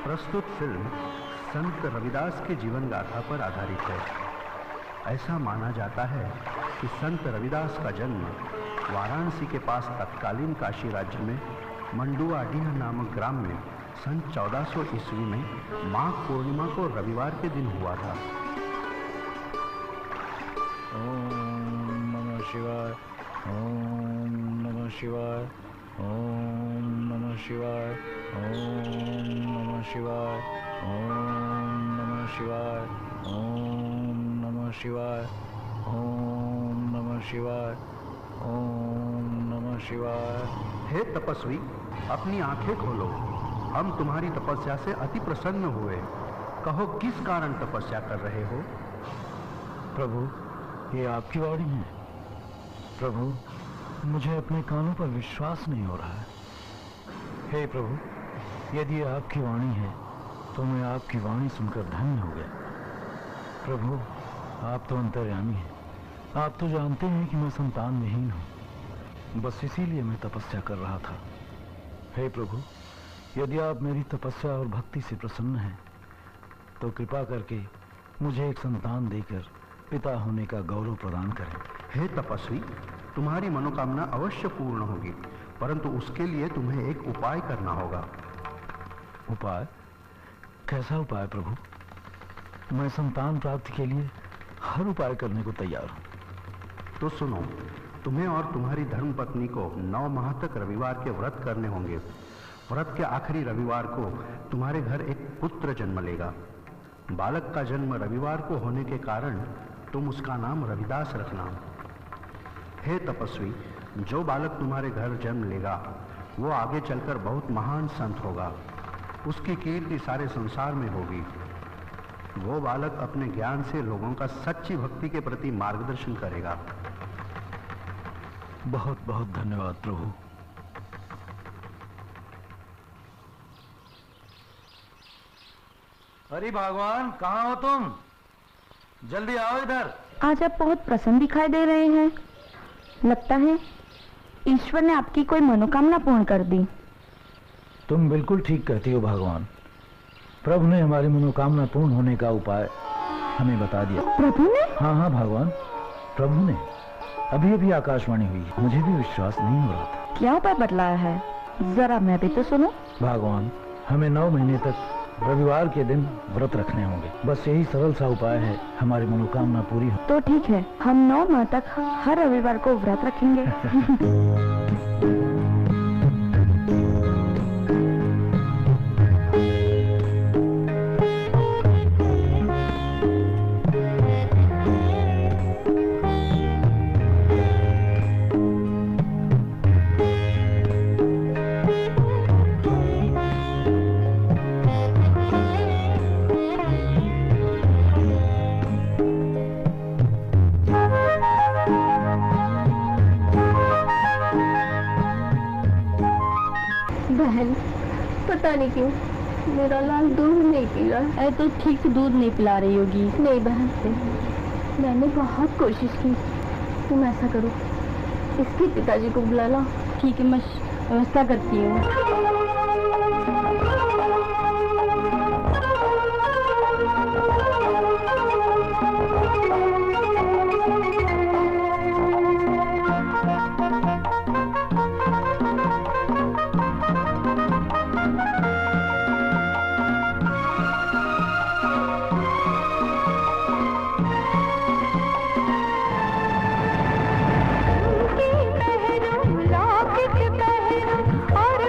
प्रस्तुत फिल्म संत रविदास के जीवन गाथा पर आधारित है। ऐसा माना जाता है कि संत रविदास का जन्म वाराणसी के पास तत्कालीन काशी राज्य में मंडुआडीह नामक ग्राम में सन 1400 ईस्वी में माघ पूर्णिमा को रविवार के दिन हुआ था। ओम नमः शिवाय, ओम नमः शिवाय, ओम नमः शिवाय, ओम नमः शिवाय, ओम नमः शिवाय, ओम नमः शिवाय, ओम नमः शिवाय, ओम नमः शिवाय। हे तपस्वी, अपनी आंखें खोलो। हम तुम्हारी तपस्या से अति प्रसन्न हुए। कहो, किस कारण तपस्या कर रहे हो? प्रभु, ये आपकी वाणी है। प्रभु, मुझे अपने कानों पर विश्वास नहीं हो रहा है। हे प्रभु, यदि आपकी वाणी है तो मैं आपकी वाणी सुनकर धन्य हो गया। प्रभु, आप तो अंतर्यामी हैं। आप तो जानते हैं कि मैं संतान विहीन हूँ। बस इसीलिए मैं तपस्या कर रहा था। हे प्रभु, यदि आप मेरी तपस्या और भक्ति से प्रसन्न हैं तो कृपा करके मुझे एक संतान देकर पिता होने का गौरव प्रदान करें। हे तपस्वी, तुम्हारी मनोकामना अवश्य पूर्ण होगी, परंतु उसके लिए तुम्हें एक उपाय करना होगा। उपाय? कैसा उपाय प्रभु? मैं संतान प्राप्ति के लिए हर उपाय करने को तैयार हूँ। तो सुनो, तुम्हें और तुम्हारी धर्मपत्नी को 9 माह तक रविवार के व्रत करने होंगे। व्रत के आखिरी रविवार को तुम्हारे घर एक पुत्र जन्म लेगा। बालक का जन्म रविवार को होने के कारण तुम उसका नाम रविदास रखना। हे तपस्वी, जो बालक तुम्हारे घर जन्म लेगा वो आगे चलकर बहुत महान संत होगा। उसकी कीर्ति सारे संसार में होगी। वो बालक अपने ज्ञान से लोगों का सच्ची भक्ति के प्रति मार्गदर्शन करेगा। बहुत बहुत धन्यवाद प्रभु। अरे भगवान, कहाँ हो तुम? जल्दी आओ इधर। आज आप बहुत प्रसन्न दिखाई दे रहे हैं। लगता है ईश्वर ने आपकी कोई मनोकामना पूर्ण कर दी। तुम बिल्कुल ठीक कहती हो भगवान। प्रभु ने हमारी मनोकामना पूर्ण होने का उपाय हमें बता दिया। प्रभु ने? हाँ हाँ भगवान, प्रभु ने। अभी अभी आकाशवाणी हुई, मुझे भी विश्वास नहीं हो रहा था। क्या उपाय बतलाया है? जरा मैं भी तो सुनूं। भगवान, हमें 9 महीने तक रविवार के दिन व्रत रखने होंगे। बस यही सरल सा उपाय है, हमारी मनोकामना पूरी हो। तो ठीक है, हम 9 माह तक हर रविवार को व्रत रखेंगे। बहन, पता नहीं क्यों मेरा लाल दूध नहीं पी रहा है। तो ठीक से दूध नहीं पिला रही होगी। नहीं बहन, मैंने बहुत कोशिश की। तुम ऐसा करो, इसके पिताजी को बुला लो। ठीक है, मैं व्यवस्था करती हूँ। और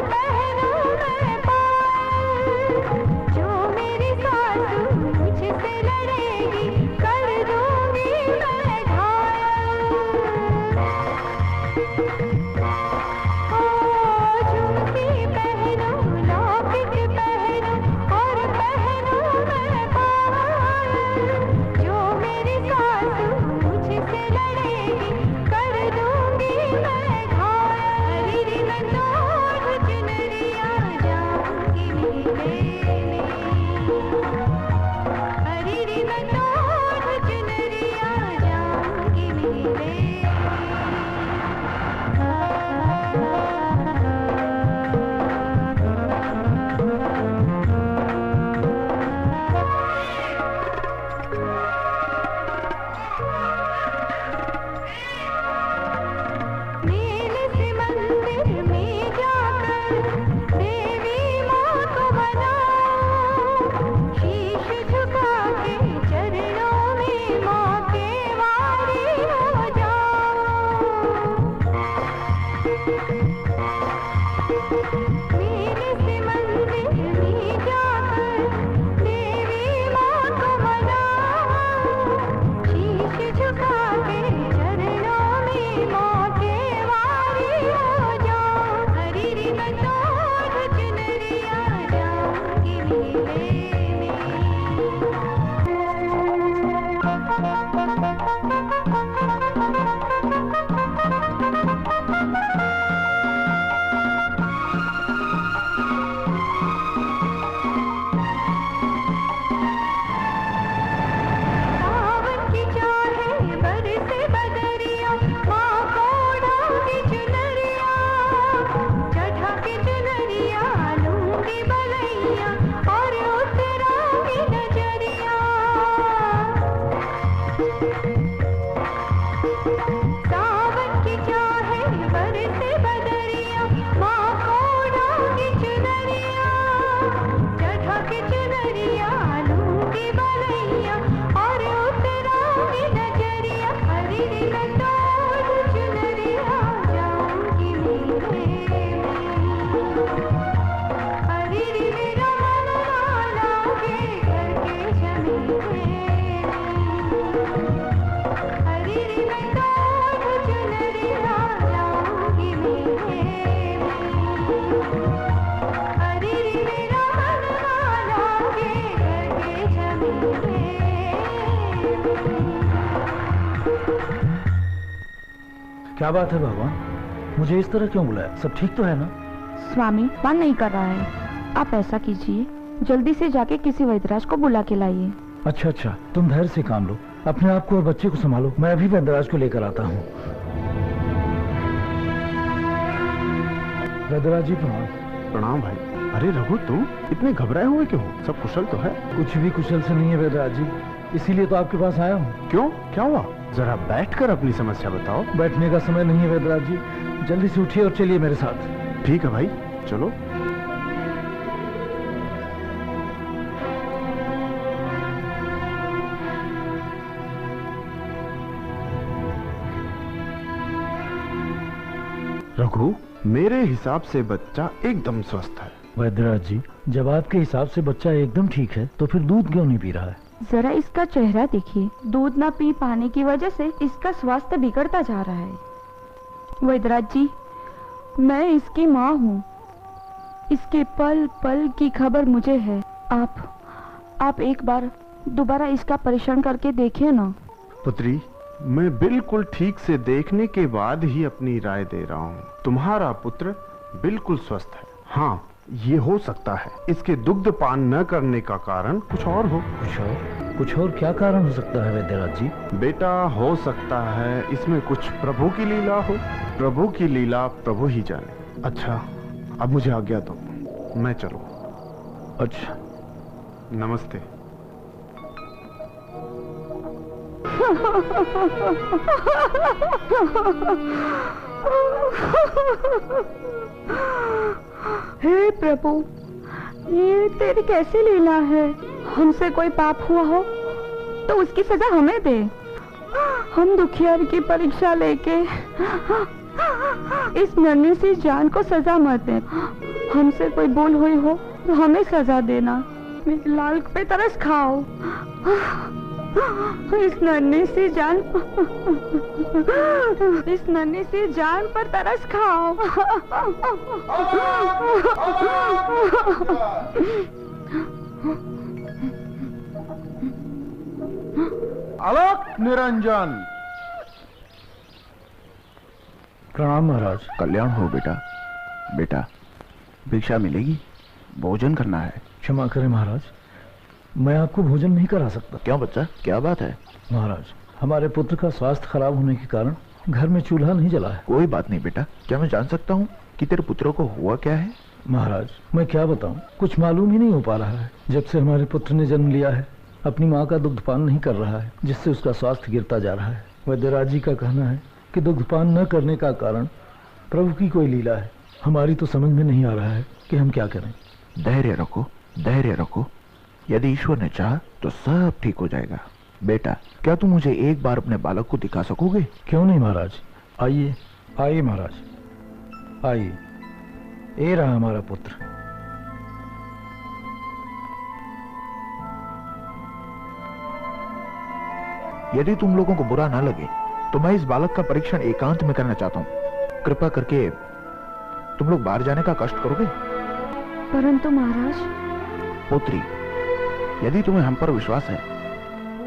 क्या बात है भगवान, मुझे इस तरह क्यों बुलाया? सब ठीक तो है ना? स्वामी मन नहीं कर रहा है। आप ऐसा कीजिए, जल्दी से जाके किसी वैद्यराज को बुला के लाइए। अच्छा अच्छा, तुम धैर्य से काम लो, अपने आप को और बच्चे को संभालो। मैं अभी वैद्यराज को लेकर आता हूँ। वैद्यराज जी प्रणाम। प्रणाम भाई। अरे रघु, तुम इतने घबराए हुए क्यों? सब कुशल तो है? कुछ भी कुशल से नहीं है वैद्यराज जी, इसीलिए तो आपके पास आया हूँ। क्यों, क्या हुआ? जरा बैठकर अपनी समस्या बताओ। बैठने का समय नहीं है वैद्यराज जी, जल्दी से उठिए और चलिए मेरे साथ। ठीक है भाई, चलो। रघु, मेरे हिसाब से बच्चा एकदम स्वस्थ है। वैद्यराज जी, जब आपके हिसाब से बच्चा एकदम ठीक है तो फिर दूध क्यों नहीं पी रहा है? जरा इसका चेहरा देखिए, दूध न पी पाने की वजह से इसका स्वास्थ्य बिगड़ता जा रहा है। वैद्यराज जी, मैं इसकी माँ हूँ, इसके पल पल की खबर मुझे है। आप एक बार दोबारा इसका परीक्षण करके देखिए ना। पुत्री, मैं बिल्कुल ठीक से देखने के बाद ही अपनी राय दे रहा हूँ। तुम्हारा पुत्र बिल्कुल स्वस्थ है। हाँ, ये हो सकता है इसके दुग्ध पान न करने का कारण कुछ और हो। कुछ और क्या कारण हो सकता है वैद्यराज जी? बेटा, हो सकता है इसमें कुछ प्रभु की लीला हो। प्रभु की लीला प्रभु ही जाने। अच्छा, अब मुझे आज्ञा दो, मैं चलूं। अच्छा, नमस्ते। हे प्रभु, ये तेरी कैसी लीला है? हमसे कोई पाप हुआ हो तो उसकी सजा हमें दे। हम दुखियार की परीक्षा लेके इस नन्ही सी जान को सजा मत दे। हमसे कोई भूल हुई हो तो हमें सजा देना। मेरे लाल पे तरस खाओ। इस नन्ही सी जान पर तरस खाओ। आलोक निरंजन। प्रणाम महाराज। कल्याण हो बेटा। बेटा, भिक्षा मिलेगी, भोजन करना है। क्षमा करें महाराज, मैं आपको भोजन नहीं करा सकता। क्यों बच्चा, क्या बात है? महाराज, हमारे पुत्र का स्वास्थ्य खराब होने के कारण घर में चूल्हा नहीं जला है। कोई बात नहीं बेटा, क्या मैं जान सकता हूँ कि तेरे पुत्रों को हुआ क्या है? महाराज, मैं क्या बताऊं, कुछ मालूम ही नहीं हो पा रहा है। जब से हमारे पुत्र ने जन्म लिया है, अपनी माँ का दुग्धपान नहीं कर रहा है, जिससे उसका स्वास्थ्य गिरता जा रहा है। वैद्यराज जी का कहना है कि दुग्धपान न करने का कारण प्रभु की कोई लीला है। हमारी तो समझ में नहीं आ रहा है कि हम क्या करें। धैर्य रखो, धैर्य रखो। यदि ईश्वर ने चाहा तो सब ठीक हो जाएगा। बेटा, क्या तुम मुझे एक बार अपने बालक को दिखा सकोगे? क्यों नहीं महाराज, आइए आइए महाराज, आइए। ये रहा हमारा पुत्र। यदि तुम लोगों को बुरा ना लगे तो मैं इस बालक का परीक्षण एकांत में करना चाहता हूँ। कृपा करके तुम लोग बाहर जाने का कष्ट करोगे? परंतु महाराज। पुत्री, यदि तुम्हें हम पर विश्वास है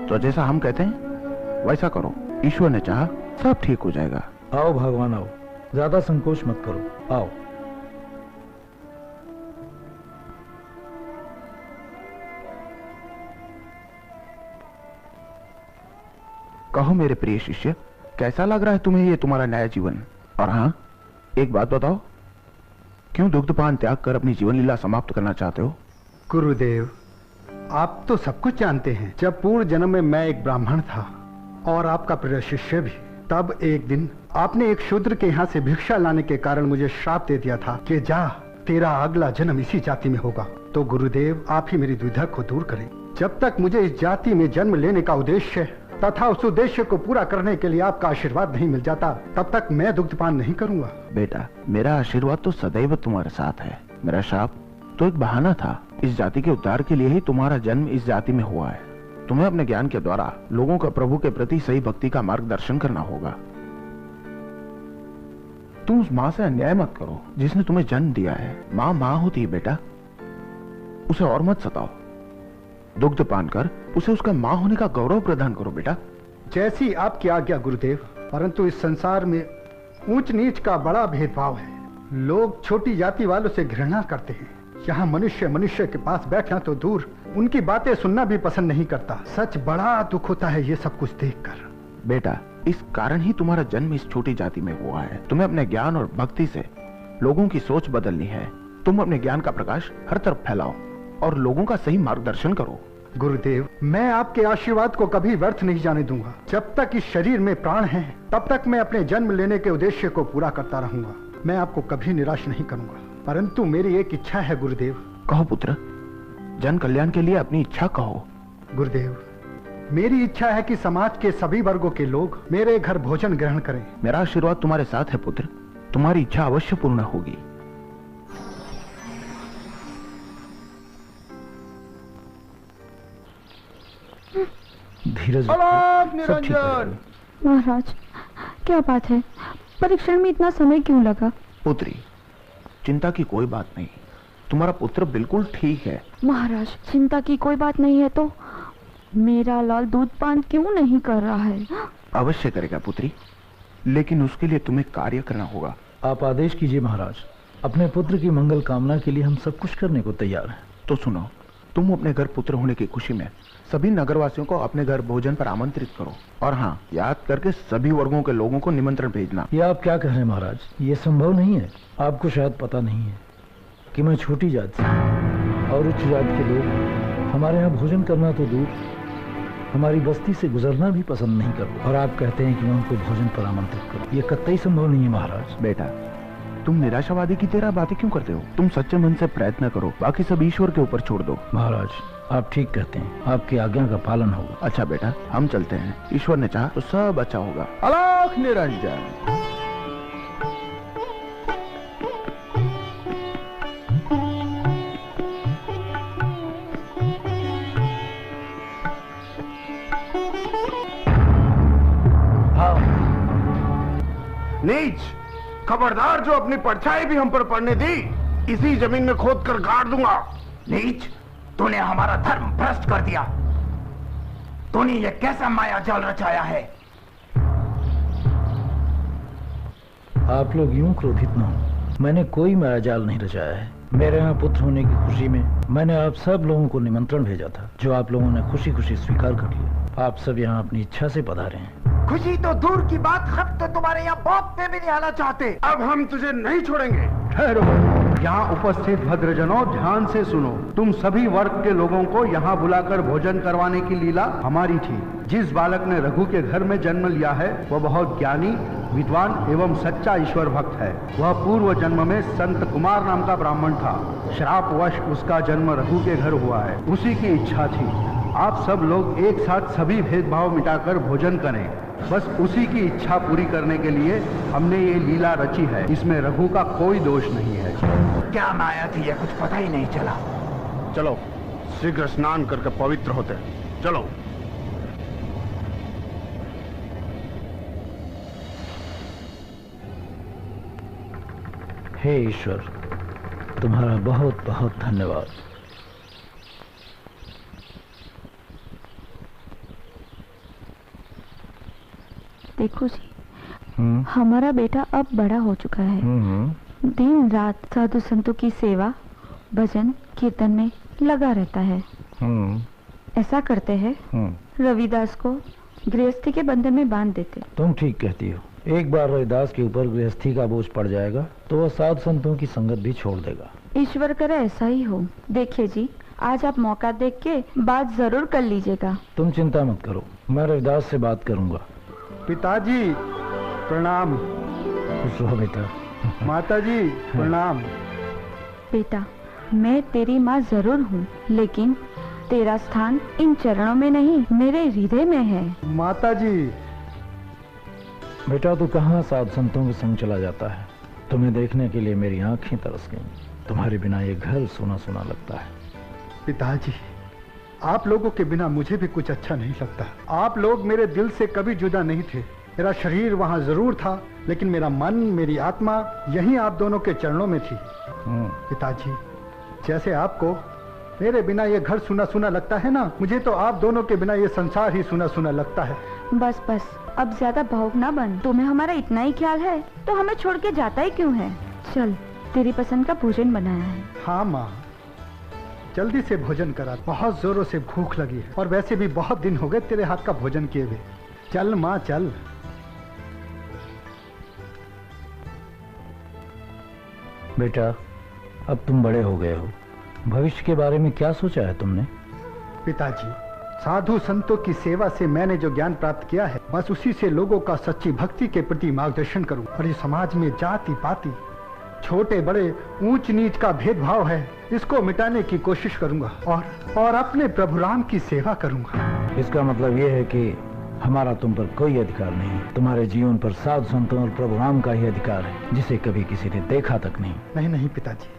तो जैसा हम कहते हैं वैसा करो। ईश्वर ने चाहा सब ठीक हो जाएगा। आओ भगवान आओ, ज्यादा संकोच मत करो, आओ। कहो मेरे प्रिय शिष्य, कैसा लग रहा है तुम्हें ये तुम्हारा नया जीवन? और हाँ, एक बात बताओ, क्यों दुग्धपान त्याग कर अपनी जीवन लीला समाप्त करना चाहते हो? गुरुदेव, आप तो सब कुछ जानते हैं। जब पूर्व जन्म में मैं एक ब्राह्मण था और आपका प्रिय शिष्य भी, तब एक दिन आपने एक शूद्र के यहाँ से भिक्षा लाने के कारण मुझे श्राप दे दिया था कि जा, तेरा अगला जन्म इसी जाति में होगा। तो गुरुदेव, आप ही मेरी दुविधा को दूर करें। जब तक मुझे इस जाति में जन्म लेने का उद्देश्य तथा उस उद्देश्य को पूरा करने के लिए आपका आशीर्वाद नहीं मिल जाता, तब तक मैं दुग्धपान नहीं करूंगा। बेटा, मेरा आशीर्वाद तो सदैव तुम्हारे साथ है। मेरा शाप तो एक बहाना था। इस जाति के उद्धार के लिए ही तुम्हारा जन्म इस जाति में हुआ है। तुम्हें अपने ज्ञान के द्वारा लोगों का प्रभु के प्रति सही भक्ति का मार्गदर्शन करना होगा। तुम उस माँ से अन्याय मत करो जिसने तुम्हें जन्म दिया है। माँ माँ होती है बेटा, उसे और मत सताओ। दुग्ध पान कर उसे उसका माँ होने का गौरव प्रदान करो बेटा। जैसी आपकी आज्ञा गुरुदेव। परंतु इस संसार में ऊंच नीच का बड़ा भेदभाव है। लोग छोटी जाति वालों से घृणा करते हैं। यहाँ मनुष्य मनुष्य के पास बैठना तो दूर, उनकी बातें सुनना भी पसंद नहीं करता। सच बड़ा दुख होता है ये सब कुछ देखकर। बेटा, इस कारण ही तुम्हारा जन्म इस छोटी जाति में हुआ है। तुम्हें अपने ज्ञान और भक्ति से लोगों की सोच बदलनी है। तुम अपने ज्ञान का प्रकाश हर तरफ फैलाओ और लोगों का सही मार्गदर्शन करो। गुरुदेव, मैं आपके आशीर्वाद को कभी व्यर्थ नहीं जाने दूंगा। जब तक इस शरीर में प्राण है तब तक मैं अपने जन्म लेने के उद्देश्य को पूरा करता रहूंगा। मैं आपको कभी निराश नहीं करूंगा। परंतु मेरी एक इच्छा है गुरुदेव। कहो पुत्र, जन कल्याण के लिए अपनी इच्छा कहो। गुरुदेव, मेरी इच्छा है कि समाज के सभी वर्गों के लोग मेरे घर भोजन ग्रहण करें। मेरा आशीर्वाद तुम्हारे साथ है पुत्र। तुम्हारी इच्छा अवश्य पूर्ण होगी। धीरज निरंजन। महाराज, क्या बात है? परीक्षण में इतना समय क्यों लगा? पुत्री, चिंता की कोई बात नहीं। तुम्हारा पुत्र बिल्कुल ठीक है। महाराज, चिंता की कोई बात नहीं है तो मेरा लाल दूध पान क्यों नहीं कर रहा है? अवश्य करेगा पुत्री, लेकिन उसके लिए तुम्हें कार्य करना होगा। आप आदेश कीजिए महाराज। अपने पुत्र की मंगल कामना के लिए हम सब कुछ करने को तैयार हैं। तो सुनो, तुम अपने घर पुत्र होने की खुशी में सभी नगरवासियों को अपने घर भोजन पर आमंत्रित करो। और हाँ, याद करके सभी वर्गों के लोगों को निमंत्रण भेजना। ये आप क्या कह रहे हैं महाराज? ये संभव नहीं है। आपको शायद पता नहीं है कि मैं छोटी जात से और उच्च जात के लोग हमारे यहाँ भोजन करना तो दूर, हमारी बस्ती से गुजरना भी पसंद नहीं करते। और आप कहते हैं कि मैं उनको भोजन पर आमंत्रित करूं। ये कतई संभव नहीं है महाराज। बेटा, तुम निराशावादी की तरह बातें क्यों करते हो? तुम सच्चे मन से प्रयत्न करो, बाकी सब ईश्वर के ऊपर छोड़ दो। महाराज, आप ठीक कहते हैं। आपकी आज्ञा का पालन होगा। अच्छा बेटा, हम चलते हैं। ईश्वर ने चाहा तो सब अच्छा होगा। अलख निरंजन। नीच, खबरदार, जो अपनी परछाई भी हम पर पड़ने दी, इसी जमीन में खोद कर गाड़ दूंगा। नीच, तूने हमारा धर्म भ्रष्ट कर दिया। तूने ये कैसा माया जाल रचाया है? आप लोग यूं क्रोधित न हो। मैंने कोई माया जाल नहीं रचाया है। मेरे यहाँ पुत्र होने की खुशी में मैंने आप सब लोगों को निमंत्रण भेजा था, जो आप लोगों ने खुशी खुशी स्वीकार कर लिया। आप सब यहाँ अपनी इच्छा से पधारे हैं। खुशी तो दूर की बात, हम तो तुम्हारे यहाँ बाप पे भी नहीं आना चाहते। अब हम तुझे नहीं छोड़ेंगे। ठहरो, यहाँ उपस्थित भद्रजनों, ध्यान से सुनो। तुम सभी वर्ग के लोगों को यहाँ बुलाकर भोजन करवाने की लीला हमारी थी। जिस बालक ने रघु के घर में जन्म लिया है वह बहुत ज्ञानी विद्वान एवं सच्चा ईश्वर भक्त है। वह पूर्व जन्म में संत कुमार नाम का ब्राह्मण था। श्रापवश उसका जन्म रघु के घर हुआ है। उसी की इच्छा थी आप सब लोग एक साथ सभी भेदभाव मिटाकर भोजन करें। बस उसी की इच्छा पूरी करने के लिए हमने ये लीला रची है। इसमें रघु का कोई दोष नहीं है। क्या माया थी ये कुछ पता ही नहीं चला। चलो शीघ्र स्नान करके पवित्र होते हैं। चलो। हे ईश्वर, तुम्हारा बहुत बहुत धन्यवाद। देखो जी, हमारा बेटा अब बड़ा हो चुका है। दिन रात साधु संतों की सेवा, भजन, कीर्तन में लगा रहता है। ऐसा करते हैं रविदास को गृहस्थी के बंधन में बांध देते। तुम ठीक कहती हो। एक बार रविदास के ऊपर गृहस्थी का बोझ पड़ जाएगा तो वह साधु संतों की संगत भी छोड़ देगा। ईश्वर करे ऐसा ही हो। देखिए जी, आज आप मौका देख के बात जरूर कर लीजिएगा। तुम चिंता मत करो, मैं रविदास से बात करूंगा। पिताजी प्रणाम। खुश रहो बेटा। माताजी प्रणाम। बेटा, मैं तेरी माँ जरूर हूँ, लेकिन तेरा स्थान इन चरणों में नहीं, मेरे हृदय में है। माताजी। बेटा, तू कहाँ साधु संतों के संग चला जाता है? तुम्हें देखने के लिए मेरी आंखें तरस गईं। तुम्हारे बिना ये घर सुना सुना लगता है। पिताजी, आप लोगों के बिना मुझे भी कुछ अच्छा नहीं लगता। आप लोग मेरे दिल से कभी जुदा नहीं थे। मेरा शरीर वहाँ जरूर था, लेकिन मेरा मन, मेरी आत्मा यहीं आप दोनों के चरणों में थी। पिताजी, जैसे आपको मेरे बिना ये घर सुना सुना लगता है ना, मुझे तो आप दोनों के बिना ये संसार ही सुना सुना लगता है। बस बस, अब ज्यादा भावुक ना बन। तुम्हें हमारा इतना ही ख्याल है तो हमें छोड़ के जाता ही क्यों है? चल, तेरी पसंद का भोजन बनाया है। हाँ माँ, जल्दी से भोजन करा, बहुत जोरों से भूख लगी है, और वैसे भी बहुत दिन हो गए तेरे हाथ का भोजन किए हुए। चल माँ चल। बेटा, अब तुम बड़े हो गए हो। भविष्य के बारे में क्या सोचा है तुमने? पिताजी, साधु संतों की सेवा से मैंने जो ज्ञान प्राप्त किया है, बस उसी से लोगों का सच्ची भक्ति के प्रति मार्गदर्शन करूं। और इस समाज में जाति पाति, छोटे बड़े, ऊंच नीच का भेदभाव है, इसको मिटाने की कोशिश करूंगा और अपने प्रभु राम की सेवा करूंगा। इसका मतलब यह है कि हमारा तुम पर कोई अधिकार नहीं। तुम्हारे जीवन पर साधु संतों और प्रभु राम का ही अधिकार है, जिसे कभी किसी ने देखा तक नहीं। नहीं नहीं पिताजी,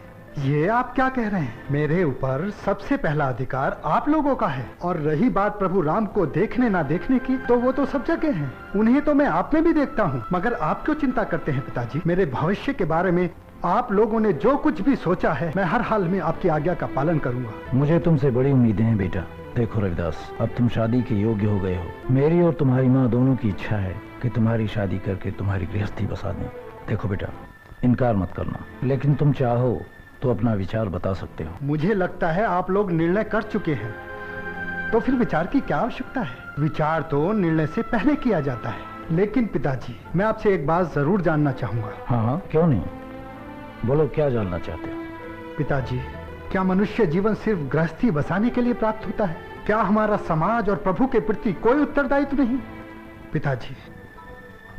ये आप क्या कह रहे हैं? मेरे ऊपर सबसे पहला अधिकार आप लोगों का है। और रही बात प्रभु राम को देखने ना देखने की, तो वो तो सब जगह हैं। उन्हें तो मैं आप में भी देखता हूँ। मगर आप क्यों चिंता करते हैं पिताजी? मेरे भविष्य के बारे में आप लोगों ने जो कुछ भी सोचा है, मैं हर हाल में आपकी आज्ञा का पालन करूंगा। मुझे तुमसे बड़ी उम्मीदें हैं बेटा। देखो रविदास, अब तुम शादी के योग्य हो गए हो। मेरी और तुम्हारी माँ दोनों की इच्छा है कि तुम्हारी शादी करके तुम्हारी गृहस्थी बसा दें। देखो बेटा, इनकार मत करना, लेकिन तुम चाहो तो अपना विचार बता सकते हो। मुझे लगता है आप लोग निर्णय कर चुके हैं, तो फिर विचार की क्या आवश्यकता है? विचार तो निर्णय से पहले किया जाता है। लेकिन पिताजी, मैं आपसे एक बात जरूर जानना चाहूंगा। हाँ, क्यों नहीं, बोलो क्या जानना चाहते हो? पिताजी, क्या मनुष्य जीवन सिर्फ गृहस्थी बसाने के लिए प्राप्त होता है? क्या हमारा समाज और प्रभु के प्रति कोई उत्तरदायित्व नहीं? पिताजी,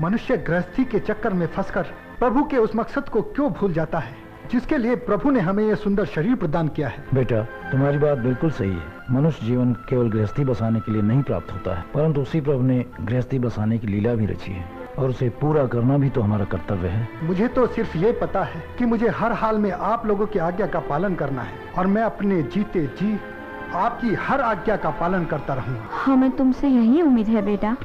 मनुष्य गृहस्थी के चक्कर में फंसकर प्रभु के उस मकसद को क्यों भूल जाता है जिसके लिए प्रभु ने हमें यह सुंदर शरीर प्रदान किया है? बेटा, तुम्हारी बात बिल्कुल सही है। मनुष्य जीवन केवल गृहस्थी बसाने के लिए नहीं प्राप्त होता है, परंतु उसी प्रभु ने गृहस्थी बसाने की लीला भी रची है, और उसे पूरा करना भी तो हमारा कर्तव्य है। मुझे तो सिर्फ ये पता है कि मुझे हर हाल में आप लोगों की आज्ञा का पालन करना है, और मैं अपने जीते जी आपकी हर आज्ञा का पालन करता रहूंगा। हमें तुमसे यही उम्मीद है बेटा।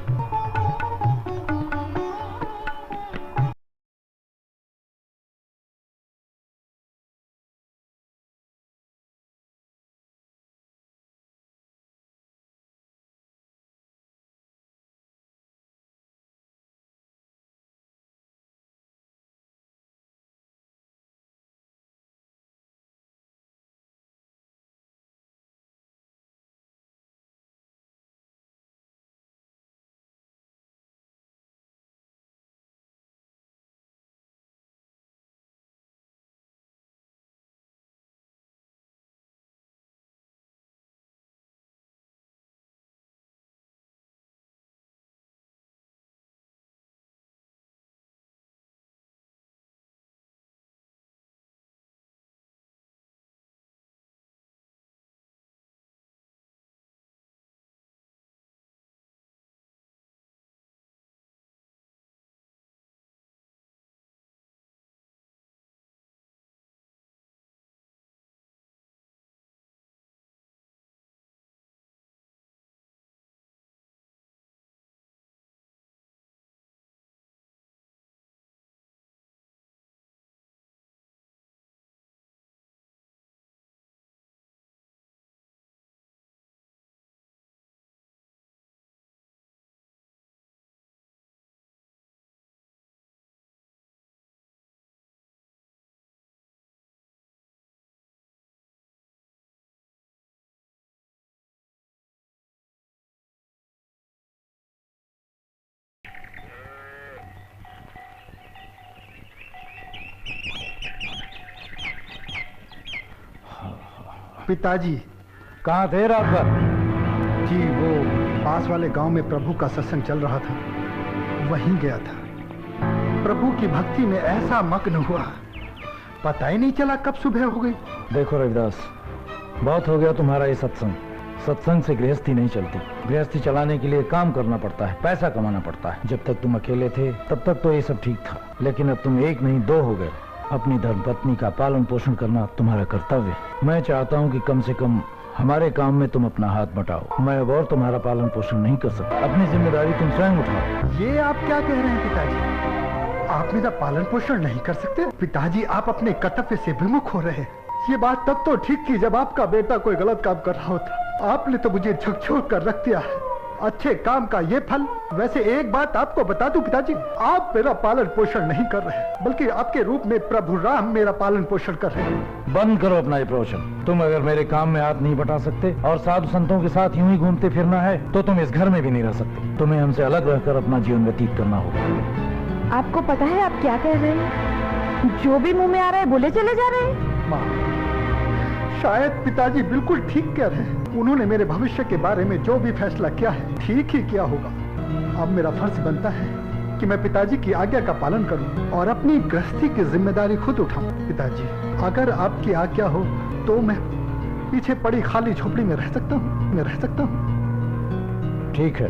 पिताजी। कहाँ थे रात भर? जी वो पास वाले गांव में प्रभु का सत्संग चल रहा था, वहीं गया था। प्रभु की भक्ति में ऐसा मग्न हुआ, पता ही नहीं चला कब सुबह हो गई। देखो रविदास, बहुत हो गया तुम्हारा ये सत्संग। सत्संग से गृहस्थी नहीं चलती। गृहस्थी चलाने के लिए काम करना पड़ता है, पैसा कमाना पड़ता है। जब तक तुम अकेले थे तब तक तो ये सब ठीक था, लेकिन अब तुम एक नहीं दो हो गए। अपनी धर्मपत्नी का पालन पोषण करना तुम्हारा कर्तव्य है। मैं चाहता हूँ कि कम से कम हमारे काम में तुम अपना हाथ बटाओ। मैं अब और तुम्हारा पालन पोषण नहीं कर सकता। अपनी जिम्मेदारी तुम स्वयं उठाओ। ये आप क्या कह रहे हैं पिताजी? आप मेरा पालन पोषण नहीं कर सकते? पिताजी, आप अपने कर्तव्य से विमुख हो रहे हैं। ये बात तब तो ठीक थी जब आपका बेटा कोई गलत काम कर रहा होता। आपने तो मुझे झकझोर कर रख दिया है। अच्छे काम का ये फल। वैसे एक बात आपको बता दूं पिताजी, आप मेरा पालन पोषण नहीं कर रहे, बल्कि आपके रूप में प्रभु राम मेरा पालन पोषण कर रहे हैं। बंद करो अपना ये प्रवचन। तुम अगर मेरे काम में हाथ नहीं बटा सकते और साधु संतों के साथ यूं ही घूमते फिरना है तो तुम इस घर में भी नहीं रह सकते। तुम्हें हमसे अलग रहकर अपना जीवन व्यतीत करना होगा। आपको पता है आप क्या कह रहे हैं? जो भी मुंह में आ रहा है बोले चले जा रहे हैं। माँ, शायद पिताजी बिल्कुल ठीक कह रहे हैं। उन्होंने मेरे भविष्य के बारे में जो भी फैसला किया है ठीक ही किया होगा। अब मेरा फर्ज बनता है कि मैं पिताजी की आज्ञा का पालन करूं और अपनी गृहस्थी की जिम्मेदारी खुद उठाऊं। पिताजी, अगर आपकी आज्ञा हो तो मैं पीछे पड़ी खाली झोपड़ी में रह सकता हूं। ठीक है,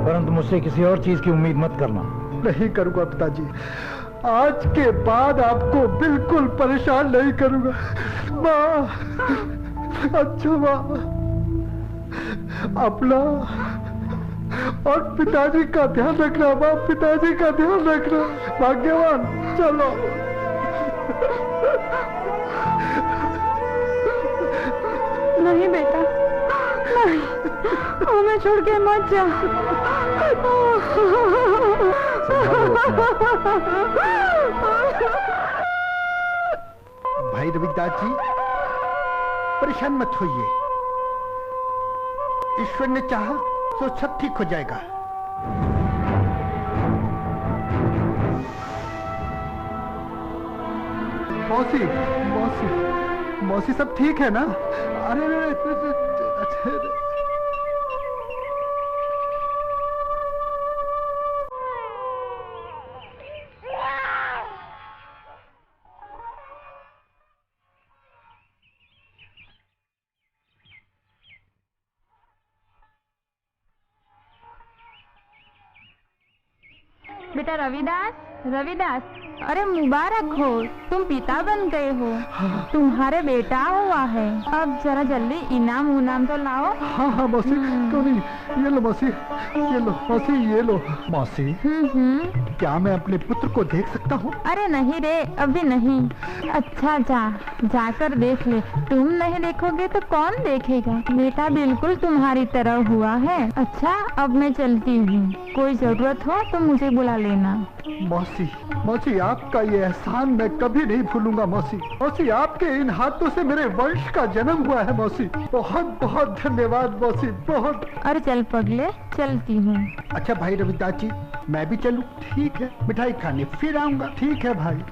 परंतु मुझसे किसी और चीज की उम्मीद मत करना। नहीं करूंगा पिताजी। आज के बाद आपको बिल्कुल परेशान नहीं करूंगा। माँ, अच्छा माँ, अपना और पिताजी का ध्यान रखना। माँ, पिताजी का ध्यान रखना। भाग्यवान, चलो। नहीं बेटा, नहीं, हमें छोड़ के मत जा। भाई रविदास जी, परेशान मत होइए। ईश्वर ने चाहा तो सब ठीक हो जाएगा। मौसी, मौसी, मौसी, सब ठीक है ना? अरे बेटा रविदास, रविदास, अरे मुबारक हो, तुम पिता बन गए हो। तुम्हारे बेटा हुआ है। अब जरा जल्दी इनाम तो लाओ। हाँ हाँ मौसी, क्यों नहीं। ये लो मौसी, ये लो मौसी, ये लो मौसी। क्या मैं अपने पुत्र को देख सकता हूँ? अरे नहीं रे, अभी नहीं। अच्छा जाकर देख ले। तुम नहीं देखोगे तो कौन देखेगा? बेटा बिल्कुल तुम्हारी तरह हुआ है। अच्छा, अब मैं चलती हूँ। कोई जरूरत हो तो मुझे बुला लेना। मौसी, मौसी, आपका ये एहसान मैं कभी नहीं भूलूंगा। मौसी, मौसी, आपके इन हाथों से मेरे वंश का जन्म हुआ है। मौसी, बहुत बहुत धन्यवाद मौसी, बहुत। अरे चल पगले, चलती हूँ। अच्छा भाई रविदास जी, मैं भी चलूं? ठीक है, मिठाई खाने फिर आऊंगा। ठीक है भाई।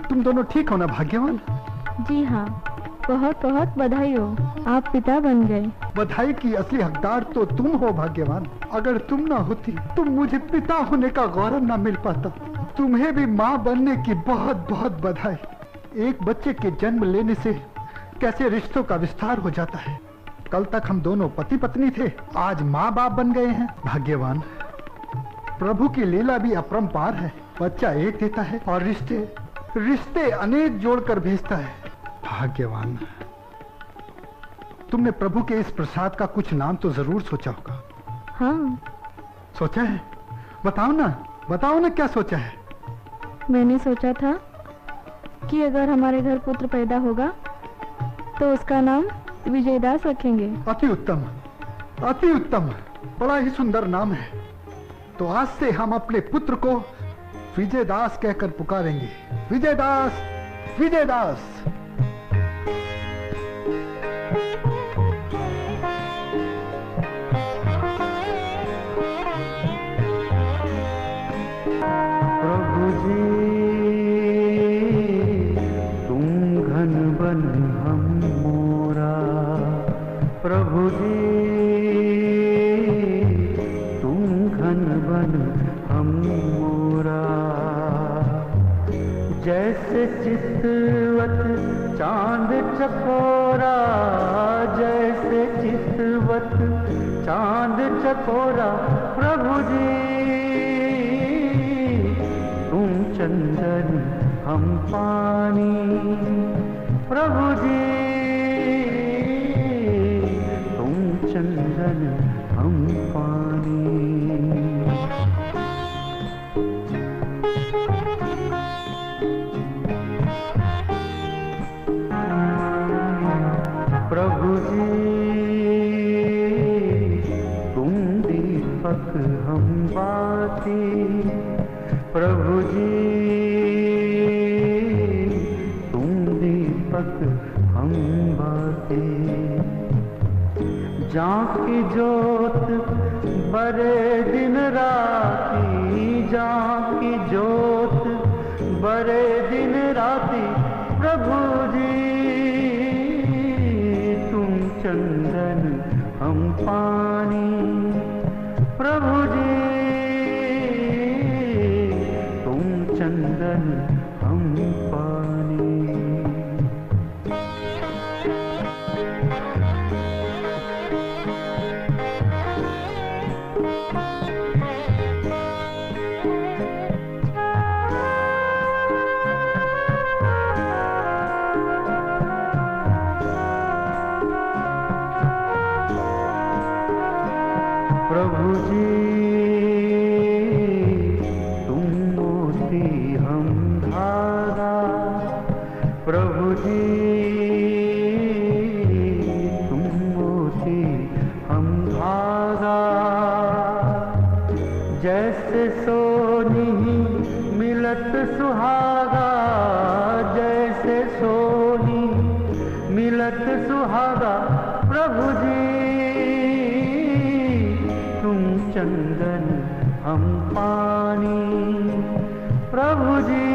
तुम दोनों ठीक हो ना भाग्यवान? जी हाँ, बहुत बहुत बधाई हो, आप पिता बन गए। बधाई की असली हकदार तो तुम हो भाग्यवान। अगर तुम ना होती तो मुझे पिता होने का गौरव ना मिल पाता। तुम्हें भी माँ बनने की बहुत बहुत बधाई। एक बच्चे के जन्म लेने से कैसे रिश्तों का विस्तार हो जाता है। कल तक हम दोनों पति पत्नी थे, आज माँ बाप बन गए हैं। भाग्यवान, प्रभु की लीला भी अपरंपार है। बच्चा एक देता है और रिश्ते अनेक जोड़कर भेजता है। भाग्यवान, तुमने प्रभु के इस प्रसाद का कुछ नाम तो जरूर सोचा होगा। हाँ। सोचा है? बताओ ना क्या सोचा है? मैंने सोचा था कि अगर हमारे घर पुत्र पैदा होगा तो उसका नाम विजयदास रखेंगे। अति उत्तम, अति उत्तम, बड़ा ही सुंदर नाम है। तो आज से हम अपने पुत्र को विजयदास कहकर पुकारेंगे। विजयदास, विजयदास। प्रभु जी हम मोरा प्रभु जी, तुम घन बन हम मोरा। जैसे चितवत चांद चकोरा, जैसे चितवत चांद चकोरा प्रभु जी, तुम चंदन हम पानी प्रभु जी, तुम चंदन हम पानी। प्रभु जी तुम दीपक हम बाती प्रभु जी, तुम दीपक हम बाती। जाकी जोत बरे दिन राती, जाकी जोत बरे दिन राती प्रभु जी, तुम चंदन हम पानी प्रभु जी, तुम चंदन हम पानी। प्रभु जी तुम मोती हम धागा प्रभु जी, तुम मोती हम धागा। जैसे सोनी मिलत सुहागा, जैसे सोनी मिलत सुहागा प्रभु जी, तुम चंदन हम पानी प्रभु जी,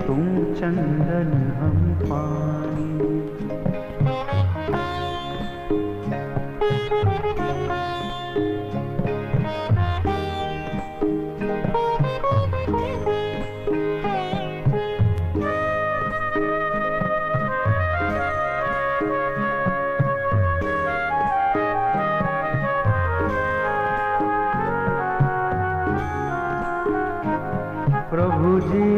तुम चंदन हम पानी। प्रभु जी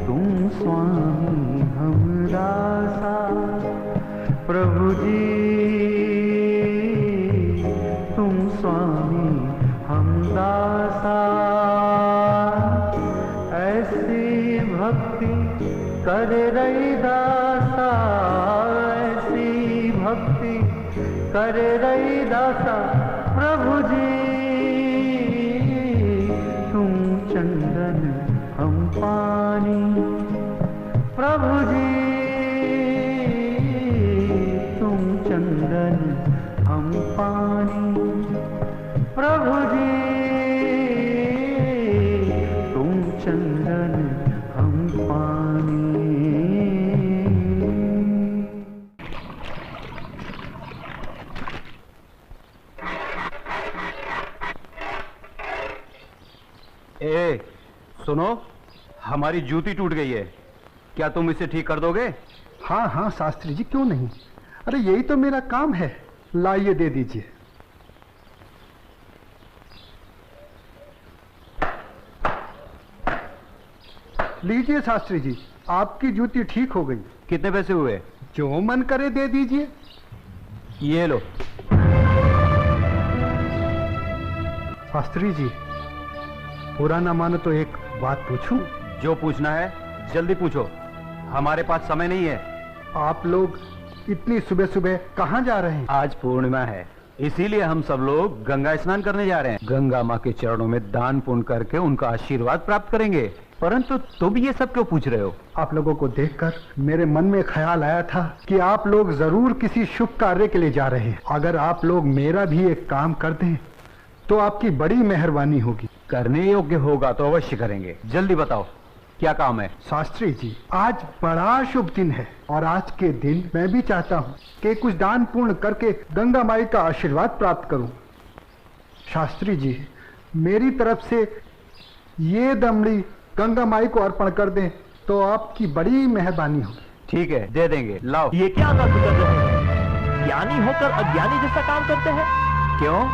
तुम स्वामी हम दासा प्रभु जी, तुम स्वामी हम दासा। ऐसी भक्ति कर रही दासा, ऐसी भक्ति कर रही दासा प्रभु जी, तुम चंदन हम पानी प्रभु जी, तुम चंदन हम पानी प्रभु जी, तुम चंदन हम पानी। ए, सुनो, हमारी जूती टूट गई है, क्या तुम इसे ठीक कर दोगे? हाँ हाँ शास्त्री जी, क्यों नहीं। अरे यही तो मेरा काम है, लाइए दे दीजिए। लीजिए शास्त्री जी, आपकी जूती ठीक हो गई। कितने पैसे हुए? जो मन करे दे दीजिए। ये लो। शास्त्री जी पूरा ना मानो तो एक बात पूछूं? जो पूछना है जल्दी पूछो, हमारे पास समय नहीं है। आप लोग इतनी सुबह सुबह कहाँ जा रहे हैं? आज पूर्णिमा है, इसीलिए हम सब लोग गंगा स्नान करने जा रहे हैं। गंगा माँ के चरणों में दान पुण्य करके उनका आशीर्वाद प्राप्त करेंगे। परंतु तुम ये सब क्यों पूछ रहे हो? आप लोगों को देखकर मेरे मन में ख्याल आया था कि आप लोग जरूर किसी शुभ कार्य के लिए जा रहे हैं। अगर आप लोग मेरा भी एक काम कर दें तो आपकी बड़ी मेहरबानी होगी। करने योग्य होगा तो अवश्य करेंगे। जल्दी बताओ क्या काम है? शास्त्री जी, आज बड़ा शुभ दिन है और आज के दिन मैं भी चाहता हूँ कि कुछ दान पूर्ण करके गंगा माई का आशीर्वाद प्राप्त करूँ। शास्त्री जी, मेरी तरफ से ये दमड़ी गंगा माई को अर्पण कर दें तो आपकी बड़ी मेहरबानी होगी। ठीक है, दे देंगे। लाओ। ये क्या बात कर रहे हैं? ज्ञानी होकर अज्ञानी जैसा काम करते हैं। क्यों,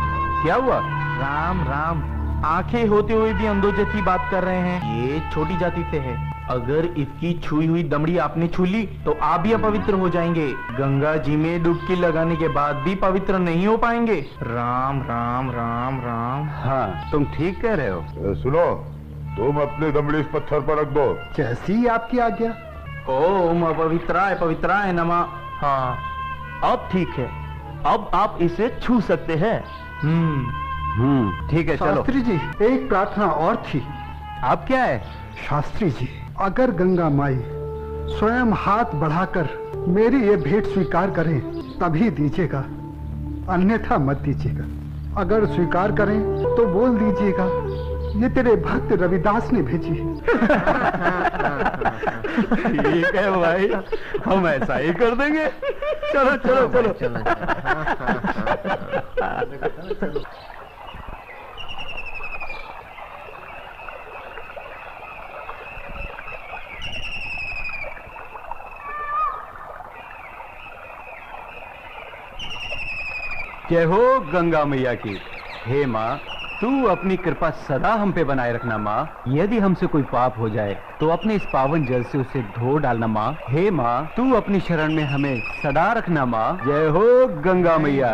क्या हुआ? राम राम, आंखें होते हुए भी अंधों जैसी बात कर रहे हैं। ये छोटी जाति से है। अगर इसकी छुई हुई दमड़ी आपने छू ली तो आप भी अपवित्र हो जाएंगे। गंगा जी में डुबकी लगाने के बाद भी पवित्र नहीं हो पाएंगे। राम राम राम राम। हाँ, तुम ठीक कह रहे हो। सुनो, तुम अपनी दमड़ी इस पत्थर पर रख दो। जैसी आपकी आज्ञा। ओम अपवित्राय पवित्राय नमः। हाँ, अब ठीक है, अब आप इसे छू सकते हैं। ठीक है, चलो। शास्त्री जी, एक प्रार्थना और थी। आप क्या है? शास्त्री जी, अगर गंगा माई स्वयं हाथ बढ़ाकर मेरी ये भेंट स्वीकार करें तभी दीजिएगा, अन्यथा मत दीजिएगा। अगर स्वीकार करें तो बोल दीजिएगा ये तेरे भक्त रविदास ने भेजी है। ठीक है भाई, हम ऐसा ही कर देंगे। चलो चलो चलो, चलो। जय हो गंगा मैया की। हे माँ, तू अपनी कृपा सदा हम पे बनाए रखना माँ। यदि हमसे कोई पाप हो जाए तो अपने इस पावन जल से उसे धो डालना माँ। हे माँ, तू अपनी शरण में हमें सदा रखना माँ। जय हो गंगा मैया।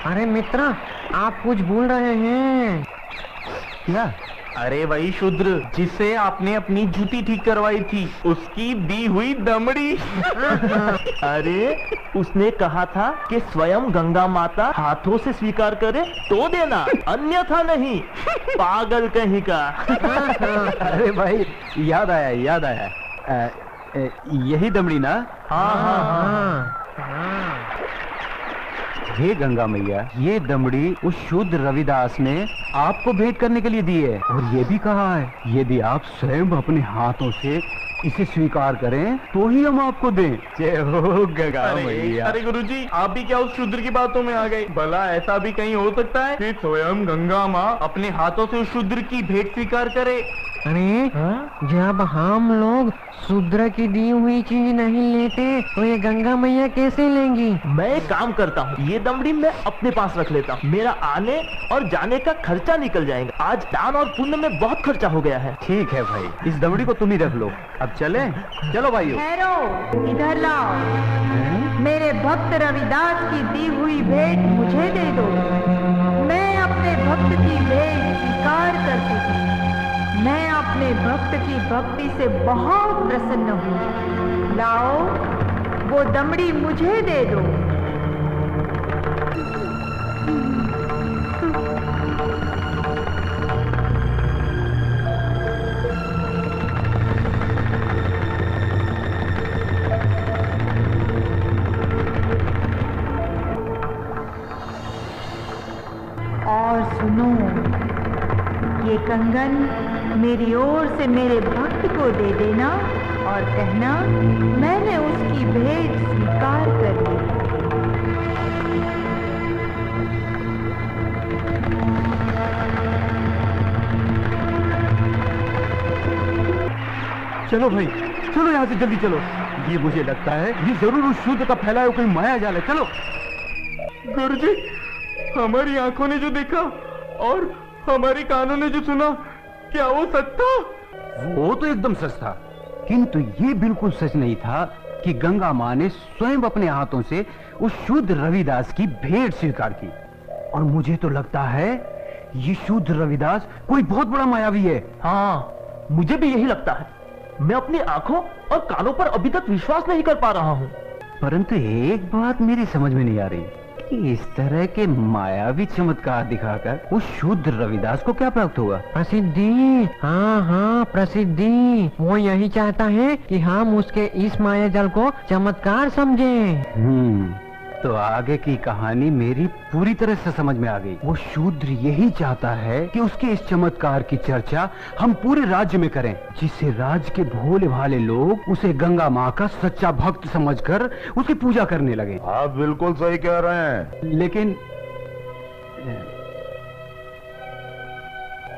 अरे मित्र, आप कुछ भूल रहे हैं। क्या? अरे वही शूद्र जिसे आपने अपनी जूती ठीक करवाई थी, उसकी दी हुई दमड़ी। अरे उसने कहा था कि स्वयं गंगा माता हाथों से स्वीकार करे तो देना, अन्यथा नहीं। पागल कहीं का। अरे भाई, याद आया याद आया। यही दमड़ी ना? हाँ हाँ हाँ। हे गंगा मैया, ये दमड़ी उस शुद्ध रविदास ने आपको भेंट करने के लिए दी है और ये भी कहा है यदि आप स्वयं अपने हाथों से इसे स्वीकार करें तो ही हम आपको दें। जय हो गंगा मैया। अरे गुरुजी, आप भी क्या उस शूद्र की बातों में आ गए? भला ऐसा भी कहीं हो सकता है कि स्वयं गंगा माँ अपने हाथों से उस शूद्र की भेंट स्वीकार करे? अरे जब हम लोग शूद्र की दी हुई चीज नहीं लेते तो ये गंगा मैया कैसे लेंगी? मैं एक काम करता हूँ, ये दमड़ी मैं अपने पास रख लेता हूँ। मेरा आने और जाने का खर्चा निकल जाएगा। आज दान और पुण्य में बहुत खर्चा हो गया है। ठीक है भाई, इस दमड़ी को तुम ही रख लो। अब चले? चलो भाइयों। ठहरो, इधर लाओ। मेरे भक्त रविदास की दी हुई भेंट मुझे दे दो। मैं अपने भक्त की भेंट स्वीकार करती हूँ। मैं अपने भक्त की भक्ति से बहुत प्रसन्न हूँ। लाओ, वो दमड़ी मुझे दे दो। और सुनो, ये कंगन मेरी ओर से मेरे भक्त को दे देना और कहना मैंने उसकी भेंट स्वीकार कर ली। चलो भाई, चलो यहाँ से जल्दी चलो। ये मुझे लगता है ये जरूर उस शूद्र का फैलाया कोई माया जाल है। चलो। गुरुजी, हमारी आंखों ने जो देखा और हमारी कानों ने जो सुना, क्या वो सच था? वो तो एकदम सच था, किंतु ये बिल्कुल सच नहीं था कि गंगा माँ ने स्वयं अपने हाथों से उस शुद्ध रविदास की भेंट स्वीकार की। और मुझे तो लगता है ये शुद्ध रविदास कोई बहुत बड़ा मायावी है। हाँ, मुझे भी यही लगता है। मैं अपनी आंखों और कानों पर अभी तक विश्वास नहीं कर पा रहा हूँ। परंतु एक बात मेरी समझ में नहीं आ रही कि इस तरह के मायावी चमत्कार दिखाकर उस शुद्ध रविदास को क्या प्राप्त हुआ? प्रसिद्धि। हाँ हाँ, प्रसिद्धि। वो यही चाहता है कि हम उसके इस माया जल को चमत्कार समझें। तो आगे की कहानी मेरी पूरी तरह से समझ में आ गई। वो शूद्र यही चाहता है कि उसके इस चमत्कार की चर्चा हम पूरे राज्य में करें, जिससे राज्य के भोले भाले लोग उसे गंगा माँ का सच्चा भक्त समझकर उसकी पूजा करने लगे। आप बिल्कुल सही कह रहे हैं, लेकिन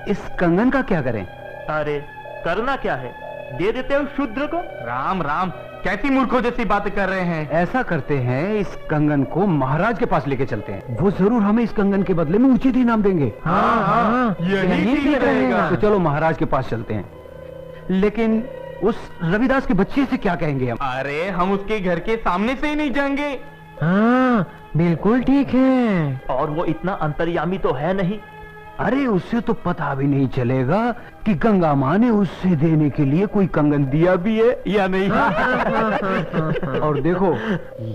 इस कंगन का क्या करें? अरे करना क्या है, दे देते हो शूद्र को। राम राम, कैसी मूर्खों जैसी बातें कर रहे हैं। ऐसा करते हैं, इस कंगन को महाराज के पास लेके चलते हैं। वो जरूर हमें इस कंगन के बदले में उचित इनाम देंगे। हाँ, यही ठीक रहेगा। तो चलो महाराज के पास चलते हैं। लेकिन उस रविदास के बच्चे से क्या कहेंगे हम? अरे हम उसके घर के सामने से ही नहीं जाएंगे। हाँ बिल्कुल ठीक है। और वो इतना अंतर्यामी तो है नहीं। अरे उससे तो पता भी नहीं चलेगा कि गंगा माँ ने उससे देने के लिए कोई कंगन दिया भी है या नहीं। और देखो,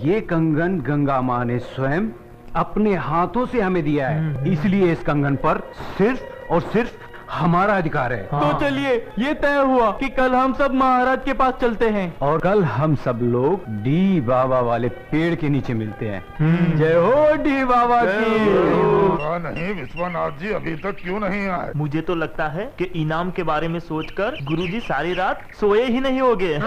ये कंगन गंगा माँ ने स्वयं अपने हाथों से हमें दिया है, इसलिए इस कंगन पर सिर्फ और सिर्फ हमारा अधिकार है। तो चलिए, ये तय हुआ कि कल हम सब महाराज के पास चलते हैं। और कल हम सब लोग डी बाबा वाले पेड़ के नीचे मिलते हैं। जय हो डी बाबा की। नहीं विश्वनाथ जी अभी तक क्यों नहीं आए? मुझे तो लगता है कि इनाम के बारे में सोचकर गुरुजी सारी रात सोए ही नहीं होंगे।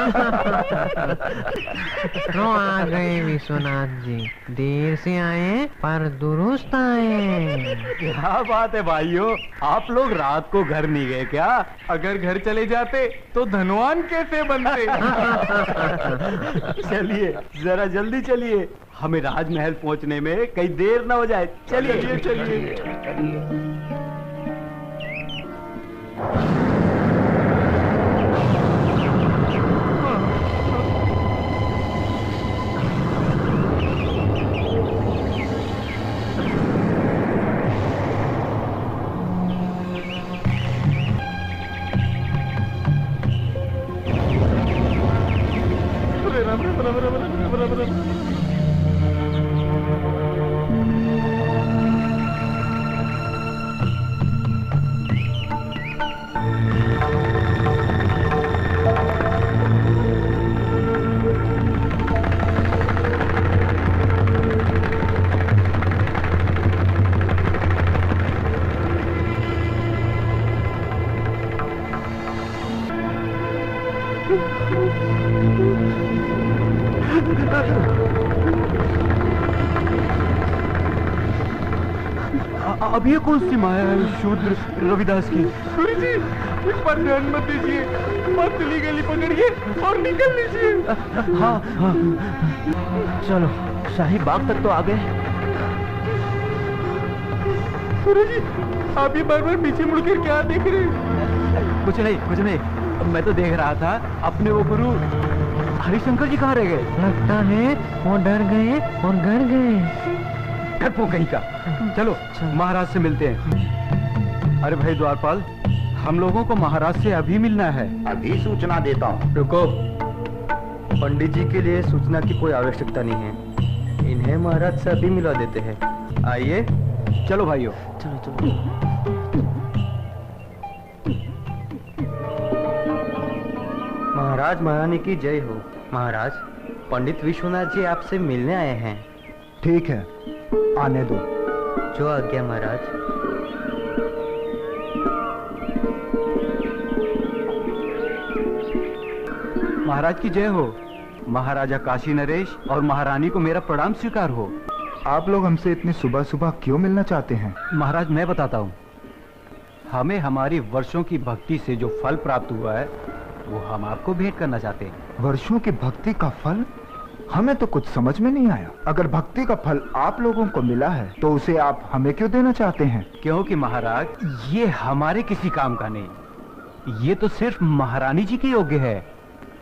तो आ गए विश्वनाथ जी, देर से आए पर दुरुस्त आए। क्या बात है भाइयों, आप लोग रात को घर नहीं गए क्या? अगर घर चले जाते तो धनवान कैसे बनते। चलिए जरा जल्दी चलिए, हमें राजमहल पहुंचने में कहीं देर ना हो जाए। चलिए चलिए। अब ये कौन सी माया है शूद्र रविदास की? गुरुजी, इस पर ध्यान मत दीजिए, पतली गली पकड़िए और निकल लीजिए। हाँ हाँ, चलो शाही बाग तक तो आ गए। गुरुजी, आप ये बार बार पीछे मुड़कर क्या देख रहे हैं? कुछ नहीं, मैं तो देख रहा था अपने वो गुरु हरिशंकर जी कहाँ रह गए। लगता है वो डर गए और घर गए। डरपो कहीं का। चलो महाराज से मिलते हैं। अरे भाई द्वारपाल, हम लोगों को महाराज से अभी मिलना है। अभी सूचना देता हूँ। रुको, पंडित जी के लिए सूचना की कोई आवश्यकता नहीं है, इन्हें महाराज से अभी मिला देते हैं। आइए। चलो भाइयों, चलो। महाराज महारानी की जय हो। महाराज, पंडित विश्वनाथ जी आपसे मिलने आए हैं। ठीक है, आने दो। जो आज्ञा महाराज। महाराज की जय हो। महाराजा काशी नरेश और महारानी को मेरा प्रणाम स्वीकार हो। आप लोग हमसे इतनी सुबह सुबह क्यों मिलना चाहते हैं? महाराज मैं बताता हूँ, हमें हमारी वर्षों की भक्ति से जो फल प्राप्त हुआ है वो हम आपको भेंट करना चाहते हैं। वर्षों की भक्ति का फल? हमें तो कुछ समझ में नहीं आया। अगर भक्ति का फल आप लोगों को मिला है तो उसे आप हमें क्यों देना चाहते हैं? क्योंकि महाराज ये हमारे किसी काम का नहीं, ये तो सिर्फ महारानी जी के योग्य है।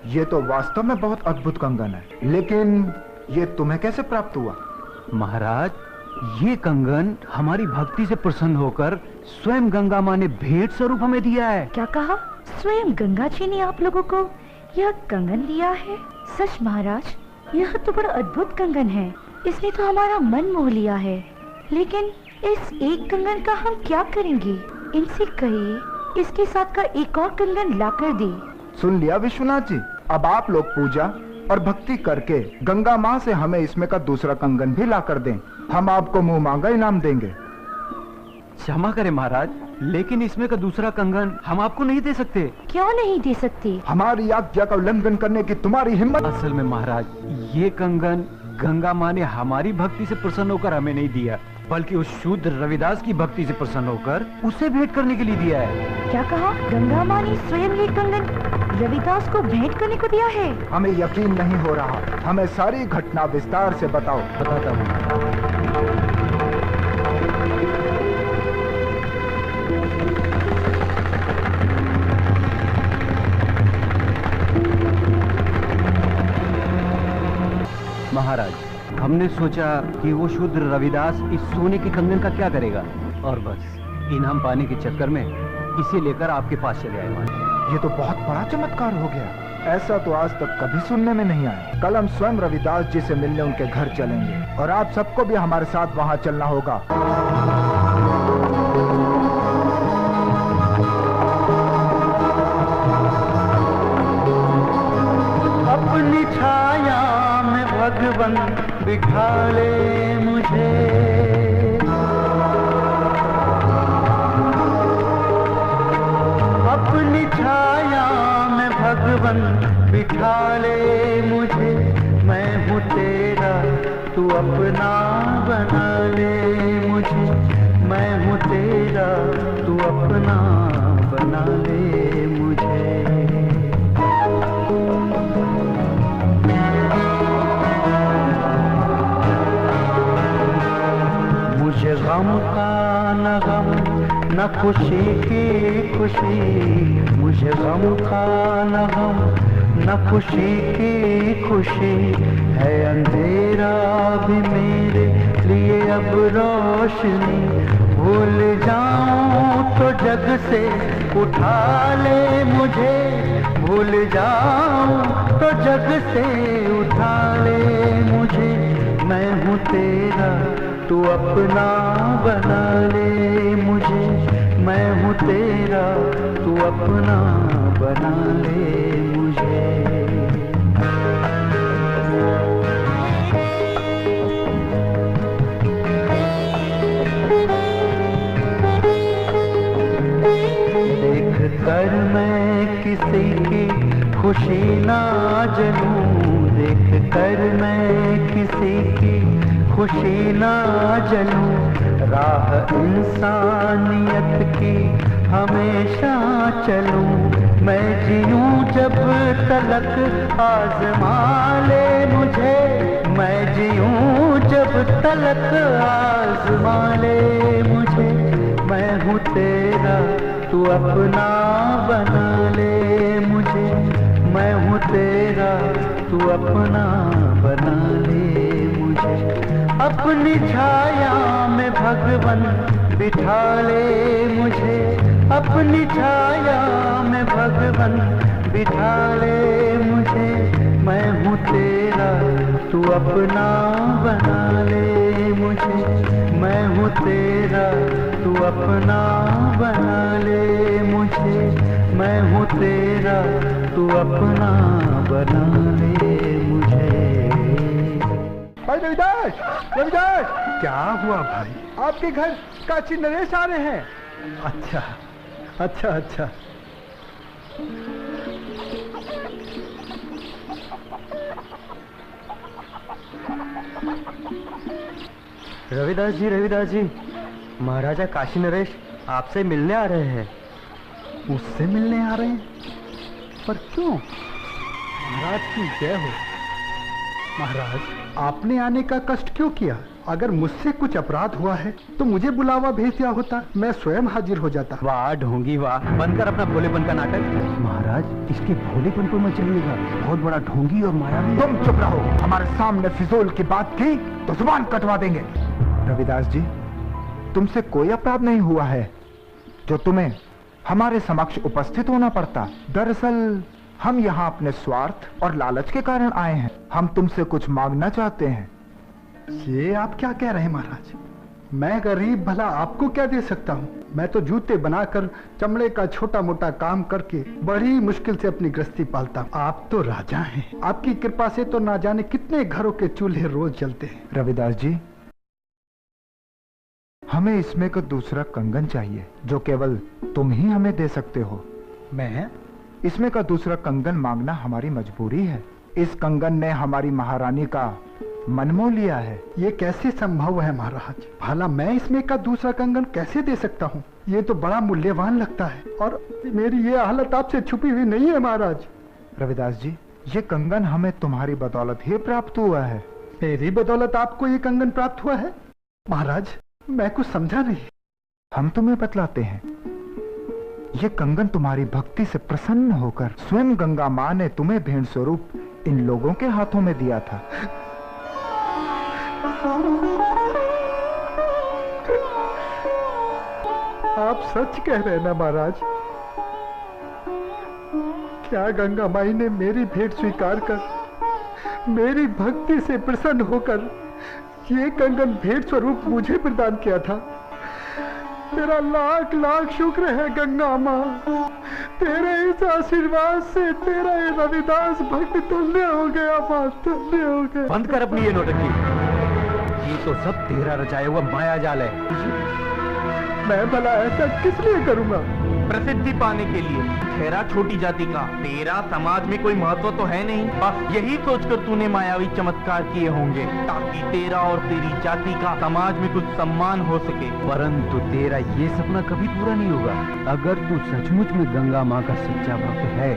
ये तो वास्तव में बहुत अद्भुत कंगन है, लेकिन ये तुम्हें कैसे प्राप्त हुआ? महाराज, ये कंगन हमारी भक्ति से प्रसन्न होकर स्वयं गंगा माँ ने भेंट स्वरूप हमें दिया है। क्या कहा? स्वयं गंगा जी ने आप लोगों को यह कंगन दिया है? सच महाराज, यह तो बड़ा अद्भुत कंगन है, इसने तो हमारा मन मोह लिया है। लेकिन इस एक कंगन का हम क्या करेंगे? इनसे कहिए इसके साथ का एक और कंगन लाकर दे। सुन लिया विश्वनाथ जी, अब आप लोग पूजा और भक्ति करके गंगा माँ से हमें इसमें का दूसरा कंगन भी ला कर दें। हम आपको मुंह मांगा इनाम देंगे। क्षमा करें महाराज, लेकिन इसमें का दूसरा कंगन हम आपको नहीं दे सकते। क्यों नहीं दे सकते? हमारी आज्ञा का उल्लंघन करने की तुम्हारी हिम्मत। असल में महाराज, ये कंगन गंगा माँ ने हमारी भक्ति से प्रसन्न होकर हमें नहीं दिया, बल्कि उस शूद्र रविदास की भक्ति से प्रसन्न होकर उसे भेंट करने के लिए दिया है। क्या कहा? गंगा माँ ने स्वयं ये कंगन रविदास को भेंट करने को दिया है? हमें यकीन नहीं हो रहा। हमें सारी घटना विस्तार से बताओ। बताता हूँ। महाराज, हमने सोचा कि वो शूद्र रविदास इस सोने के कंगन का क्या करेगा, और बस इनाम पाने के चक्कर में इसे लेकर आपके पास चले आए। ये तो बहुत बड़ा चमत्कार हो गया। ऐसा तो आज तक कभी सुनने में नहीं आया। कल हम स्वयं रविदास जी से मिलने उनके घर चलेंगे और आप सबको भी हमारे साथ वहाँ चलना होगा। अपनी छाया में भगवन बिठा ले मुझे, अपनी छाया में भगवन बिठा ले मुझे। मैं हूँ तेरा, तू अपना बना ले मुझे। मैं हूँ तेरा, तू अपना बना ले मुझे। मुझे गम का न गम, न खुशी की खुशी। मुझे गम का न गम, न खुशी की खुशी। है अंधेरा भी मेरे लिए अब रोशनी। भूल जाऊं तो जग से उठा ले मुझे। भूल जाऊं तो जग से उठा ले मुझे। मैं हूँ तेरा, तू अपना बना ले मुझे। मैं हूँ तेरा, तू अपना बना ले मुझे। देख कर मैं किसी की खुशी ना जलूं। देख कर मैं किसी की खुशी ना जलूं। राह इंसानियत की हमेशा चलूं। मैं जीऊं जब तलक आज़मा ले मुझे। मैं जीऊं जब तलक आज़मा ले मुझे। मैं हूँ तेरा, तू अपना बना ले मुझे। मैं हूँ तेरा, तू अपना बना ले मुझे। अपनी छाया में भगवन बिठा ले मुझे। अपनी छाया में भगवन बिठा ले मुझे। मैं हूँ तेरा, तू अपना बना ले मुझे। मैं हूँ तेरा, तू अपना बना ले मुझे। मैं हूँ तेरा, तू अपना बना ले मुझे। भाई रविदास, रविदास! क्या हुआ भाई? आपके घर काशी नरेश आ रहे हैं। अच्छा अच्छा अच्छा। रविदास जी, महाराजा काशी नरेश आपसे मिलने आ रहे हैं। मुझसे मिलने आ रहे हैं? पर क्यों? महाराज की जय हो। महाराज, आपने आने का कष्ट क्यों किया? अगर मुझसे कुछ अपराध हुआ है तो मुझे बुलावा भेज दिया होता, मैं स्वयं हाजिर हो जाता। वाह ढोंगी वाह, बंद कर अपना भोलेपन का नाटक। महाराज, इसके भोलेपन पर मत चलिएगा, बहुत बड़ा ढोंगी और मायावी। तुम चुप रहो। हमारे सामने फिजूल की बात की तो जुबान कटवा देंगे। रविदास जी, तुमसे कोई अपराध नहीं हुआ है जो तुम्हें हमारे समक्ष उपस्थित होना पड़ता। दरअसल हम यहाँ अपने स्वार्थ और लालच के कारण आए हैं। हम तुमसे कुछ मांगना चाहते हैं। ये आप क्या कह रहे हैं महाराज? मैं गरीब भला आपको क्या दे सकता हूँ? मैं तो जूते बनाकर चमड़े का छोटा मोटा काम करके बड़ी मुश्किल से अपनी गृहस्थी पालता हूँ। आप तो राजा हैं। आपकी कृपा से तो ना जाने कितने घरों के चूल्हे रोज जलते हैं। रविदास जी, हमें इसमें का दूसरा कंगन चाहिए जो केवल तुम ही हमें दे सकते हो। मैं? इसमें का दूसरा कंगन मांगना हमारी मजबूरी है। इस कंगन ने हमारी महारानी का मन मोह लिया है। ये कैसे संभव है महाराज? भला मैं इसमें का दूसरा कंगन कैसे दे सकता हूँ? ये तो बड़ा मूल्यवान लगता है और मेरी ये हालत आपसे छुपी हुई नहीं है महाराज। रविदास जी, ये कंगन हमें तुम्हारी बदौलत ही प्राप्त हुआ है। मेरी बदौलत आपको ये कंगन प्राप्त हुआ है? महाराज, मैं कुछ समझा नहीं। हम तुम्हें बतलाते हैं। ये कंगन तुम्हारी भक्ति से प्रसन्न होकर स्वयं गंगा माँ ने तुम्हें भेंट स्वरूप इन लोगों के हाथों में दिया था। आप सच कह रहे हैं ना महाराज? क्या गंगा माई ने मेरी भेंट स्वीकार कर मेरी भक्ति से प्रसन्न होकर ये कंगन भेंट स्वरूप मुझे प्रदान किया था? तेरा लाख लाख शुक्र है गंगा माँ। तेरे इस आशीर्वाद से तेरा ये रविदास भक्त धन्य हो गया माँ, धन्य हो गया। बंद कर अपनी ये नौटंकी। ये तो सब तेरा रचाया हुआ माया जाल है। मैं भला ऐसा किस लिए करूंगा? प्रसिद्धि पाने के लिए। ठहरा छोटी जाति का, तेरा समाज में कोई महत्व तो है नहीं। बस यही सोचकर तूने मायावी चमत्कार किए होंगे ताकि तेरा और तेरी जाति का समाज में कुछ सम्मान हो सके। परंतु तेरा ये सपना कभी पूरा नहीं होगा। अगर तू सचमुच में गंगा माँ का सच्चा भक्त है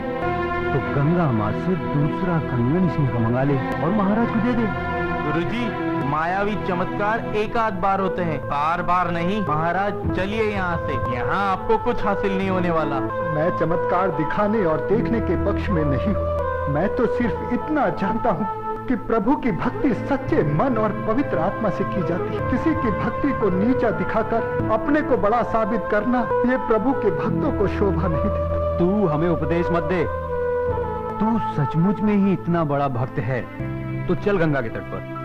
तो गंगा माँ से दूसरा कंगन इसमें का मंगा ले और महाराज को दे दे। गुरुजी, मायावी चमत्कार एक आध बार होते हैं, बार बार नहीं। महाराज चलिए यहाँ से, यहाँ आपको कुछ हासिल नहीं होने वाला। मैं चमत्कार दिखाने और देखने के पक्ष में नहीं हूँ। मैं तो सिर्फ इतना जानता हूँ कि प्रभु की भक्ति सच्चे मन और पवित्र आत्मा से की जाती है। किसी की भक्ति को नीचा दिखाकर अपने को बड़ा साबित करना ये प्रभु के भक्तों को शोभा नहीं देता। तू हमें उपदेश मत दे। तू सचमुच में ही इतना बड़ा भक्त है तो चल गंगा के तट पर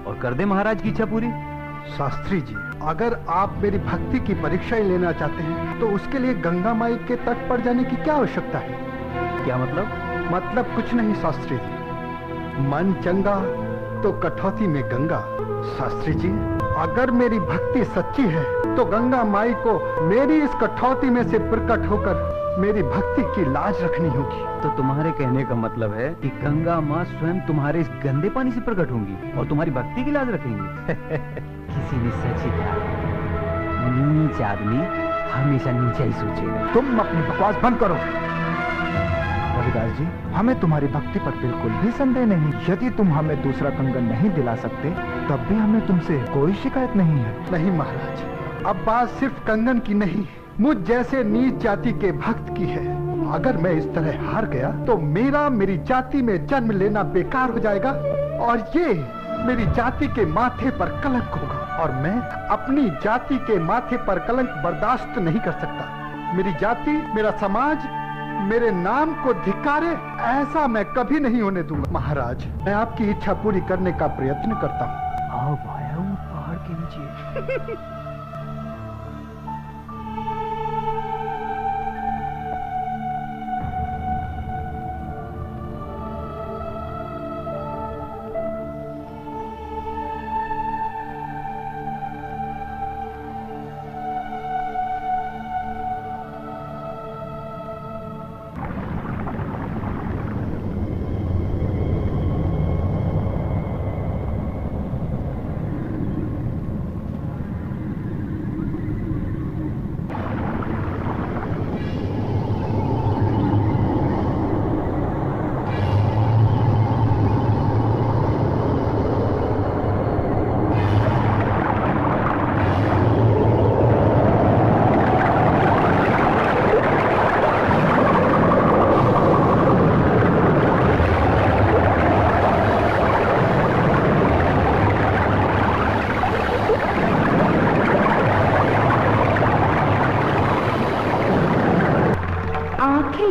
और कर दे महाराज की इच्छा पूरी। शास्त्री जी, अगर आप मेरी भक्ति की परीक्षा ही लेना चाहते हैं तो उसके लिए गंगा माई के तट पर जाने की क्या आवश्यकता है? क्या मतलब? मतलब कुछ नहीं शास्त्री जी। मन चंगा तो कठौती में गंगा। शास्त्री जी, अगर मेरी भक्ति सच्ची है तो गंगा माई को मेरी इस कठौती में से प्रकट होकर मेरी भक्ति की लाज रखनी होगी। तो तुम्हारे कहने का मतलब है कि गंगा माँ स्वयं तुम्हारे इस गंदे पानी से प्रकट होंगी और तुम्हारी भक्ति की लाज रखेंगी। किसी ने सच ही कहा, नीच आदमी हमेशा नीचा ही सोचेगा। तुम अपनी बकवास बंद करो। रविदास जी, हमें तुम्हारी भक्ति पर बिल्कुल भी संदेह नहीं। यदि तुम हमें दूसरा कंगन नहीं दिला सकते तब भी हमें तुमसे कोई शिकायत नहीं है। नहीं महाराज, अब बात सिर्फ कंगन की नहीं, मुझ जैसे नीच जाति के भक्त की है। अगर मैं इस तरह हार गया तो मेरी जाति में जन्म लेना बेकार हो जाएगा और ये मेरी जाति के माथे पर कलंक होगा और मैं अपनी जाति के माथे पर कलंक बर्दाश्त नहीं कर सकता। मेरी जाति, मेरा समाज मेरे नाम को धिक्कारे, ऐसा मैं कभी नहीं होने दूंगा। महाराज, मैं आपकी इच्छा पूरी करने का प्रयत्न करता हूँ। आओ भाया पहाड़ के नीचे।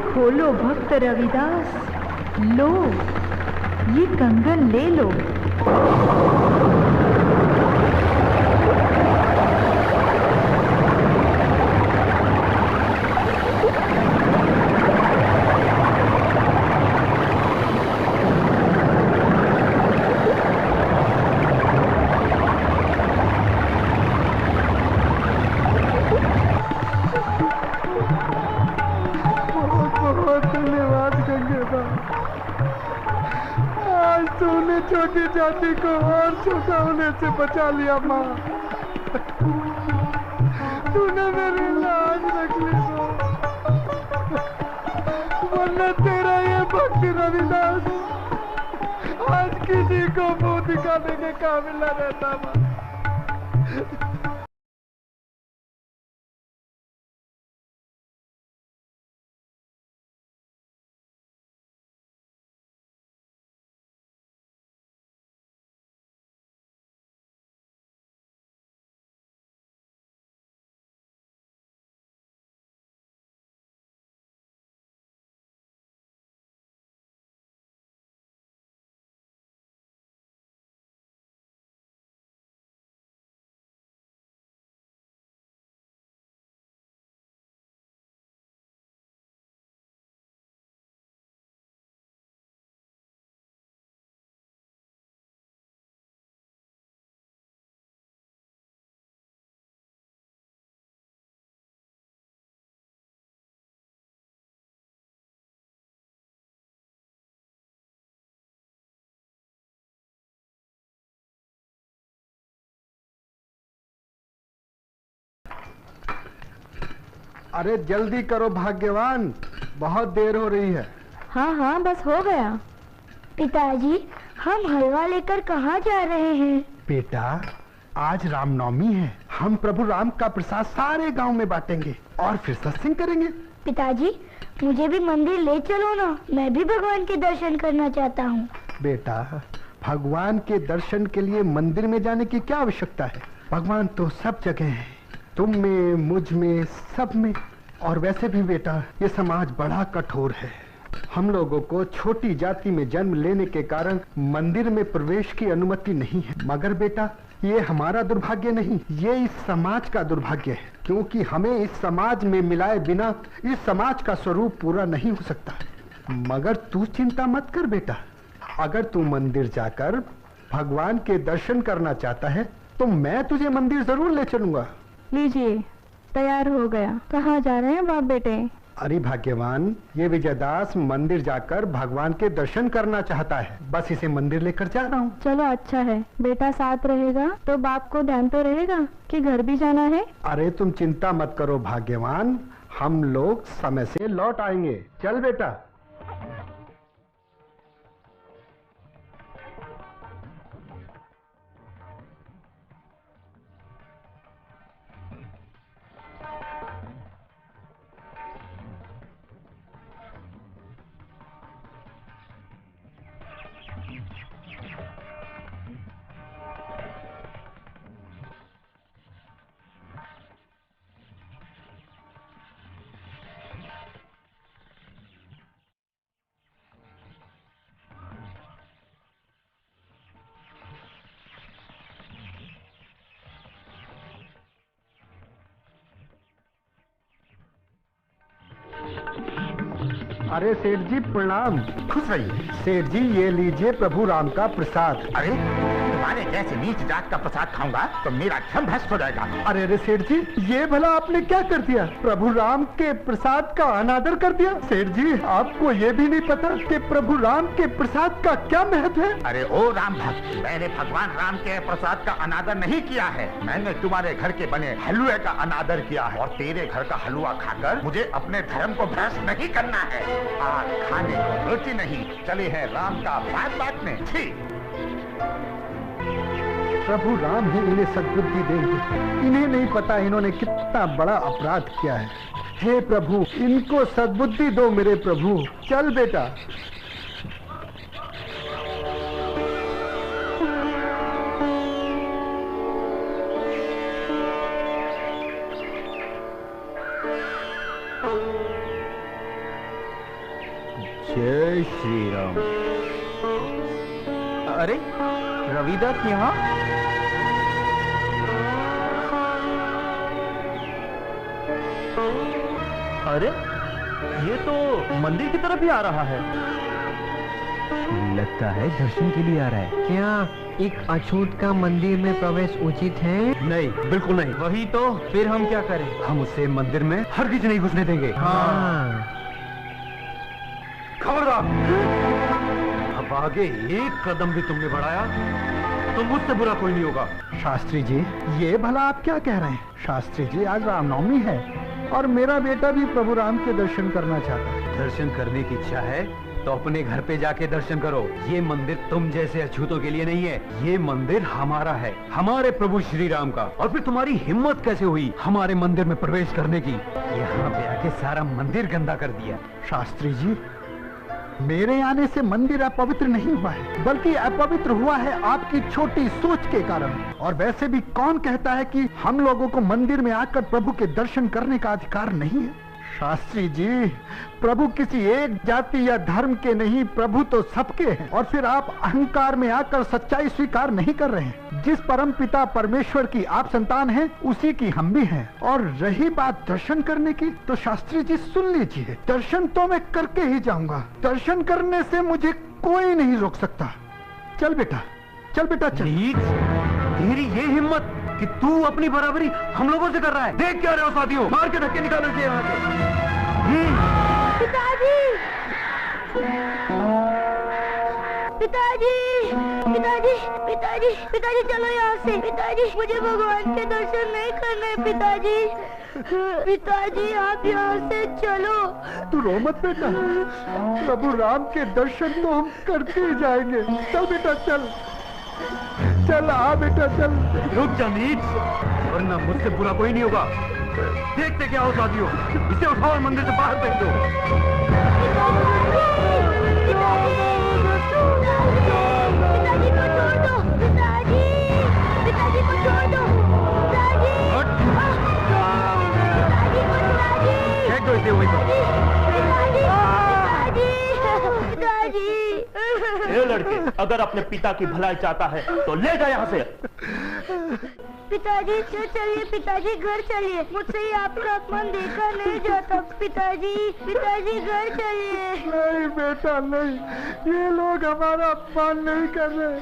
खोलो भक्त रविदास, लो ये कंगन ले लो। छोटी जाति को और छोटा होने से बचा लिया माँ। तूने मेरी लाज रख ली माँ, वरना तेरा ये भक्ति रविदास आज किसी को मुंह दिखाने के काबिल न रहता माँ। अरे जल्दी करो भाग्यवान, बहुत देर हो रही है। हाँ हाँ बस हो गया। पिताजी हम हलवा लेकर कहाँ जा रहे हैं? बेटा आज रामनवमी है, हम प्रभु राम का प्रसाद सारे गांव में बांटेंगे और फिर सत्संग करेंगे। पिताजी मुझे भी मंदिर ले चलो ना, मैं भी भगवान के दर्शन करना चाहता हूँ। बेटा भगवान के दर्शन के लिए मंदिर में जाने की क्या आवश्यकता है? भगवान तो सब जगह है, तुम में, मुझ में, सब में। और वैसे भी बेटा ये समाज बड़ा कठोर है। हम लोगों को छोटी जाति में जन्म लेने के कारण मंदिर में प्रवेश की अनुमति नहीं है। मगर बेटा ये हमारा दुर्भाग्य नहीं, ये इस समाज का दुर्भाग्य है, क्योंकि हमें इस समाज में मिलाए बिना इस समाज का स्वरूप पूरा नहीं हो सकता। मगर तू चिंता मत कर बेटा, अगर तू मंदिर जाकर भगवान के दर्शन करना चाहता है तो मैं तुझे मंदिर जरूर ले चलूंगा। लीजिए तैयार हो गया। कहाँ जा रहे हैं बाप बेटे? अरे भाग्यवान, ये विजयदास मंदिर जाकर भगवान के दर्शन करना चाहता है, बस इसे मंदिर लेकर जा रहा हूँ। चलो अच्छा है, बेटा साथ रहेगा तो बाप को ध्यान तो रहेगा कि घर भी जाना है। अरे तुम चिंता मत करो भाग्यवान, हम लोग समय से लौट आएंगे। चल बेटा। अरे सेठ जी प्रणाम। खुश रहिए। सेठ जी ये लीजिए प्रभु राम का प्रसाद। अरे तुम्हारे जैसे नीच जात का प्रसाद खाऊंगा तो मेरा धर्म भ्रष्ट हो जाएगा। अरे अरे सेठ जी ये भला आपने क्या कर दिया? प्रभु राम के प्रसाद का अनादर कर दिया। सेठ जी आपको ये भी नहीं पता कि प्रभु राम के प्रसाद का क्या महत्व है? अरे ओ राम भक्त, मैंने भगवान राम के प्रसाद का अनादर नहीं किया है, मैंने तुम्हारे घर के बने हलवे का अनादर किया है। और तेरे घर का हलवा खाकर मुझे अपने धर्म को भ्रष्ट नहीं करना है। आज खाने को रोटी नहीं, चले हैं राम का बात बांटने। ठीक प्रभु राम ही इन्हें सद्बुद्धि देंगे। इन्हें नहीं पता इन्होंने कितना बड़ा अपराध किया है। हे प्रभु इनको सद्बुद्धि दो मेरे प्रभु। चल बेटा। जय श्री राम। अरे रविदास यहाँ? अरे ये तो मंदिर की तरफ ही आ रहा है। लगता है दर्शन के लिए आ रहा है। क्या एक अछूत का मंदिर में प्रवेश उचित है? नहीं, बिल्कुल नहीं। वही तो, फिर हम क्या करें? हम उसे मंदिर में हरगिज नहीं घुसने देंगे। हाँ। खबरदार, अब आगे एक कदम भी तुमने बढ़ाया तो मुझसे बुरा कोई नहीं होगा। शास्त्री जी, ये भला आप क्या कह रहे हैं? शास्त्री जी, आज रामनवमी है और मेरा बेटा भी प्रभु राम के दर्शन करना चाहता है। दर्शन करने की इच्छा है तो अपने घर पे जाके दर्शन करो। ये मंदिर तुम जैसे अछूतों के लिए नहीं है, ये मंदिर हमारा है, हमारे प्रभु श्री राम का। और फिर तुम्हारी हिम्मत कैसे हुई हमारे मंदिर में प्रवेश करने की? यहाँ पे आके सारा मंदिर गंदा कर दिया। शास्त्री जी, मेरे आने से मंदिर अपवित्र नहीं हुआ है, बल्कि अपवित्र हुआ है आपकी छोटी सोच के कारण। और वैसे भी कौन कहता है कि हम लोगों को मंदिर में आकर प्रभु के दर्शन करने का अधिकार नहीं है? शास्त्री जी, प्रभु किसी एक जाति या धर्म के नहीं, प्रभु तो सबके हैं। और फिर आप अहंकार में आकर सच्चाई स्वीकार नहीं कर रहे हैं। जिस परम पिता परमेश्वर की आप संतान हैं, उसी की हम भी हैं। और रही बात दर्शन करने की, तो शास्त्री जी सुन लीजिए, दर्शन तो मैं करके ही जाऊंगा। दर्शन करने से मुझे कोई नहीं रोक सकता। चल बेटा, चल बेटा, चल। तेरी ये हिम्मत कि तू अपनी बराबरी हम लोगों से कर रहा है। देख क्या रहे हो साथियों, मार के धक्के निकालो इसे यहाँ से। पिताजी, पिताजी, पिताजी, पिताजी, पिताजी, चलो यहाँ से। पिताजी, मुझे भगवान के दर्शन नहीं करने। पिताजी, पिताजी, आप यहाँ से चलो। तू रो मत बेटा, प्रभु राम के दर्शन तो हम करके ही जाएंगे। चल बेटा, चल चल, आ बेटा, चल। रुक जा नीच, वरना मुझसे बुरा कोई नहीं होगा। देखते क्या हो साथियों, इसे उठाओ और मंदिर से बाहर फेंक दो। पिताजी को छोड़ दो, पिताजी, पिताजी को छोड़ दो, पिताजी, फेंक दो इसे वहीं पर। ये लड़के, अगर अपने पिता की भलाई चाहता है तो ले जा यहाँ से। पिताजी, चलिए पिताजी, घर चलिए। मुझसे ही आपका अपमान देखा नहीं जाता। पिताजी, पिताजी, घर चलिए। नहीं बेटा, नहीं, ये लोग हमारा अपमान नहीं कर रहे,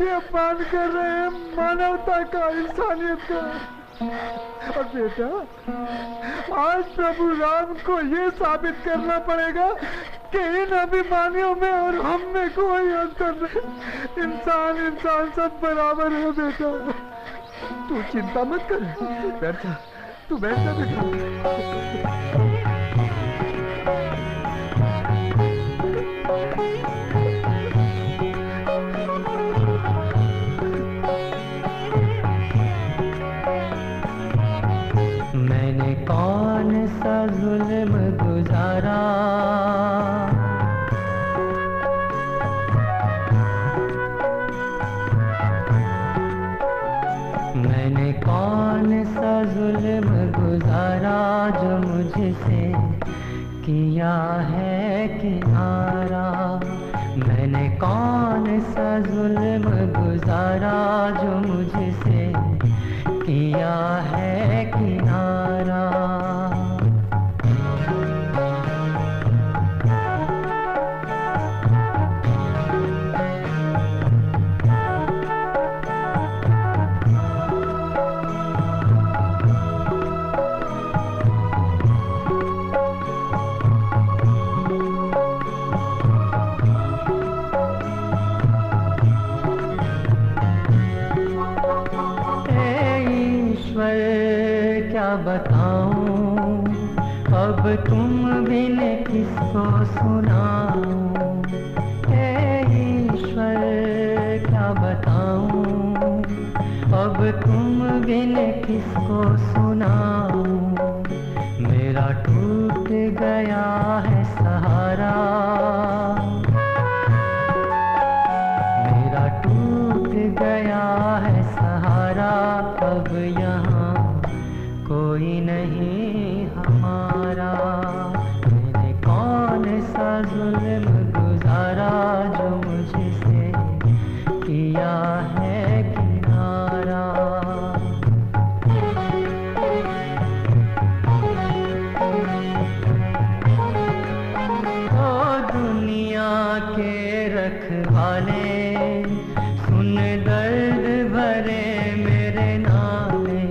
ये अपमान कर रहे हैं मानवता का, इंसानियत का। और बेटा, आज प्रभु राम को ये साबित करना पड़ेगा कि इन अभिमानियों में और हम में कोई अंतर नहीं। इंसान इंसान सब बराबर है बेटा। तू चिंता मत कर, बैठ जा, तू बैठ जा बेटा। मैंने कौन सा जुल्म गुजारा, मैंने कौन सा जुल्म गुजारा जो मुझसे किया है किनारा। मैंने कौन सा जुल्म गुजारा जो मुझसे किया है किनारा। क्या बताऊं अब तुम बिन किसको सुनाऊं। हे ईश्वर क्या बताऊं अब तुम बिन किसको सुनाऊं। मेरा टूट गया है सहारा, मेरा टूट गया है सहारा। अब यहाँ कोई नहीं हमारा। मैंने कौन सा जुल्म गुजारा जो मुझसे किया है किनारा। ओ दुनिया के रखवाले, सुन दर्द भरे मेरे नाले।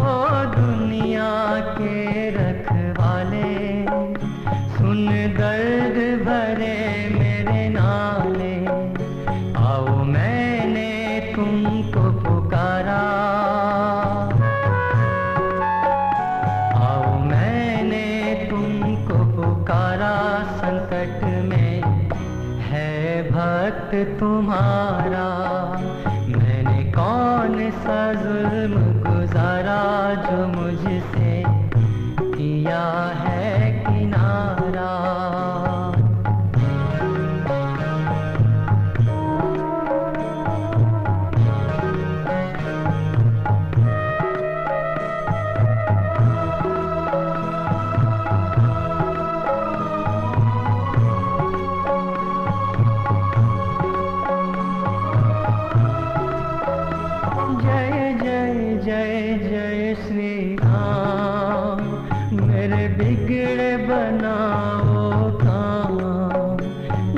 ओ दुनिया वक्त तुम्हारा, मैंने कौन सा जुल्म गुजारा जो मुझसे किया है किनारा। जय जय श्री राम, मेरे बिगड़े बनाओ काम।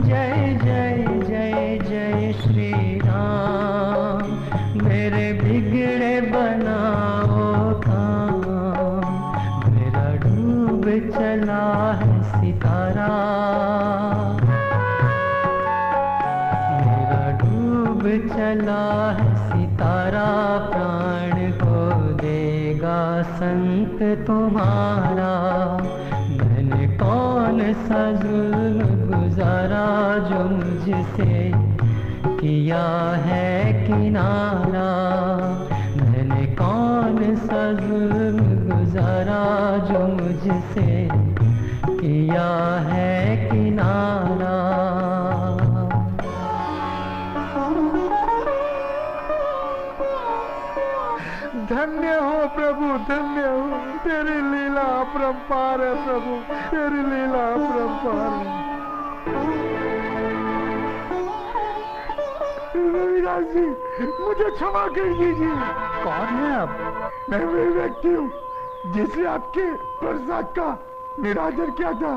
जय जय जय जय श्री राम, मेरे बिगड़े बनाओ काम। मेरा डूब चला है सितारा, मेरा डूब चला है सितारा। प्राण को देगा संत तुम्हारा, मैंने कौन सा जुल्म गुजारा जो मुझसे किया है किनारा। मैंने कौन सा जुल्म गुजारा जो मुझसे किया है किनारा। धन्य हो प्रभु, धन्य हो, तेरी लीला अपरंपार है प्रभु, तेरी लीला अपरंपार है। रविदास जी, मुझे क्षमा कर दीजिए। कौन है आप? मैं वही व्यक्ति हूँ जिसने आपके प्रसाद का निरादर किया था,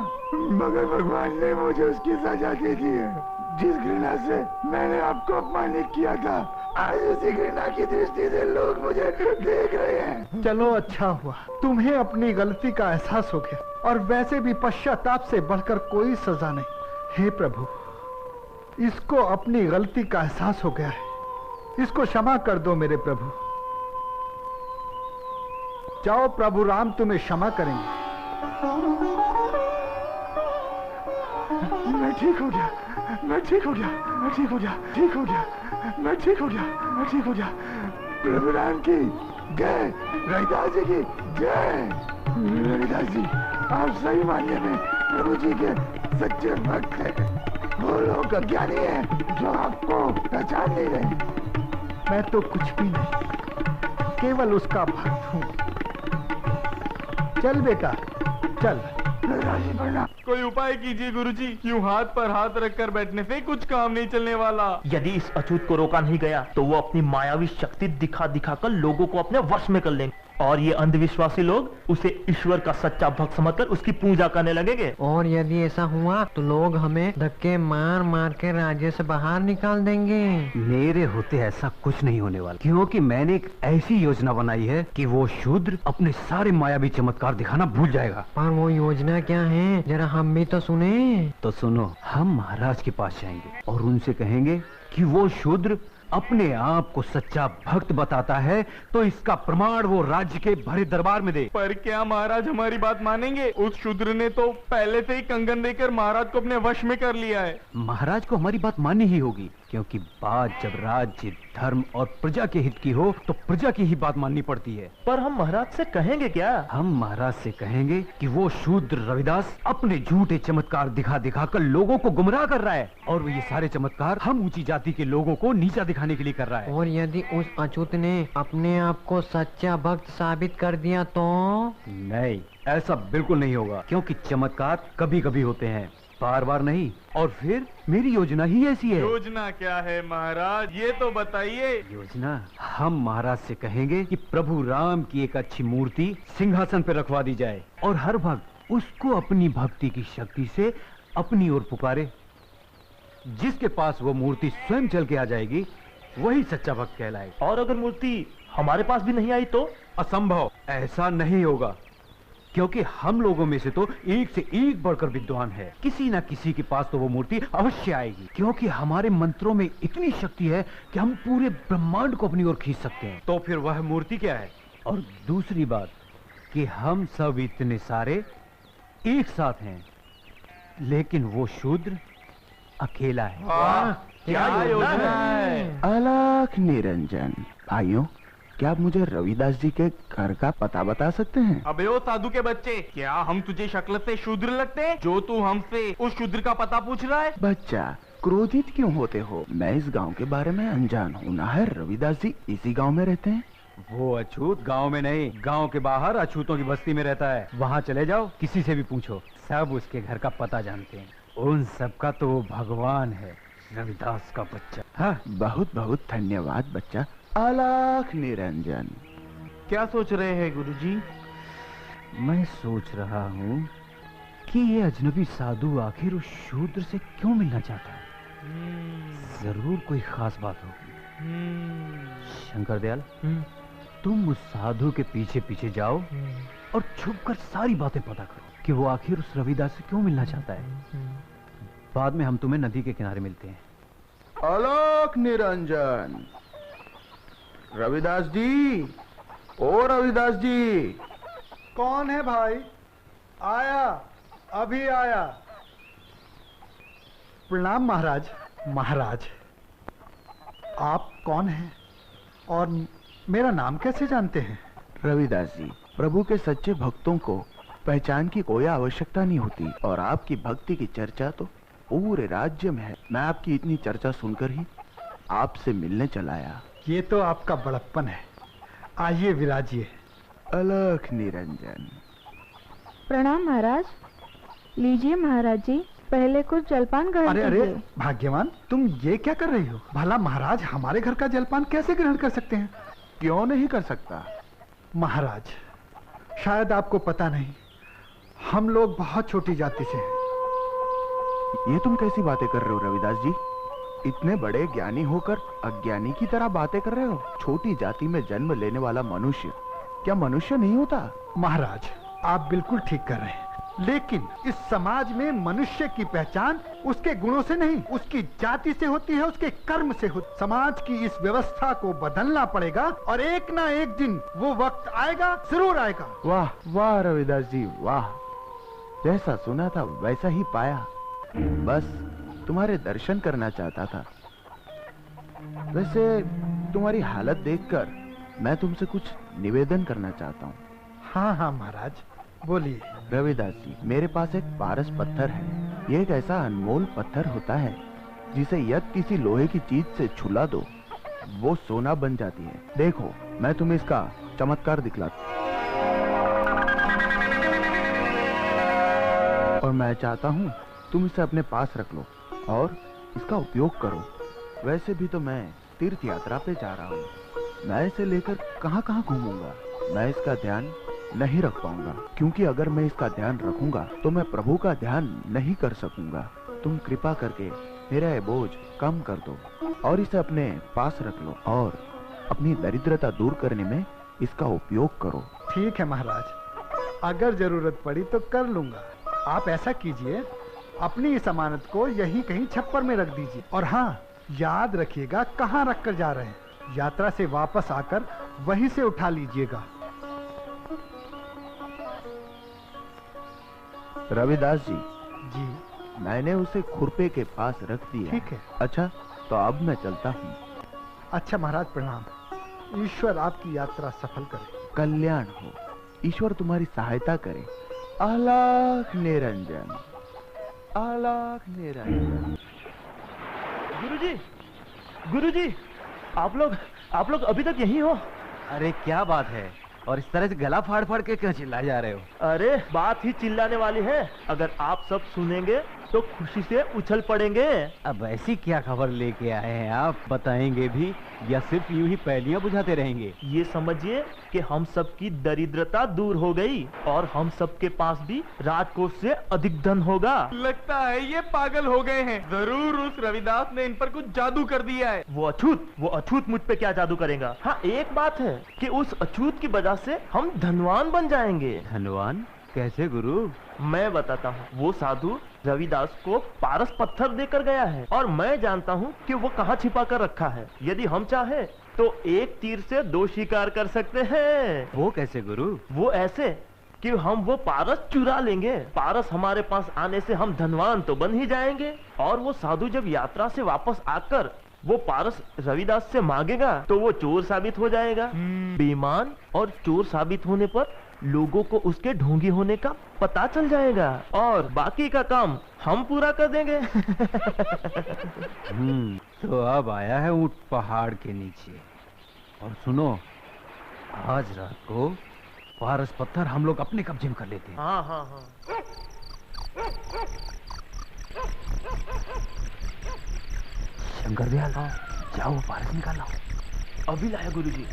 मगर भगवान ने मुझे उसकी सजा दे दी है। जिस घृणा से मैंने आपको अपमानित किया था, आज उसी घृणा की दृष्टि से लोग मुझे देख रहे हैं। चलो अच्छा हुआ, तुम्हें अपनी गलती का एहसास हो गया, और वैसे भी पश्चाताप से बढ़कर कोई सजा नहीं। हे प्रभु, इसको अपनी गलती का एहसास हो गया है, इसको क्षमा कर दो मेरे प्रभु। जाओ, प्रभु राम तुम्हें क्षमा करेंगे। मैं ठीक हो गया, मैं ठीक हो गया, मैं ठीक हो गया, ठीक हो गया, मैं ठीक हो गया, मैं ठीक हो गया। प्रभु राम की जय, रविदास जी की जय। रविदास जी, आप सही मायने में प्रभु जी के सच्चे भक्त हैं। वो लोग अज्ञानी हैं जो आपको पहचान नहीं रहे। मैं तो कुछ भी नहीं, केवल उसका भक्त हूँ। चल बेटा, चल। कोई उपाय कीजिए गुरुजी, यूं हाथ पर हाथ रखकर बैठने से कुछ काम नहीं चलने वाला। यदि इस अछूत को रोका नहीं गया तो वो अपनी मायावी शक्ति दिखा दिखा कर लोगों को अपने वश में कर लेंगे, और ये अंधविश्वासी लोग उसे ईश्वर का सच्चा भक्त समझकर उसकी पूजा करने लगेंगे। और यदि ऐसा हुआ तो लोग हमें धक्के मार मार के राज्य से बाहर निकाल देंगे। मेरे होते ऐसा कुछ नहीं होने वाला, क्योंकि मैंने एक ऐसी योजना बनाई है कि वो शूद्र अपने सारे मायावी चमत्कार दिखाना भूल जाएगा। पर वो योजना क्या है, जरा हम भी तो सुने। तो सुनो, हम महाराज के पास जाएंगे और उनसे कहेंगे कि वो शूद्र अपने आप को सच्चा भक्त बताता है, तो इसका प्रमाण वो राज्य के भरे दरबार में दे। पर क्या महाराज हमारी बात मानेंगे? उस शूद्र ने तो पहले से ही कंगन देकर महाराज को अपने वश में कर लिया है। महाराज को हमारी बात माननी ही होगी, क्योंकि बात जब राज्य, धर्म और प्रजा के हित की हो तो प्रजा की ही बात माननी पड़ती है। पर हम महाराज से कहेंगे क्या? हम महाराज से कहेंगे कि वो शूद्र रविदास अपने झूठे चमत्कार दिखा दिखा कर लोगों को गुमराह कर रहा है, और वो ये सारे चमत्कार हम ऊंची जाति के लोगों को नीचा दिखाने के लिए कर रहा है। और यदि उस अछूत ने अपने आप को सच्चा भक्त साबित कर दिया तो? नहीं, ऐसा बिल्कुल नहीं होगा, क्योंकि चमत्कार कभी कभी होते हैं, बार बार नहीं। और फिर मेरी योजना ही ऐसी है। योजना क्या है महाराज, ये तो बताइए। योजना, हम महाराज से कहेंगे कि प्रभु राम की एक अच्छी मूर्ति सिंहासन पर रखवा दी जाए, और हर भक्त उसको अपनी भक्ति की शक्ति से अपनी ओर पुकारे। जिसके पास वो मूर्ति स्वयं चल के आ जाएगी, वही सच्चा भक्त कहलाएगा। और अगर मूर्ति हमारे पास भी नहीं आई तो? असंभव, ऐसा नहीं होगा, क्योंकि हम लोगों में से तो एक से एक बढ़कर विद्वान है। किसी ना किसी के पास तो वो मूर्ति अवश्य आएगी, क्योंकि हमारे मंत्रों में इतनी शक्ति है कि हम पूरे ब्रह्मांड को अपनी ओर खींच सकते हैं। तो फिर वह मूर्ति क्या है? और दूसरी बात कि हम सब इतने सारे एक साथ हैं, लेकिन वो शूद्र अकेला है। क्या योजना है? अलख निरंजन। भाइयों, क्या आप मुझे रविदास जी के घर का पता बता सकते हैं? अबे ओ साधु के बच्चे, क्या हम तुझे शक्ल से शूद्र लगते हैं जो तू हमसे उस शूद्र का पता पूछ रहा है? बच्चा, क्रोधित क्यों होते हो? मैं इस गांव के बारे में अनजान हूँ ना है। रविदास जी इसी गांव में रहते हैं। वो अछूत गांव में नहीं, गांव के बाहर अछूतों की बस्ती में रहता है। वहाँ चले जाओ, किसी से भी पूछो, सब उसके घर का पता जानते हैं। उन सब का तो वो भगवान है, रविदास का बच्चा। हाँ, बहुत बहुत धन्यवाद बच्चा। अलख निरंजन। क्या सोच रहे हैं गुरुजी? मैं सोच रहा हूँ कि ये अजनबी साधु आखिर उस शूद्र से क्यों मिलना चाहता है। जरूर कोई खास बात होगी। शंकर दयाल, तुम उस साधु के पीछे पीछे जाओ और छुपकर सारी बातें पता करो कि वो आखिर उस रविदास से क्यों मिलना चाहता है। बाद में हम तुम्हें नदी के किनारे मिलते हैं। अलख निरंजन। रविदास जी, ओ रविदास जी। कौन है भाई? आया, अभी आया। प्रणाम महाराज। महाराज, आप कौन हैं और मेरा नाम कैसे जानते हैं? रविदास जी, प्रभु के सच्चे भक्तों को पहचान की कोई आवश्यकता नहीं होती और आपकी भक्ति की चर्चा तो पूरे राज्य में है। मैं आपकी इतनी चर्चा सुनकर ही आपसे मिलने चला आया। ये तो आपका बड़प्पन है। आइए विराजिए। अलख निरंजन। प्रणाम महाराज। लीजिए महाराज जी, पहले कुछ जलपान ग्रहण कीजिए। अरे अरे भाग्यवान, तुम ये क्या कर रही हो? भला महाराज हमारे घर का जलपान कैसे ग्रहण कर सकते हैं? क्यों नहीं कर सकता? महाराज, शायद आपको पता नहीं, हम लोग बहुत छोटी जाति से हैं। ये तुम कैसी बातें कर रहे हो रविदास जी? इतने बड़े ज्ञानी होकर अज्ञानी की तरह बातें कर रहे हो। छोटी जाति में जन्म लेने वाला मनुष्य क्या मनुष्य नहीं होता? महाराज, आप बिल्कुल ठीक कर रहे हैं, लेकिन इस समाज में मनुष्य की पहचान उसके गुणों से नहीं, उसकी जाति से होती है, उसके कर्म से होती। समाज की इस व्यवस्था को बदलना पड़ेगा और एक ना एक दिन वो वक्त आएगा, जरूर आएगा। वाह वाह रविदास जी, वाह। जैसा सुना था वैसा ही पाया। बस तुम्हारे दर्शन करना चाहता था। वैसे तुम्हारी हालत देखकर मैं तुमसे कुछ निवेदन करना चाहता हूँ। हाँ हाँ महाराज, बोलिए। रविदास जी, मेरे पास एक पारस पत्थर है। ये एक ऐसा अनमोल पत्थर होता है जिसे यदि किसी लोहे की चीज से छुला दो वो सोना बन जाती है। देखो, मैं तुम्हें इसका चमत्कार दिखलाता और मैं चाहता हूँ तुम इसे अपने पास रख लो और इसका उपयोग करो। वैसे भी तो मैं तीर्थ यात्रा पे जा रहा हूँ। मैं इसे लेकर कहाँ कहाँ घूमूंगा। मैं इसका ध्यान नहीं रख पाऊंगा, क्योंकि अगर मैं इसका ध्यान रखूंगा तो मैं प्रभु का ध्यान नहीं कर सकूंगा। तुम कृपा करके मेरा ये बोझ कम कर दो और इसे अपने पास रख लो और अपनी दरिद्रता दूर करने में इसका उपयोग करो। ठीक है महाराज, अगर जरूरत पड़ी तो कर लूंगा। आप ऐसा कीजिए, अपनी इस अमानत को यहीं कहीं छप्पर में रख दीजिए और हाँ, याद रखिएगा कहाँ रख कर जा रहे हैं। यात्रा से वापस आकर वहीं से उठा लीजिएगा। रविदास जी, जी, मैंने उसे खुरपे के पास रख दिया। ठीक है। अच्छा, तो अब मैं चलता हूँ। अच्छा महाराज, प्रणाम। ईश्वर आपकी यात्रा सफल करे। कल्याण हो। ईश्वर तुम्हारी सहायता करे। अलख निरंजन, अलख निरंजन। गुरुजी, गुरुजी, आप लोग अभी तक यहीं हो? अरे क्या बात है, और इस तरह से गला फाड़ फाड़ के क्यों चिल्लाए जा रहे हो? अरे बात ही चिल्लाने वाली है। अगर आप सब सुनेंगे तो खुशी से उछल पड़ेंगे। अब ऐसी क्या खबर लेके आए हैं आप? बताएंगे भी या सिर्फ यूं ही पहेलियां बुझाते रहेंगे? ये समझिए कि हम सब की दरिद्रता दूर हो गई और हम सब के पास भी राजकोष से अधिक धन होगा। लगता है ये पागल हो गए हैं। जरूर उस रविदास ने इन पर कुछ जादू कर दिया है। वो अछूत मुझ पे क्या जादू करेगा? हाँ, एक बात है कि उस अछूत की वजह से हम धनवान बन जाएंगे। धनवान कैसे गुरु? मैं बताता हूँ। वो साधु रविदास को पारस पत्थर देकर गया है और मैं जानता हूँ कि वो कहाँ छिपा कर रखा है। यदि हम चाहे तो एक तीर से दो शिकार कर सकते हैं। वो कैसे गुरु? वो ऐसे कि हम वो पारस चुरा लेंगे। पारस हमारे पास आने से हम धनवान तो बन ही जाएंगे, और वो साधु जब यात्रा से वापस आकर वो पारस रविदास से मांगेगा तो वो चोर साबित हो जाएगा। बेईमान और चोर साबित होने पर लोगों को उसके ढोंगी होने का पता चल जाएगा, और बाकी का काम हम पूरा कर देंगे। तो अब आया है ऊंट पहाड़ के नीचे। और सुनो, आज रात को पारस पत्थर हम लोग अपने कब्जे में कर लेते हैं। हाँ हाँ हाँ। शंकर दयाल, जाओ पारस निकाल लाओ। अभी लाया गुरुजी।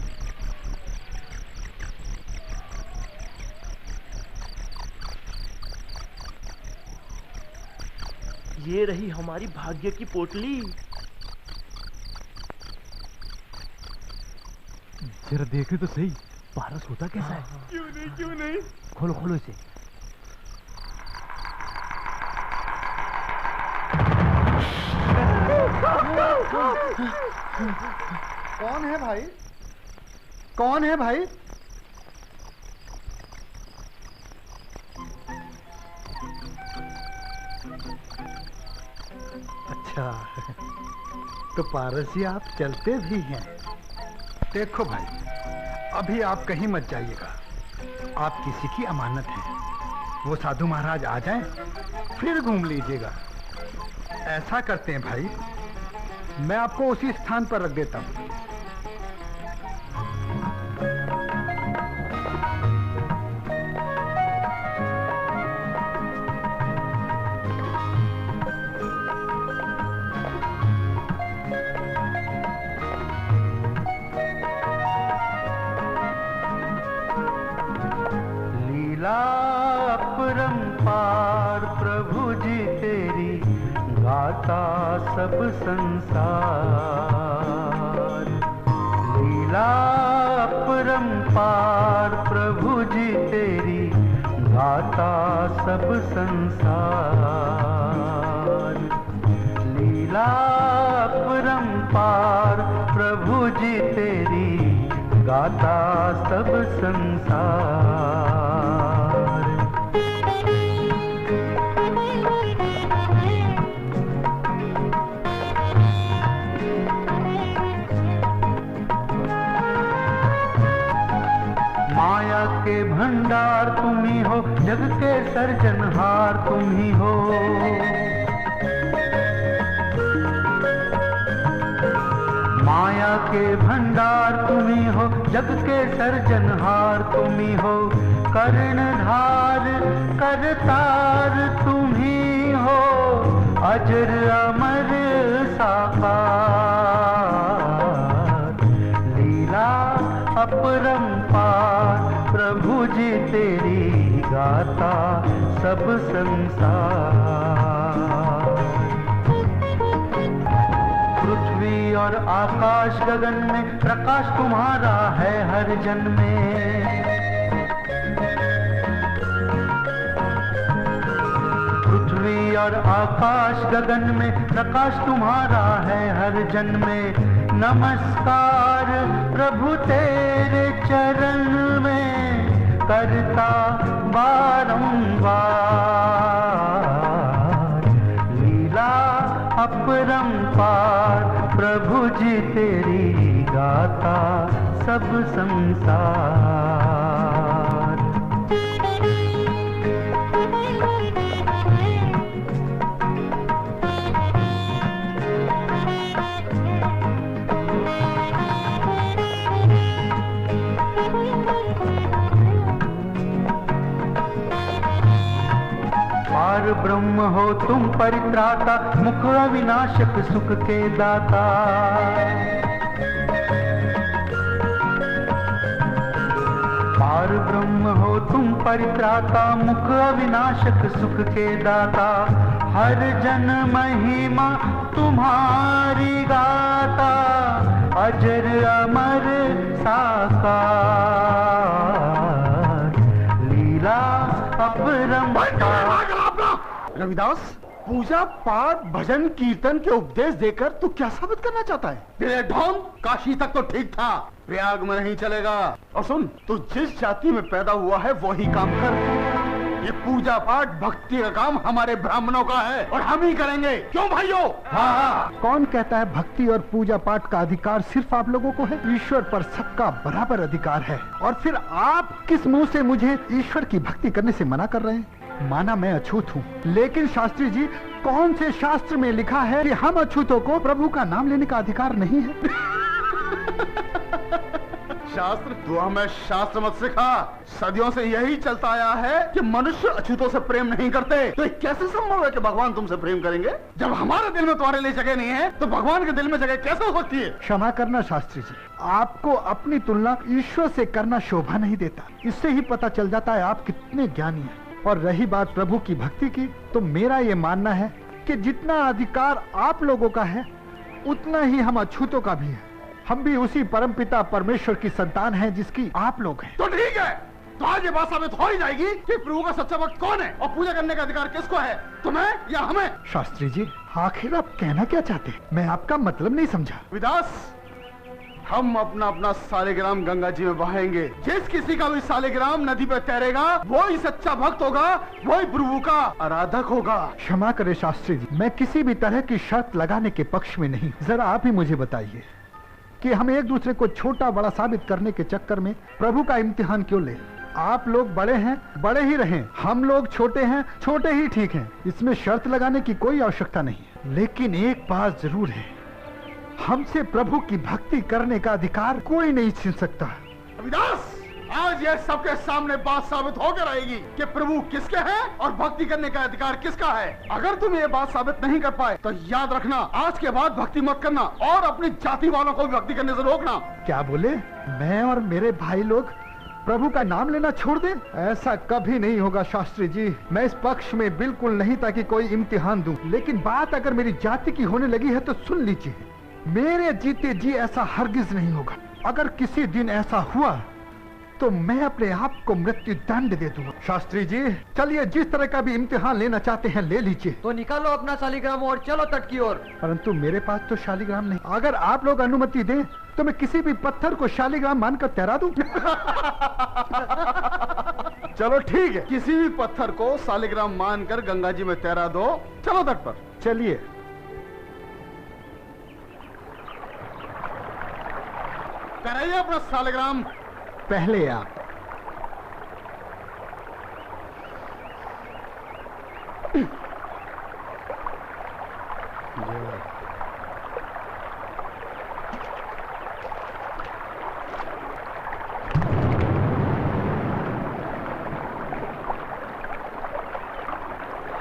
ये रही हमारी भाग्य की पोटली। जरा देखे तो सही, पारस होता कैसा है? क्यों नहीं, क्यों नहीं? खोलो खोलो इसे। कौन है भाई? कौन है भाई? अच्छा, तो पारस जी आप चलते भी हैं। देखो भाई, अभी आप कहीं मत जाइएगा, आप किसी की अमानत हैं। वो साधु महाराज आ जाएं, फिर घूम लीजिएगा। ऐसा करते हैं भाई, मैं आपको उसी स्थान पर रख देता हूं। अपरंपार प्रभु जी तेरी गाता सब संसार। लीला अपरंपार प्रभु जी तेरी गाता सब संसार। लीला अपरंपार प्रभु जी तेरी गाता सब संसार। माया के भंडार तुम ही हो, जग के सर्जनहार तुम ही हो। माया के भंडार तुम ही हो, जग के सर्जनहार तुम ही हो। कर्णधार करतार तुम ही हो, अजर अमर साकार। लीला अपरंपार प्रभु जी तेरी गाता सब संसार। पृथ्वी और आकाश गगन में प्रकाश तुम्हारा है हर जन में। पृथ्वी और आकाश गगन में प्रकाश तुम्हारा है हर जन में। नमस्कार प्रभु तेरे चरण में करता बारंबार। लीला अपरंपार प्रभु जी तेरी गाता सब संसार। पार ब्रह्म हो तुम परित्राता, मुख अविनाशक सुख के दाता। पार ब्रह्म हो तुम परित्राता, मुख अविनाशक सुख के दाता। हर जन महिमा तुम्हारी गाता, अजर अमर साकार। लीला अपरंपार। रविदास, पूजा पाठ भजन कीर्तन के उपदेश देकर तू क्या साबित करना चाहता है? तेरे ढोंग, काशी तक तो ठीक था, प्रयाग में नहीं चलेगा। और सुन, तू जिस जाति में पैदा हुआ है वही काम कर। ये पूजा पाठ भक्ति का काम हमारे ब्राह्मणों का है और हम ही करेंगे, क्यों भाइयों? हाँ। कौन कहता है भक्ति और पूजा पाठ का अधिकार सिर्फ आप लोगों को है? ईश्वर पर सबका बराबर अधिकार है। और फिर आप किस मुंह से मुझे ईश्वर की भक्ति करने से मना कर रहे हैं? माना मैं अछूत हूँ, लेकिन शास्त्री जी, कौन से शास्त्र में लिखा है कि हम अछूतों को प्रभु का नाम लेने का अधिकार नहीं है? शास्त्र? तू हमें शास्त्र मत सिखा। सदियों से यही चलता आया है कि मनुष्य अछूतों से प्रेम नहीं करते। तो कैसे संभव है कि भगवान तुमसे प्रेम करेंगे? जब हमारे दिल में तुम्हारे लिए जगह नहीं है तो भगवान के दिल में जगह कैसे हो सकती है? क्षमा करना शास्त्री जी, आपको अपनी तुलना ईश्वर से करना शोभा नहीं देता। इससे ही पता चल जाता है आप कितने ज्ञानी हैं। और रही बात प्रभु की भक्ति की, तो मेरा ये मानना है कि जितना अधिकार आप लोगों का है उतना ही हम अछूतों का भी है। हम भी उसी परमपिता परमेश्वर की संतान हैं जिसकी आप लोग हैं। तो ठीक है, तो आज ये बात साबित हो ही जाएगी कि प्रभु का सच्चा भक्त कौन है और पूजा करने का अधिकार किसको है, तुम्हें या हमें? शास्त्री जी, आखिर आप कहना क्या चाहते हैं? मैं आपका मतलब नहीं समझा। विदास, हम अपना अपना सालिग्राम गंगा जी में बहाएंगे। जिस किसी का भी सालिग्राम नदी पर तैरेगा वो ही सच्चा भक्त होगा, वो ही प्रभु का आराधक होगा। क्षमा करे शास्त्री जी, मैं किसी भी तरह की शर्त लगाने के पक्ष में नहीं। जरा आप ही मुझे बताइए कि हम एक दूसरे को छोटा बड़ा साबित करने के चक्कर में प्रभु का इम्तिहान क्यों ले? आप लोग बड़े हैं, बड़े ही रहें। हम लोग छोटे हैं, छोटे ही ठीक हैं। इसमें शर्त लगाने की कोई आवश्यकता नहीं है। लेकिन एक बात जरूर है, हमसे प्रभु की भक्ति करने का अधिकार कोई नहीं छीन सकता। रविदास, आज यह सबके सामने बात साबित होकर रहेगी कि प्रभु किसके हैं और भक्ति करने का अधिकार किसका है। अगर तुम ये बात साबित नहीं कर पाए तो याद रखना, आज के बाद भक्ति मत करना और अपनी जाति वालों को भी भक्ति करने से रोकना। क्या बोले? मैं और मेरे भाई लोग प्रभु का नाम लेना छोड़ दें? ऐसा कभी नहीं होगा शास्त्री जी। मैं इस पक्ष में बिल्कुल नहीं था कि कोई इम्तिहान दूं। लेकिन बात अगर मेरी जाति की होने लगी है तो सुन लीजिए, मेरे जीते जी ऐसा हरगिज नहीं होगा। अगर किसी दिन ऐसा हुआ तो मैं अपने आप को मृत्यु दंड दे दूंगा। शास्त्री जी, चलिए, जिस तरह का भी इम्तिहान लेना चाहते हैं ले लीजिए। तो निकालो अपना शालिग्राम और चलो तट की ओर। परंतु मेरे पास तो शालिग्राम नहीं। अगर आप लोग अनुमति दें तो मैं किसी भी पत्थर को शालिग्राम मानकर तैरा दूं। चलो ठीक है, किसी भी पत्थर को शालिग्राम मानकर गंगा जी में तैरा दो। चलो तट पर। चलिए। कराइए अपना शालिग्राम। पहले आप।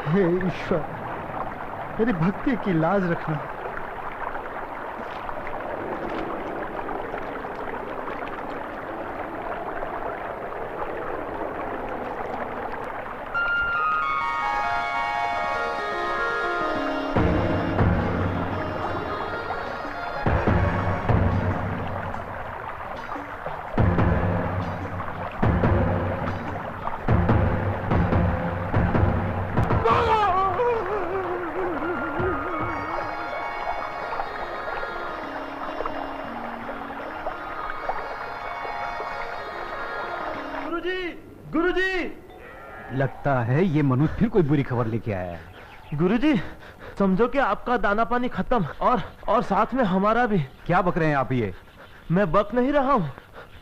हे ईश्वर, मेरी भक्ति की लाज रखना। लगता है ये मनुष्य फिर कोई बुरी खबर लेके आया है। गुरुजी, समझो कि आपका दाना पानी खत्म और साथ में हमारा भी। क्या बक रहे हैं आप? ये मैं बक नहीं रहा हूँ,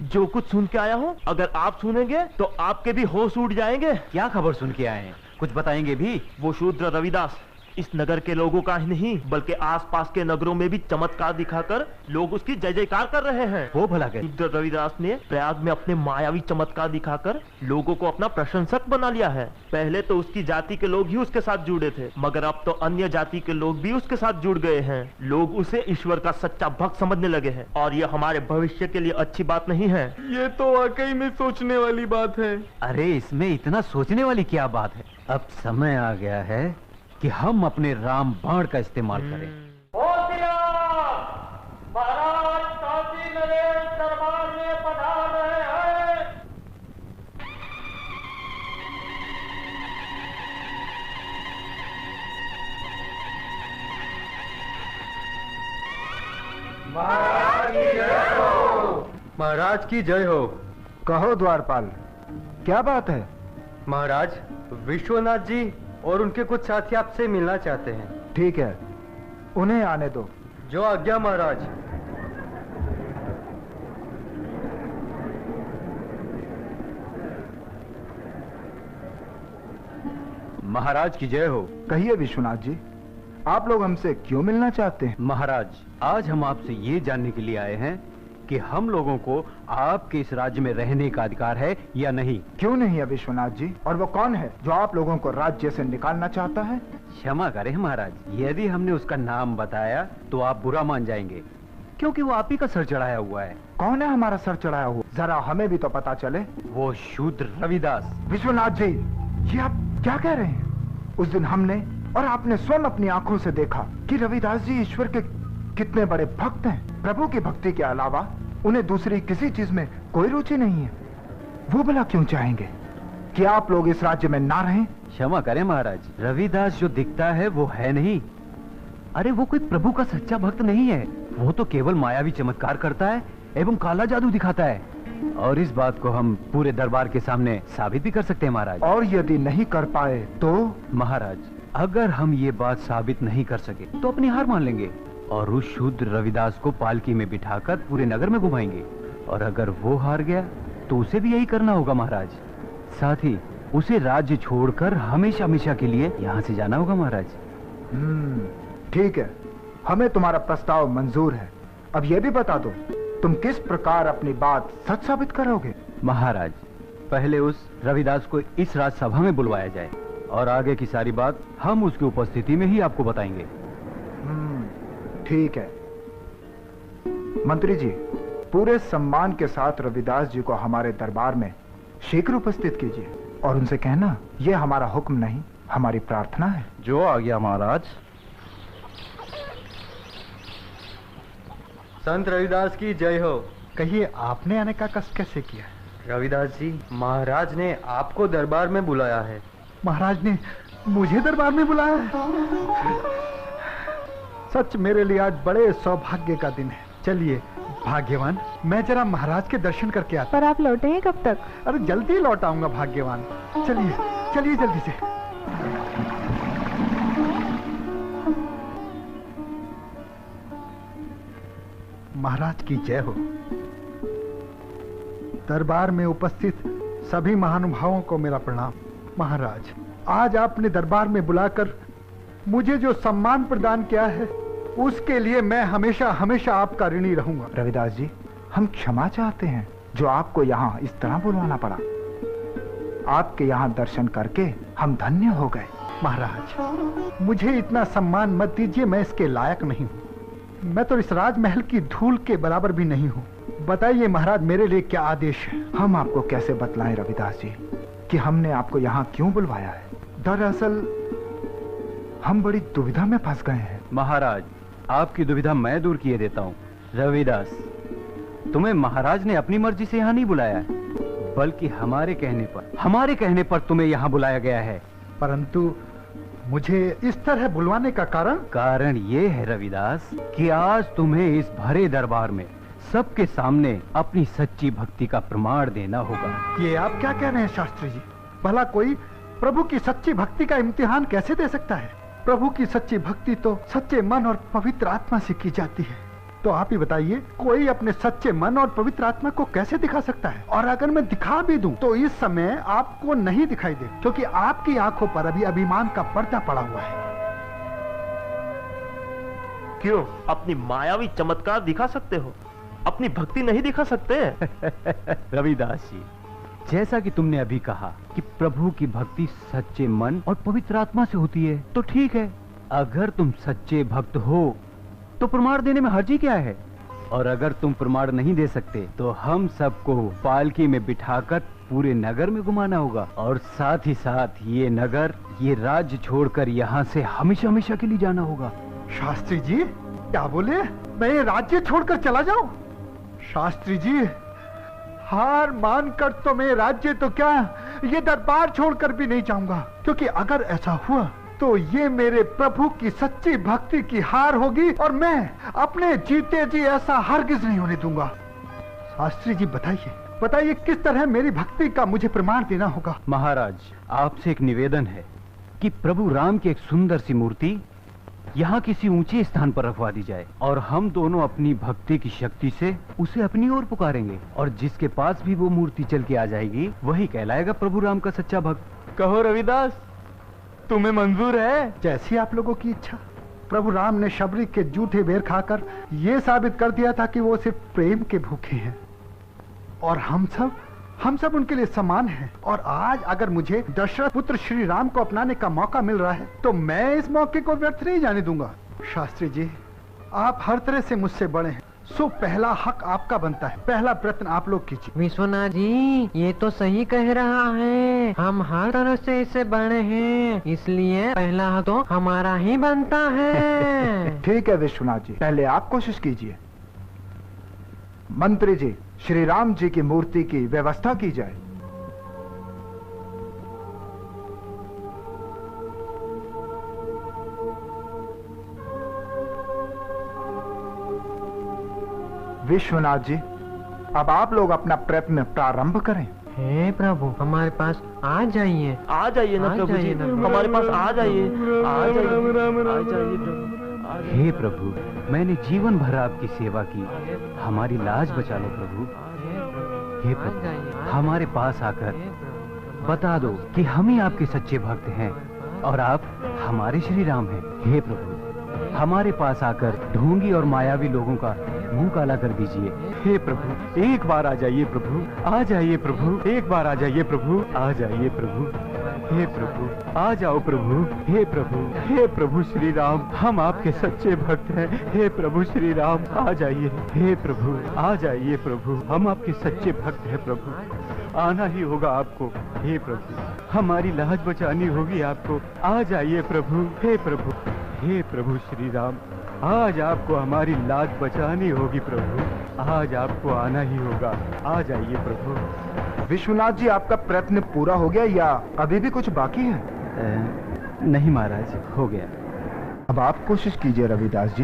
जो कुछ सुन के आया हूँ, अगर आप सुनेंगे तो आपके भी होश उड़ जाएंगे। क्या खबर सुन के आए हैं? कुछ बताएंगे भी? वो शूद्र रविदास इस नगर के लोगों का ही नहीं बल्कि आसपास के नगरों में भी चमत्कार दिखाकर लोग उसकी जय जयकार कर रहे हैं। वो भला कैसे? शूद्र रविदास ने प्रयाग में अपने मायावी चमत्कार दिखाकर लोगों को अपना प्रशंसक बना लिया है। पहले तो उसकी जाति के लोग ही उसके साथ जुड़े थे, मगर अब तो अन्य जाति के लोग भी उसके साथ जुड़ गए हैं। लोग उसे ईश्वर का सच्चा भक्त समझने लगे हैं और ये हमारे भविष्य के लिए अच्छी बात नहीं है। ये तो वाकई में सोचने वाली बात है। अरे इसमें इतना सोचने वाली क्या बात है? अब समय आ गया है कि हम अपने राम बाण का इस्तेमाल करें। महाराज काशी नरेश दरबार में पधार रहे हैं। महाराज की जय हो। कहो द्वारपाल, क्या बात है? महाराज, विश्वनाथ जी और उनके कुछ साथी आपसे मिलना चाहते हैं। ठीक है, उन्हें आने दो। जो आज्ञा महाराज। महाराज की जय हो। कहिए विश्वनाथ जी, आप लोग हमसे क्यों मिलना चाहते हैं? महाराज, आज हम आपसे ये जानने के लिए आए हैं कि हम लोगों को आपके इस राज्य में रहने का अधिकार है या नहीं। क्यों नहीं है विश्वनाथ जी? और वो कौन है जो आप लोगों को राज्य से निकालना चाहता है? क्षमा करें महाराज, यदि हमने उसका नाम बताया तो आप बुरा मान जाएंगे, क्योंकि वो आप ही का सर चढ़ाया हुआ है। कौन है हमारा सर चढ़ाया हुआ? जरा हमें भी तो पता चले। वो शूद्र रविदास। विश्वनाथ जी, ये आप क्या कह रहे हैं? उस दिन हमने और आपने स्वयं अपनी आंखों से देखा कि रविदास जी ईश्वर के कितने बड़े भक्त हैं। प्रभु की भक्ति के अलावा उन्हें दूसरी किसी चीज में कोई रुचि नहीं है। वो भला क्यों चाहेंगे कि आप लोग इस राज्य में ना रहें? क्षमा करें महाराज, रविदास जो दिखता है वो है नहीं। अरे वो कोई प्रभु का सच्चा भक्त नहीं है। वो तो केवल मायावी चमत्कार करता है एवं काला जादू दिखाता है, और इस बात को हम पूरे दरबार के सामने साबित भी कर सकते हैं महाराज। और यदि नहीं कर पाए तो? महाराज, अगर हम ये बात साबित नहीं कर सके तो अपनी हार मान लेंगे और उस शूद्र रविदास को पालकी में बिठाकर पूरे नगर में घुमाएंगे, और अगर वो हार गया तो उसे भी यही करना होगा महाराज। साथ ही उसे राज्य छोड़कर हमेशा हमेशा के लिए यहाँ से जाना होगा महाराज। ठीक है, हमें तुम्हारा प्रस्ताव मंजूर है। अब ये भी बता दो, तुम किस प्रकार अपनी बात सच साबित करोगे? महाराज, पहले उस रविदास को इस राजसभा में बुलवाया जाए और आगे की सारी बात हम उसकी उपस्थिति में ही आपको बताएंगे। ठीक है। मंत्री जी, पूरे सम्मान के साथ रविदास जी को हमारे दरबार में शीघ्र उपस्थित कीजिए और उनसे कहना यह हमारा हुक्म नहीं, हमारी प्रार्थना है। जो आ गया महाराज। संत रविदास की जय हो। कहिए, आपने आने का कष्ट कैसे किया? रविदास जी, महाराज ने आपको दरबार में बुलाया है। महाराज ने मुझे दरबार में बुलाया है? सच मेरे लिए आज बड़े सौभाग्य का दिन है। चलिए भाग्यवान, मैं जरा महाराज के दर्शन करके आता। पर आप लौटेंगे कब तक? अरे जल्दी लौट आऊंगा भाग्यवान। चलिए चलिए जल्दी से। महाराज की जय हो। दरबार में उपस्थित सभी महानुभावों को मेरा प्रणाम। महाराज, आज आपने दरबार में बुलाकर मुझे जो सम्मान प्रदान किया है उसके लिए मैं हमेशा हमेशा आपका ऋणी रहूंगा। रविदास जी, हम क्षमा चाहते हैं जो आपको यहाँ इस तरह बुलवाना पड़ा। आपके यहाँ दर्शन करके हम धन्य हो गए। महाराज, मुझे इतना सम्मान मत दीजिए, मैं इसके लायक नहीं हूँ। मैं तो इस राजमहल की धूल के बराबर भी नहीं हूँ। बताइए महाराज, मेरे लिए क्या आदेश है? हम आपको कैसे बतलाएं रविदास जी कि हमने आपको यहाँ क्यों बुलवाया है। दरअसल हम बड़ी दुविधा में फंस गए हैं। महाराज, आपकी दुविधा मैं दूर किए देता हूँ। रविदास, तुम्हें महाराज ने अपनी मर्जी से यहाँ नहीं बुलाया, बल्कि हमारे कहने पर तुम्हें यहाँ बुलाया गया है। परंतु मुझे इस तरह बुलवाने का कारण ये है रविदास कि आज तुम्हें इस भरे दरबार में सबके सामने अपनी सच्ची भक्ति का प्रमाण देना होगा। ये आप क्या कह रहे हैं शास्त्री जी? भला कोई प्रभु की सच्ची भक्ति का इम्तिहान कैसे दे सकता है? प्रभु की सच्ची भक्ति तो सच्चे मन और पवित्र आत्मा से की जाती है। तो आप ही बताइए, कोई अपने सच्चे मन और पवित्र आत्मा को कैसे दिखा सकता है? और अगर मैं दिखा भी दूं तो इस समय आपको नहीं दिखाई दे, क्योंकि आपकी आंखों पर अभी अभिमान का पर्दा पड़ा हुआ है। क्यों अपनी मायावी चमत्कार दिखा सकते हो, अपनी भक्ति नहीं दिखा सकते? रविदास जी, जैसा कि तुमने अभी कहा कि प्रभु की भक्ति सच्चे मन और पवित्र आत्मा से होती है, तो ठीक है, अगर तुम सच्चे भक्त हो तो प्रमाण देने में हर्जी क्या है? और अगर तुम प्रमाण नहीं दे सकते तो हम सबको पालकी में बिठाकर पूरे नगर में घुमाना होगा, और साथ ही साथ ये नगर, ये राज्य छोड़कर यहाँ से हमेशा हमेशा के लिए जाना होगा। शास्त्री जी, क्या बोले? मैं ये राज्य छोड़कर चला जाऊं? शास्त्री जी, हार मानकर तो मैं राज्य तो क्या, ये दरबार छोड़कर भी नहीं जाऊंगा, क्योंकि अगर ऐसा हुआ तो ये मेरे प्रभु की सच्ची भक्ति की हार होगी और मैं अपने जीते जी ऐसा हरगिज नहीं होने दूंगा। शास्त्री जी बताइए बताइए किस तरह मेरी भक्ति का मुझे प्रमाण देना होगा। महाराज, आपसे एक निवेदन है कि प्रभु राम की एक सुंदर सी मूर्ति यहाँ किसी ऊंचे स्थान पर रखवा दी जाए और हम दोनों अपनी भक्ति की शक्ति से उसे अपनी ओर पुकारेंगे और जिसके पास भी वो मूर्ति चल के आ जाएगी वही कहलाएगा प्रभु राम का सच्चा भक्त। कहो रविदास, तुम्हें मंजूर है? जैसी आप लोगों की इच्छा। प्रभु राम ने शबरी के जूठे बेर खाकर ये साबित कर दिया था कि वो सिर्फ प्रेम के भूखे हैं और हम सब उनके लिए समान हैं। और आज अगर मुझे दशरथ पुत्र श्री राम को अपनाने का मौका मिल रहा है तो मैं इस मौके को व्यर्थ नहीं जाने दूंगा। शास्त्री जी, आप हर तरह से मुझसे बड़े हैं, सो पहला हक आपका बनता है, पहला प्रयत्न आप लोग कीजिए। विश्वनाथ जी, ये तो सही कह रहा है, हम हर तरह से इससे बड़े हैं, इसलिए पहला हक तो हमारा ही बनता है। ठीक है विश्वनाथ जी, पहले आप कोशिश कीजिए। मंत्री जी, श्री राम जी की मूर्ति की व्यवस्था की जाए। विश्वनाथ जी, अब आप लोग अपना प्रयत्न प्रारंभ करें। हे प्रभु, हमारे पास आ जाइए। आ जाइए ना प्रभु जी, हमारे पास आ जाइए, आ जाइए। हे प्रभु, मैंने जीवन भर आपकी सेवा की, हमारी लाज बचा लो प्रभु। हे प्रभु, हमारे पास आकर बता दो कि हम ही आपके सच्चे भक्त हैं और आप हमारे श्री राम हैं। हे प्रभु, हमारे पास आकर ढोंगी और मायावी लोगों का मुंह काला कर दीजिए। हे प्रभु, एक बार आ जाइए प्रभु, आ जाइए प्रभु, एक बार आ जाइए प्रभु, आ जाइए प्रभु। हे प्रभु, आ जाओ प्रभु। हे प्रभु, हे प्रभु श्री राम, हम आपके सच्चे भक्त हैं। हे प्रभु श्री राम, आ जाइए। हे प्रभु, आ जाइए प्रभु, हम आपके सच्चे भक्त हैं प्रभु, आना ही होगा आपको। हे प्रभु, हमारी लाज बचानी होगी आपको, आ जाइए प्रभु। हे प्रभु, हे प्रभु श्री राम, आज आपको हमारी लाज बचानी होगी प्रभु, आज आपको आना ही होगा, आ जाइए प्रभु। विश्वनाथ जी, आपका प्रयत्न पूरा हो गया या अभी भी कुछ बाकी है? नहीं महाराज, हो गया। अब आप कोशिश कीजिए रविदास जी,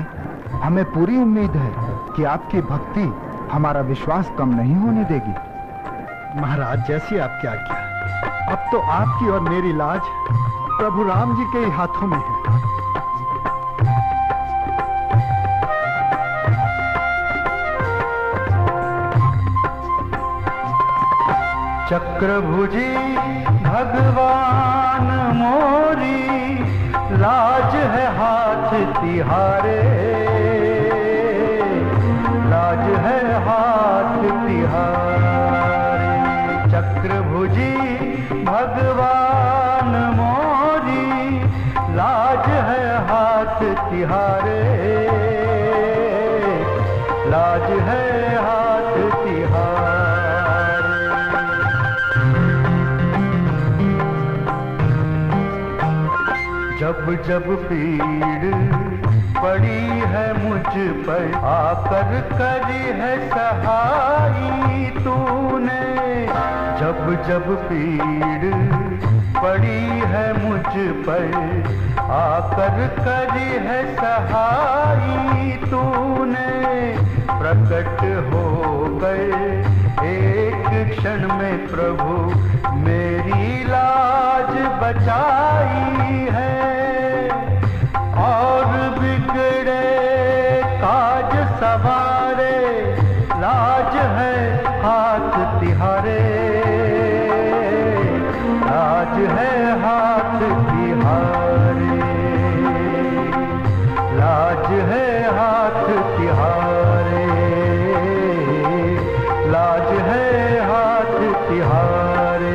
हमें पूरी उम्मीद है कि आपकी भक्ति हमारा विश्वास कम नहीं होने देगी। महाराज, जैसी आपकी आज्ञा। अब तो आपकी और मेरी लाज प्रभु राम जी के ही हाथों में है। चक्रभुजी भगवान मोरी, लाज है हाथ तिहारे, लाज है हाथ तिहारे। चक्रभुजी भगवान मोरी, लाज है हाथ तिहारे, लाज है हाथ तिहारे। जब जब पीड़ पड़ी है मुझ पर, आकर करी है सहाई तूने। जब जब पीड़ पड़ी है मुझ पर, आकर करी है सहाई तूने। प्रकट हो गए एक क्षण में प्रभु, मेरी लाज बचाई है। और बिगड़े काज सवारे, लाज है हाथ तिहारे, लाज है हाथ तिहारे, लाज है हाथ तिहारे, लाज है हाथ तिहारे।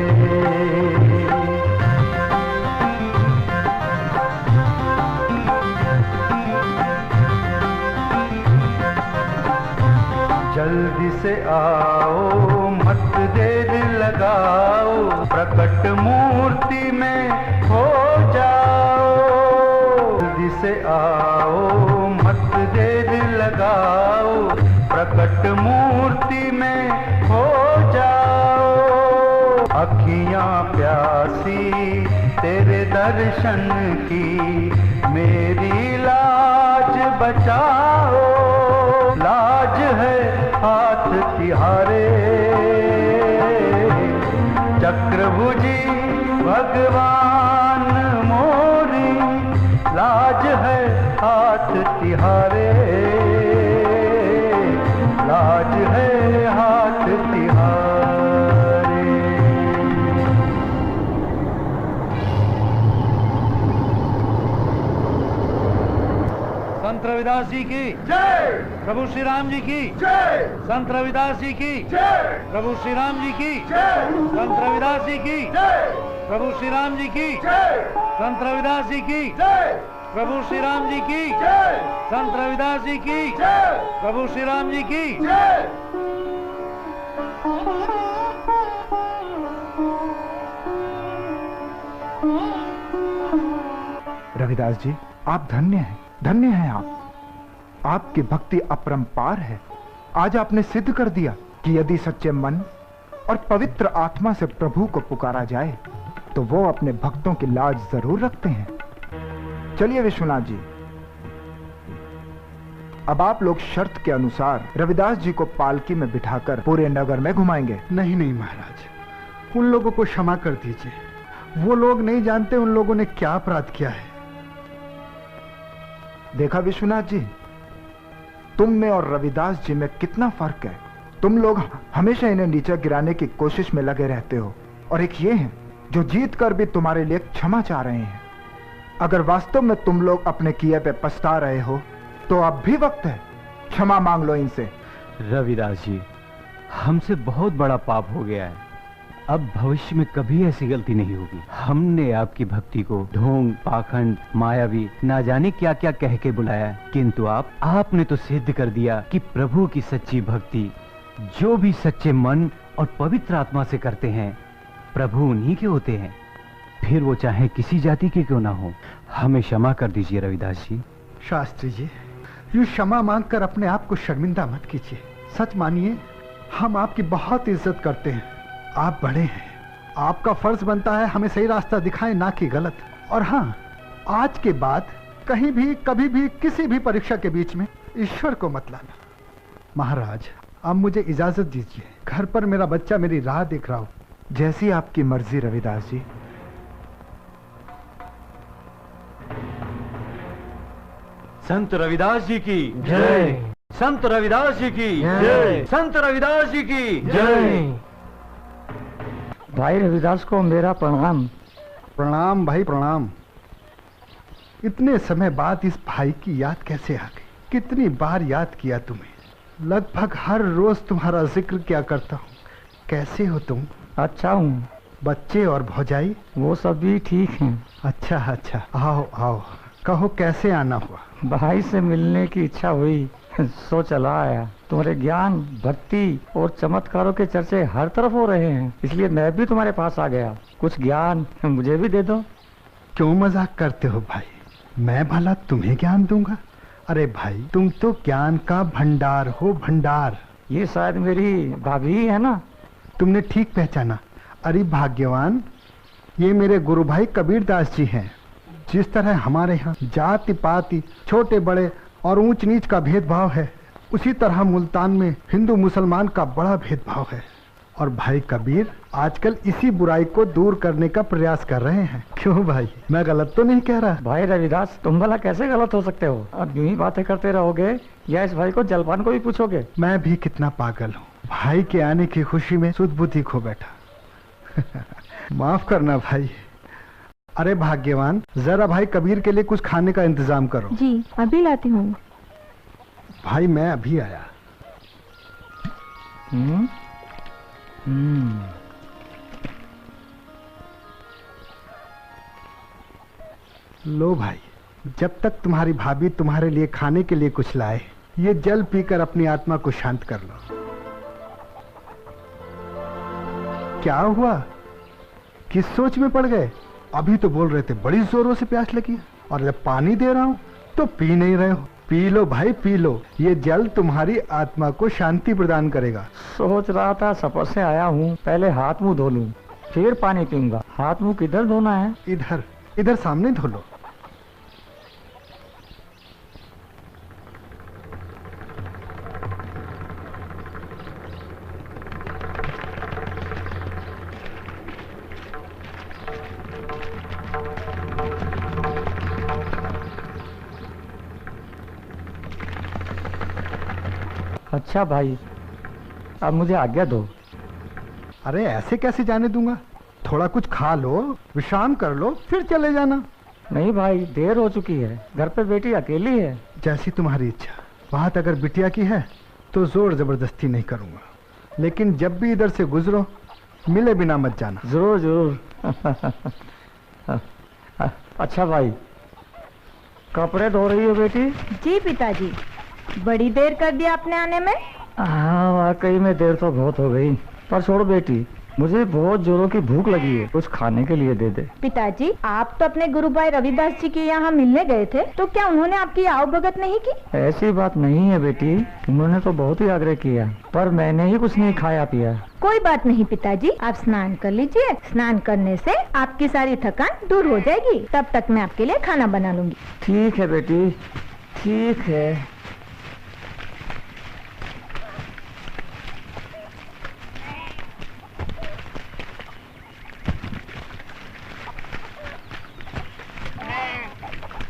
जल्दी से आओ, मत देर लगाओ, प्रकट मूर्ति में हो जाओ। जल्दी से आओ, मत देर लगाओ, प्रकट मूर्ति में हो जाओ। अखियां प्यासी तेरे दर्शन की, मेरी लाज बचाओ, लाज है हाथ तिहारे। चक्रभुजी भगवान मोरी, लाज है हाथ तिहारे, लाज है हाथ तिहारे। संत रविदास जी की जय। प्रभु श्री राम जी की जय। संत रविदास जी की जय। प्रभु श्री राम जी की जय। संत रविदास जी की जय। प्रभु श्री राम जी की जय। संत रविदास जी की जय। प्रभु श्री राम जी की जय। संत रविदास जी की जय। प्रभु श्री राम जी की जय। रविदास जी, आप धन्य हैं, धन्य हैं आप। आपकी भक्ति अपरंपार है। आज आपने सिद्ध कर दिया कि यदि सच्चे मन और पवित्र आत्मा से प्रभु को पुकारा जाए तो वो अपने भक्तों की लाज जरूर रखते हैं। चलिए विश्वनाथ जी, अब आप लोग शर्त के अनुसार रविदास जी को पालकी में बिठाकर पूरे नगर में घुमाएंगे। नहीं नहीं महाराज, उन लोगों को क्षमा कर दीजिए। वो लोग नहीं जानते उन लोगों ने क्या अपराध किया है। देखा विश्वनाथ जी, तुम में और रविदास जी में कितना फर्क है। तुम लोग हमेशा इन्हें नीचे गिराने की कोशिश में लगे रहते हो, और एक ये हैं जो जीत कर भी तुम्हारे लिए क्षमा चाह रहे हैं। अगर वास्तव में तुम लोग अपने किए पे पछता रहे हो तो अब भी वक्त है, क्षमा मांग लो इनसे। रविदास जी, हमसे बहुत बड़ा पाप हो गया है। अब भविष्य में कभी ऐसी गलती नहीं होगी। हमने आपकी भक्ति को ढोंग, पाखंड, मायावी, ना जाने क्या क्या कह के बुलाया, किंतु आपने तो सिद्ध कर दिया कि प्रभु की सच्ची भक्ति जो भी सच्चे मन और पवित्र आत्मा से करते हैं, प्रभु उन्हीं के होते हैं, फिर वो चाहे किसी जाति के क्यों ना हो। हमें क्षमा कर दीजिए रविदास जी। शास्त्री जी, यूं क्षमा मांगकर अपने आप को शर्मिंदा मत कीजिए। सच मानिए, हम आपकी बहुत इज्जत करते हैं। आप बड़े हैं, आपका फर्ज बनता है हमें सही रास्ता दिखाएं, ना कि गलत। और हाँ, आज के बाद कहीं भी कभी भी किसी भी परीक्षा के बीच में ईश्वर को मत लाना। महाराज, अब मुझे इजाजत दीजिए, घर पर मेरा बच्चा मेरी राह देख रहा हो। जैसी आपकी मर्जी रविदास जी। संत रविदास जी की जय। संत रविदास जी की जय। संत रविदास जी की जय। भाई रविदास को मेरा प्रणाम। प्रणाम भाई प्रणाम। इतने समय बाद इस भाई की याद कैसे आ गई? कितनी बार याद किया तुम्हें, लगभग हर रोज तुम्हारा जिक्र क्या करता हूँ। कैसे हो तुम? अच्छा हूँ। बच्चे और भौजाई? वो सब भी ठीक हैं। अच्छा अच्छा, आओ आओ, कहो कैसे आना हुआ? भाई से मिलने की इच्छा हुई सो चला आया। तुम्हारे ज्ञान, भक्ति और चमत्कारों के चर्चे हर तरफ हो रहे हैं, इसलिए मैं भी तुम्हारे पास आ गया। कुछ ज्ञान मुझे भी दे दो। क्यों मजाक करते हो भाई? मैं भला तुम्हें ज्ञान दूंगा? अरे भाई, तुम तो ज्ञान का भंडार हो, भंडार। ये शायद मेरी भाभी है ना? तुमने ठीक पहचाना। अरे भाग्यवान, ये मेरे गुरु भाई कबीर दास जी हैं। जिस तरह हमारे यहाँ जाति पाति, छोटे बड़े और ऊंच नीच का भेदभाव है, उसी तरह मुल्तान में हिंदू मुसलमान का बड़ा भेदभाव है। और भाई कबीर आजकल इसी बुराई को दूर करने का प्रयास कर रहे हैं। क्यों भाई, मैं गलत तो नहीं कह रहा? भाई रविदास, तुम भला कैसे गलत हो सकते हो? अब यूं ही बातें करते रहोगे या इस भाई को जलपान को भी पूछोगे? मैं भी कितना पागल हूँ, भाई के आने की खुशी में सुध बुद्धि खो बैठा। माफ करना भाई। अरे भाग्यवान, जरा भाई कबीर के लिए कुछ खाने का इंतजाम करो। जी, अभी लाती हूँ। भाई मैं अभी आया। लो भाई, जब तक तुम्हारी भाभी तुम्हारे लिए खाने के लिए कुछ लाए, ये जल पीकर अपनी आत्मा को शांत कर लो। क्या हुआ? किस सोच में पड़ गए? अभी तो बोल रहे थे बड़ी जोरों से प्यास लगी, और जब पानी दे रहा हूं तो पी नहीं रहे हो। पी लो भाई, पी लो, ये जल तुम्हारी आत्मा को शांति प्रदान करेगा। सोच रहा था सफर से आया हूँ, पहले हाथ मुंह धो लूं। फिर पानी पीऊंगा। हाथ मुंह किधर धोना है? इधर इधर सामने धो लो। अच्छा भाई, अब मुझे आज्ञा दो। अरे ऐसे कैसे जाने दूंगा? थोड़ा कुछ खा लो, विश्राम कर लो, फिर चले जाना। नहीं भाई, देर हो चुकी है, घर पे बेटी अकेली है। जैसी तुम्हारी इच्छा। बात अगर बिटिया की है तो जोर जबरदस्ती नहीं करूंगा, लेकिन जब भी इधर से गुजरो मिले बिना मत जाना। जरूर जरूर। अच्छा भाई, कपड़े धो रही हो बेटी? जी पिताजी, बड़ी देर कर दी आपने आने में। हाँ वाकई में देर तो बहुत हो गई, पर छोड़ बेटी, मुझे बहुत जोरों की भूख लगी है, कुछ खाने के लिए दे दे। पिताजी, आप तो अपने गुरु भाई रविदास जी के यहाँ मिलने गए थे, तो क्या उन्होंने आपकी आवभगत नहीं की? ऐसी बात नहीं है बेटी, उन्होंने तो बहुत ही आग्रह किया, पर मैंने ही कुछ नहीं खाया पिया। कोई बात नहीं पिताजी, आप स्नान कर लीजिए। स्नान करने से आपकी सारी थकान दूर हो जाएगी। तब तक मैं आपके लिए खाना बना लूंगी। ठीक है बेटी, ठीक है।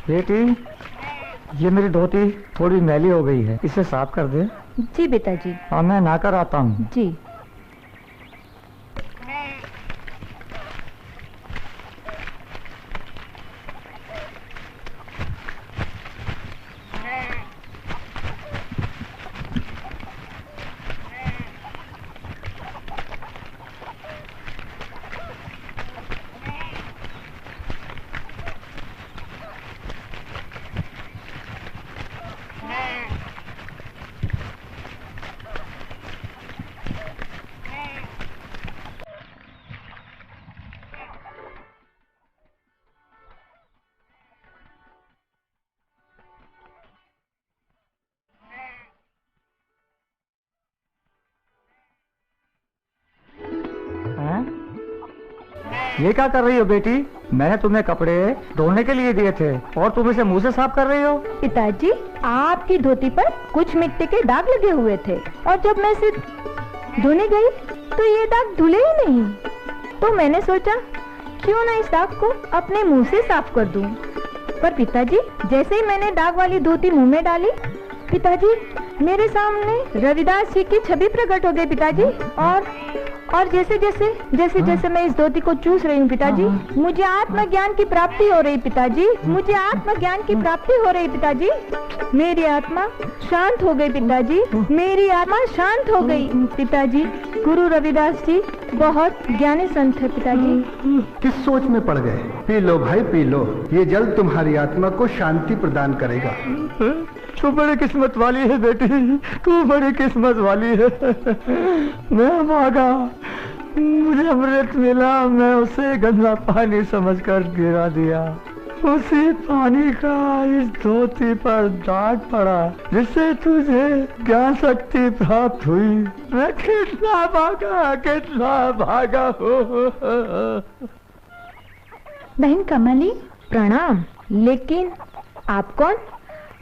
बेटी, ये मेरी धोती थोड़ी मैली हो गई है, इसे साफ कर दे। जी पिताजी। हाँ, मैं नहाकर आता हूँ। जी। ये क्या कर रही हो बेटी? मैंने तुम्हें कपड़े धोने के लिए दिए थे और तुम इसे मुंह से साफ कर रही हो। पिताजी, आपकी धोती पर कुछ मिट्टी के दाग लगे हुए थे और जब मैं इसे धोने गई तो ये दाग धुले ही नहीं। तो मैंने सोचा क्यों ना इस दाग को अपने मुंह से साफ कर दूं। पर पिताजी, जैसे ही मैंने दाग वाली धोती मुंह में डाली, पिताजी, मेरे सामने रविदास जी की छवि प्रकट हो गई पिताजी। और जैसे जैसे मैं इस धोती को चूस रही हूँ पिताजी, मुझे आत्मज्ञान की प्राप्ति हो रही पिताजी। मुझे आत्मज्ञान की प्राप्ति हो रही पिताजी। मेरी आत्मा शांत हो गई पिताजी। मेरी आत्मा शांत हो गई पिताजी। गुरु रविदास जी बहुत ज्ञानी संत है पिताजी। किस सोच में पड़ गए? पी लो भाई, पी लो, ये जल तुम्हारी आत्मा को शांति प्रदान करेगा। तू बड़ी किस्मत वाली है बेटी, तू बड़ी किस्मत वाली है। मैं भागा, मुझे अमृत मिला, मैं उसे गंदा पानी समझकर गिरा दिया। उसी पानी का इस धोती पर दाग पड़ा जिससे तुझे ज्ञान शक्ति प्राप्त हुई। मैं कितना भागा हो। बहन कमली, प्रणाम। लेकिन आप कौन?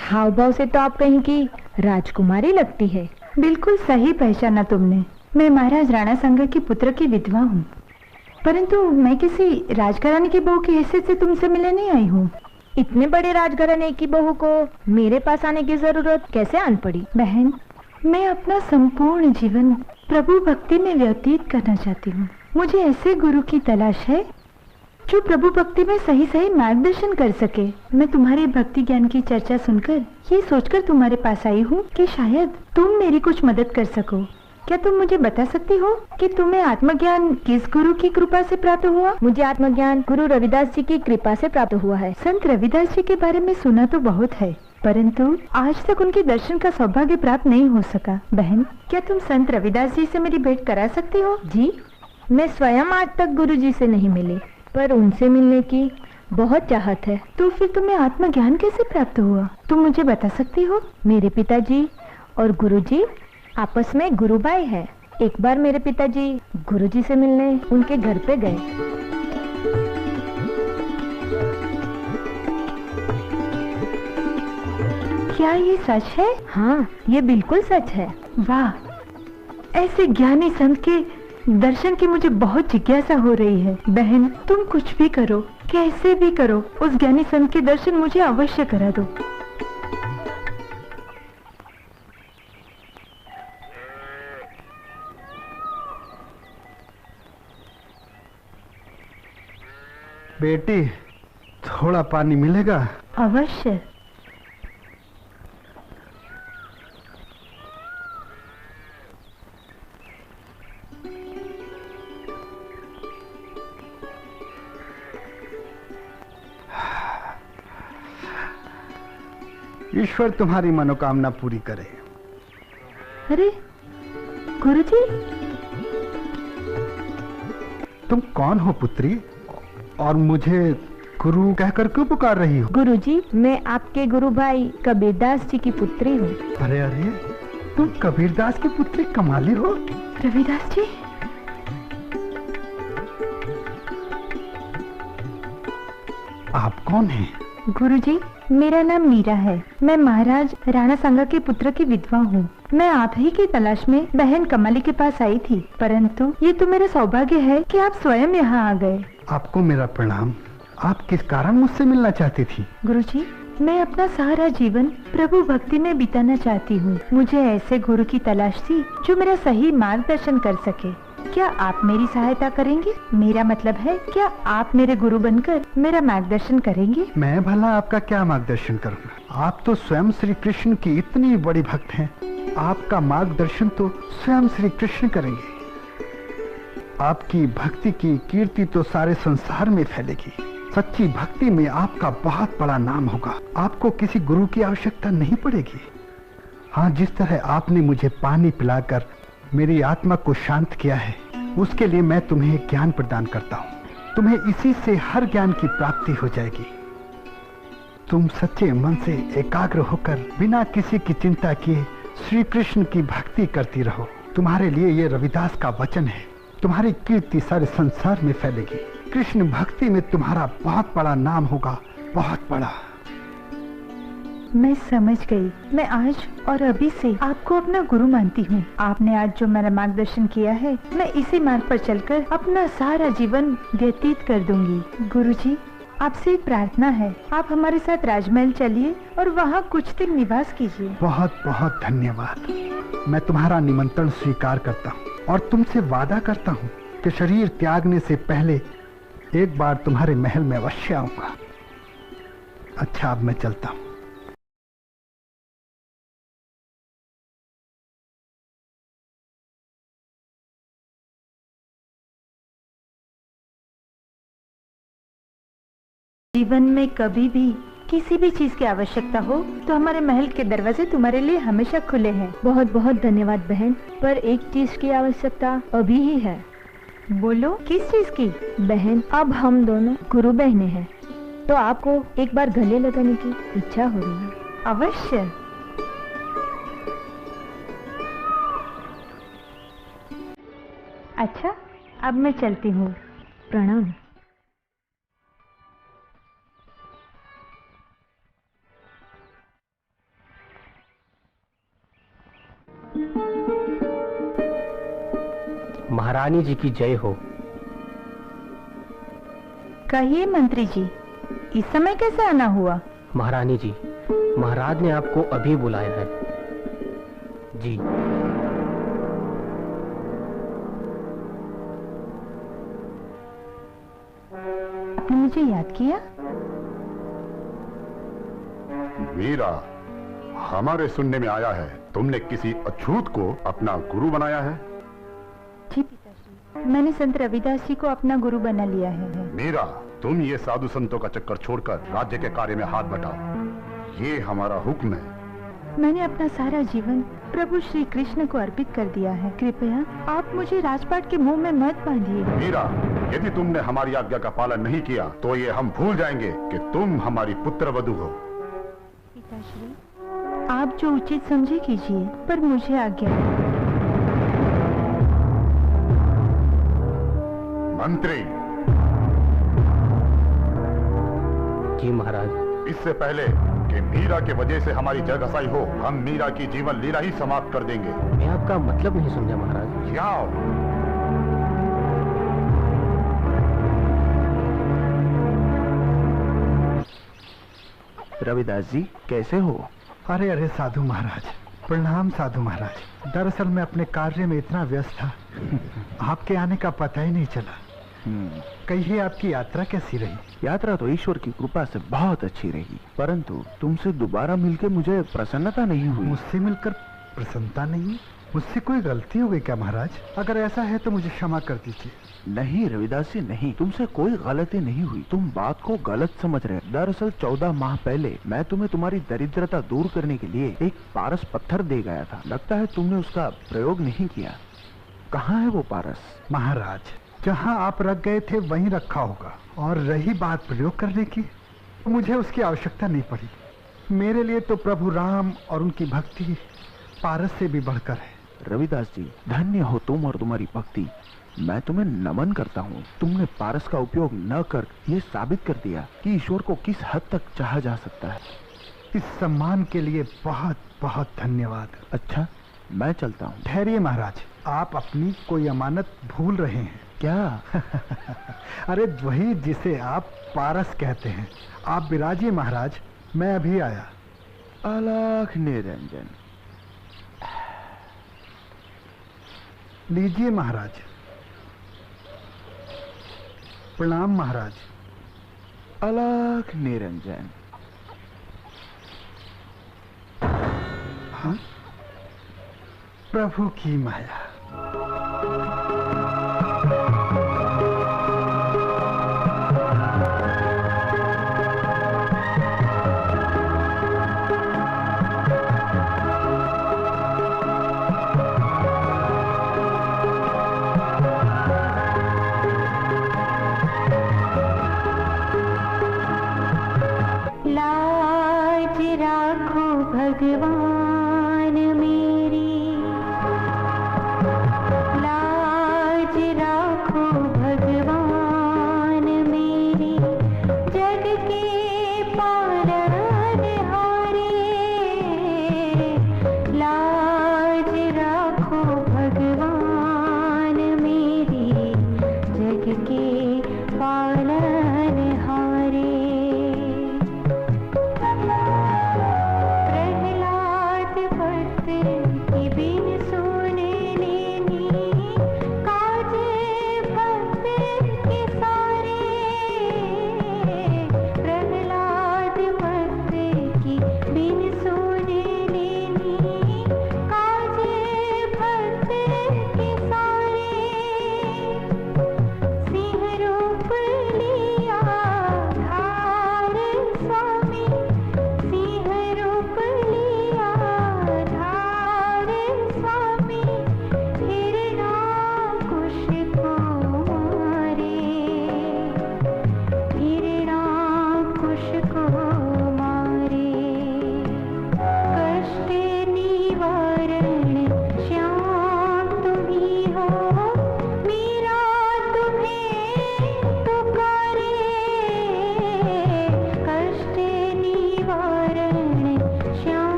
हाव भाव से तो आप कहीं की राजकुमारी लगती है। बिल्कुल सही पहचाना तुमने। मैं महाराज राणा संगा की पुत्र की विधवा हूँ, परंतु मैं किसी राजघराने की बहू की हैसियत से तुमसे मिलने नहीं आई हूँ। इतने बड़े राजघराने की बहू को मेरे पास आने की जरूरत कैसे आन पड़ी? बहन, मैं अपना संपूर्ण जीवन प्रभु भक्ति में व्यतीत करना चाहती हूँ। मुझे ऐसे गुरु की तलाश है जो प्रभु भक्ति में सही सही मार्गदर्शन कर सके। मैं तुम्हारे भक्ति ज्ञान की चर्चा सुनकर ये सोचकर तुम्हारे पास आई हूँ कि शायद तुम मेरी कुछ मदद कर सको। क्या तुम मुझे बता सकती हो कि तुम्हें आत्मज्ञान किस गुरु की कृपा से प्राप्त हुआ? मुझे आत्मज्ञान गुरु रविदास जी की कृपा से प्राप्त हुआ है। संत रविदास जी के बारे में सुना तो बहुत है, परंतु आज तक उनके दर्शन का सौभाग्य प्राप्त नहीं हो सका। बहन, क्या तुम संत रविदास जी से मेरी भेंट करा सकती हो? जी, मैं स्वयं आज तक गुरु जी से नहीं मिली, पर उनसे मिलने की बहुत चाहत है। तो फिर तुम्हें आत्मज्ञान कैसे प्राप्त हुआ? तुम मुझे बता सकती हो? मेरे पिताजी और गुरुजी आपस में गुरु भाई है। एक बार मेरे पिताजी गुरुजी से मिलने उनके घर पे गए। क्या ये सच है? हाँ, ये बिल्कुल सच है। वाह, ऐसे ज्ञानी संत के दर्शन की मुझे बहुत जिज्ञासा हो रही है। बहन, तुम कुछ भी करो, कैसे भी करो, उस ज्ञानी संत के दर्शन मुझे अवश्य करा दो। बेटी, थोड़ा पानी मिलेगा? अवश्य। ईश्वर तुम्हारी मनोकामना पूरी करे। अरे गुरुजी, तुम कौन हो पुत्री, और मुझे गुरु कहकर क्यों पुकार रही हो? गुरुजी, मैं आपके गुरु भाई कबीरदास जी की पुत्री हूँ। अरे अरे, तुम कबीरदास की पुत्री कमाली हो। रविदास जी, आप कौन हैं? गुरुजी, मेरा नाम मीरा है। मैं महाराज राणा सांगा के पुत्र की विधवा हूँ। मैं आप ही की तलाश में बहन कमली के पास आई थी, परंतु ये तो मेरा सौभाग्य है कि आप स्वयं यहाँ आ गए। आपको मेरा प्रणाम। आप किस कारण मुझसे मिलना चाहती थी? गुरुजी, मैं अपना सारा जीवन प्रभु भक्ति में बिताना चाहती हूँ। मुझे ऐसे गुरु की तलाश थी जो मेरा सही मार्गदर्शन कर सके। क्या आप मेरी सहायता करेंगे? मेरा मतलब है, क्या आप मेरे गुरु बनकर मेरा मार्गदर्शन करेंगे? मैं भला आपका क्या मार्गदर्शन करूँगा? आप तो स्वयं श्री कृष्ण की इतनी बड़ी भक्त हैं। आपका मार्गदर्शन तो स्वयं श्री कृष्ण करेंगे। आपकी भक्ति की कीर्ति तो सारे संसार में फैलेगी। सच्ची भक्ति में आपका बहुत बड़ा नाम होगा। आपको किसी गुरु की आवश्यकता नहीं पड़ेगी। हाँ, जिस तरह आपने मुझे पानी पिलाकर मेरी आत्मा को शांत किया है, उसके लिए मैं तुम्हें ज्ञान प्रदान करता हूँ। तुम्हें इसी से हर ज्ञान की प्राप्ति हो जाएगी। तुम सच्चे मन से एकाग्र होकर बिना किसी की चिंता किए श्री कृष्ण की भक्ति करती रहो। तुम्हारे लिए ये रविदास का वचन है। तुम्हारी कीर्ति सारे संसार में फैलेगी। कृष्ण भक्ति में तुम्हारा बहुत बड़ा नाम होगा, बहुत बड़ा। मैं समझ गई। मैं आज और अभी से आपको अपना गुरु मानती हूँ। आपने आज जो मेरा मार्गदर्शन किया है, मैं इसी मार्ग पर चलकर अपना सारा जीवन व्यतीत कर दूंगी। गुरुजी, आपसे एक प्रार्थना है, आप हमारे साथ राजमहल चलिए और वहाँ कुछ दिन निवास कीजिए। बहुत बहुत धन्यवाद। मैं तुम्हारा निमंत्रण स्वीकार करता हूँ और तुमसे वादा करता हूँ कि शरीर त्यागने से पहले एक बार तुम्हारे महल में अवश्य आऊंगा। अच्छा, अब मैं चलता हूँ। जीवन में कभी भी किसी भी चीज की आवश्यकता हो तो हमारे महल के दरवाजे तुम्हारे लिए हमेशा खुले हैं। बहुत बहुत धन्यवाद बहन, पर एक चीज की आवश्यकता अभी ही है। बोलो, किस चीज की? बहन, अब हम दोनों गुरु बहने हैं, तो आपको एक बार गले लगाने की इच्छा हो रही है। अवश्य। अच्छा, अब मैं चलती हूँ। प्रणाम। महारानी जी की जय हो। कहिए मंत्री जी, इस समय कैसे आना हुआ? महारानी जी, महाराज ने आपको अभी बुलाया है। जी। आपने मुझे याद किया? मीरा, हमारे सुनने में आया है तुमने किसी अछूत को अपना गुरु बनाया है। जी पिताजी, मैंने संत रविदास जी को अपना गुरु बना लिया है। मीरा, तुम ये साधु संतों का चक्कर छोड़कर राज्य के कार्य में हाथ बटाओ। ये हमारा हुक्म है। मैंने अपना सारा जीवन प्रभु श्री कृष्ण को अर्पित कर दिया है। कृपया आप मुझे राजपाट के मुंह में मत बांधिए। मीरा, यदि तुमने हमारी आज्ञा का पालन नहीं किया तो ये हम भूल जाएंगे कि तुम हमारी पुत्रवधू हो। पिताश्री, आप जो उचित समझे कीजिए, पर मुझे आज्ञा है। मंत्री, जी महाराज। इससे पहले कि मीरा के वजह से हमारी जग घसाई हो, हम मीरा की जीवन लीला ही समाप्त कर देंगे। मैं आपका मतलब नहीं समझा महाराज। क्या? रविदास जी कैसे हो? अरे अरे साधु महाराज, प्रणाम साधु महाराज। दरअसल मैं अपने कार्य में इतना व्यस्त था, आपके आने का पता ही नहीं चला। कहिए आपकी यात्रा कैसी रही? यात्रा तो ईश्वर की कृपा से बहुत अच्छी रही, परंतु तुमसे दोबारा मिलकर मुझे प्रसन्नता नहीं हुई। मुझसे मिलकर प्रसन्नता नहीं? मुझसे कोई गलती हो गई क्या महाराज? अगर ऐसा है तो मुझे क्षमा कर दीजिए। नहीं रविदास जी नहीं, तुमसे कोई गलती नहीं हुई। तुम बात को गलत समझ रहे। दरअसल 14 माह पहले मैं तुम्हें तुम्हारी दरिद्रता दूर करने के लिए एक पारस पत्थर दे गया था। लगता है तुमने उसका प्रयोग नहीं किया। कहाँ है वो पारस? महाराज, जहाँ आप रख गए थे वहीं रखा होगा। और रही बात प्रयोग करने की, मुझे उसकी आवश्यकता नहीं पड़ी। मेरे लिए तो प्रभु राम और उनकी भक्ति पारस से भी बढ़कर है। रविदास जी, धन्य हो तुम और तुम्हारी भक्ति। मैं तुम्हें नमन करता हूँ। तुमने पारस का उपयोग न कर ये साबित कर दिया कि ईश्वर को किस हद तक चाहा जा सकता है। इस सम्मान के लिए बहुत बहुत धन्यवाद। अच्छा, मैं चलता हूँ। ठहरिए महाराज, आप अपनी कोई अमानत भूल रहे हैं। क्या? अरे वही जिसे आप पारस कहते हैं। आप विराजिए महाराज, मैं अभी आया। अलख निरंजन। लीजिए महाराज। प्रणाम महाराज। अलख निरंजन। हाँ? प्रभु की माया। भगवान मेरी लाज राखो, भगवान मेरी जग के पालनहारे। लाज राखो भगवान मेरी जग के पालनहारे।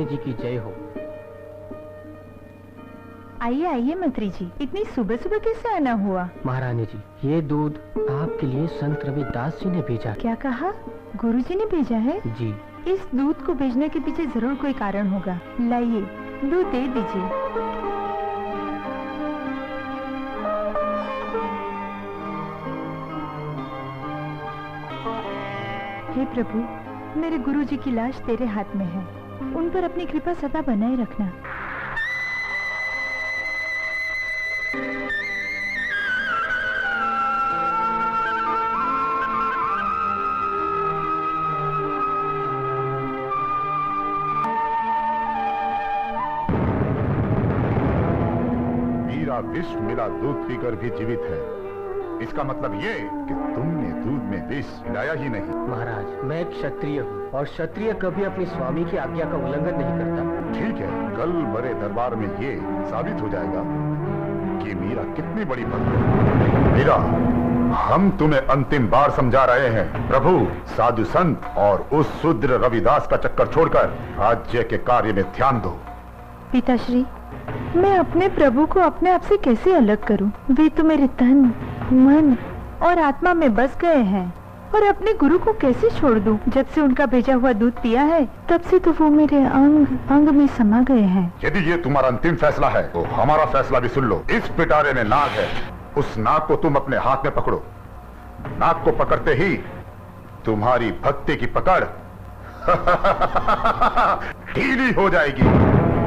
महारानी जी की जय हो। आइए आइए मंत्री जी, इतनी सुबह सुबह कैसे आना हुआ? महारानी जी, ये दूध आपके लिए संत रविदास जी ने भेजा। क्या कहा? गुरुजी ने भेजा है? जी। इस दूध को भेजने के पीछे जरूर कोई कारण होगा। लाइए, दूध दे दीजिए। हे प्रभु, मेरे गुरुजी की लाश तेरे हाथ में है, उन पर अपनी कृपा सदा बनाए रखना। विष मिला दूध पीकर भी जीवित है। इसका मतलब ये कि तुमने दूध में विष मिलाया ही नहीं। महाराज, मैं एक क्षत्रिय हूँ और क्षत्रिय कभी अपने स्वामी की आज्ञा का उल्लंघन नहीं करता। ठीक है, कल बड़े दरबार में ये साबित हो जाएगा कि मीरा कितनी बड़ी भक्त है। मीरा, हम तुम्हें अंतिम बार समझा रहे हैं। प्रभु, साधु संत और उस शूद्र रविदास का चक्कर छोड़कर राज्य के कार्य में ध्यान दो। पिताश्री, मैं अपने प्रभु को अपने आप से कैसे अलग करूं? वे तो मेरे तन, मन और आत्मा में बस गए हैं, और अपने गुरु को कैसे छोड़ दूं? जब से उनका भेजा हुआ दूध पिया है, तब से तो वो मेरे अंग अंग में समा गए हैं। यदि ये तुम्हारा अंतिम फैसला है तो हमारा फैसला भी सुन लो। इस पिटारे में नाग है, उस नाग को तुम अपने हाथ में पकड़ो। नाग को पकड़ते ही तुम्हारी भक्ति की पकड़ ढीली हो जाएगी।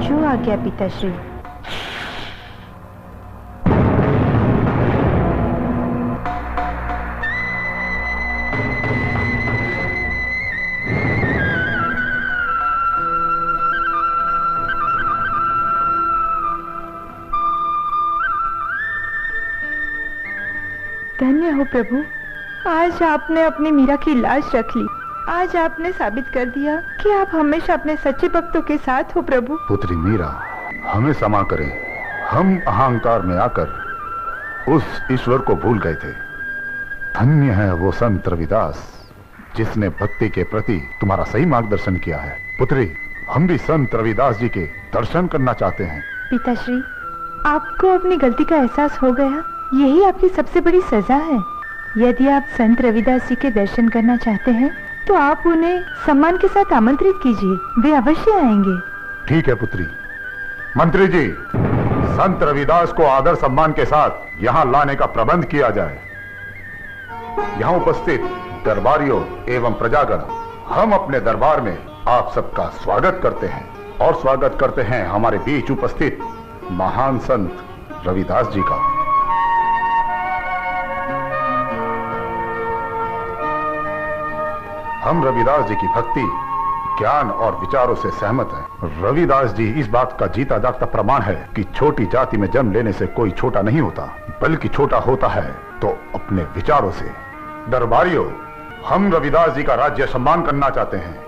जो आज्ञा पिताश्री। धन्य हो प्रभु, आज आपने अपनी मीरा की लाश रख ली। आज आपने साबित कर दिया कि आप हमेशा अपने सच्चे भक्तों के साथ हो प्रभु। पुत्री मीरा, हमें क्षमा करें, हम अहंकार में आकर उस ईश्वर को भूल गए थे। धन्य है वो संत रविदास जिसने भक्ति के प्रति तुम्हारा सही मार्गदर्शन किया है। पुत्री, हम भी संत रविदास जी के दर्शन करना चाहते हैं। पिताश्री, आपको अपनी गलती का एहसास हो गया, यही आपकी सबसे बड़ी सजा है। यदि आप संत रविदास जी के दर्शन करना चाहते हैं तो आप उन्हें सम्मान के साथ आमंत्रित कीजिए, वे अवश्य आएंगे। ठीक है पुत्री। मंत्री जी, संत रविदास को आदर सम्मान के साथ यहाँ लाने का प्रबंध किया जाए। यहाँ उपस्थित दरबारियों एवं प्रजागण, हम अपने दरबार में आप सबका स्वागत करते हैं और स्वागत करते हैं हमारे बीच उपस्थित महान संत रविदास जी का। हम रविदास जी की भक्ति, ज्ञान और विचारों से सहमत हैं। रविदास जी इस बात का जीता जागता प्रमाण है कि छोटी जाति में जन्म लेने से कोई छोटा नहीं होता, बल्कि छोटा होता है तो अपने विचारों से। दरबारियों, हम रविदास जी का राज्य सम्मान करना चाहते हैं।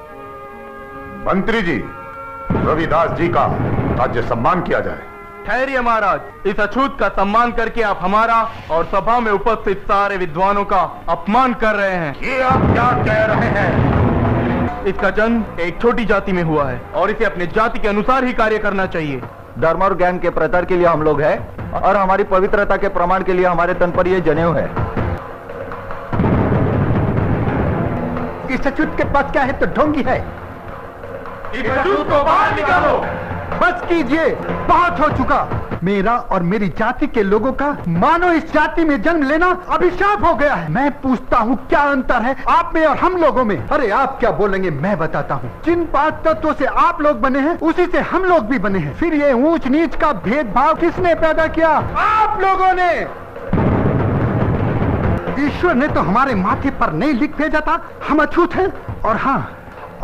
मंत्री जी, रविदास जी का राज्य सम्मान किया जाए। ठहरिए महाराज, इस अछूत का सम्मान करके आप हमारा और सभा में उपस्थित सारे विद्वानों का अपमान कर रहे हैं। ये आप क्या कह रहे हैं? इसका जन्म एक छोटी जाति में हुआ है और इसे अपने जाति के अनुसार ही कार्य करना चाहिए। धर्म और ज्ञान के प्रचार के लिए हम लोग हैं और हमारी पवित्रता के प्रमाण के लिए हमारे तन पर ये जनेऊ है। इस अछूत के पास क्या है तो ढोंगी है। इस अछूत को बाहर निकालो। बस कीजिए, बहुत हो चुका। मेरा और मेरी जाति के लोगों का मानो इस जाति में जन्म लेना अभिशाप हो गया है। मैं पूछता हूँ, क्या अंतर है आप में और हम लोगों में? अरे आप क्या बोलेंगे, मैं बताता हूँ। जिन 5 तत्वों से आप लोग बने हैं, उसी से हम लोग भी बने हैं। फिर ये ऊंच नीच का भेदभाव किसने पैदा किया? आप लोगों ने। ईश्वर ने तो हमारे माथे पर नहीं लिख भेजा था हम अछूत हैं। और हाँ,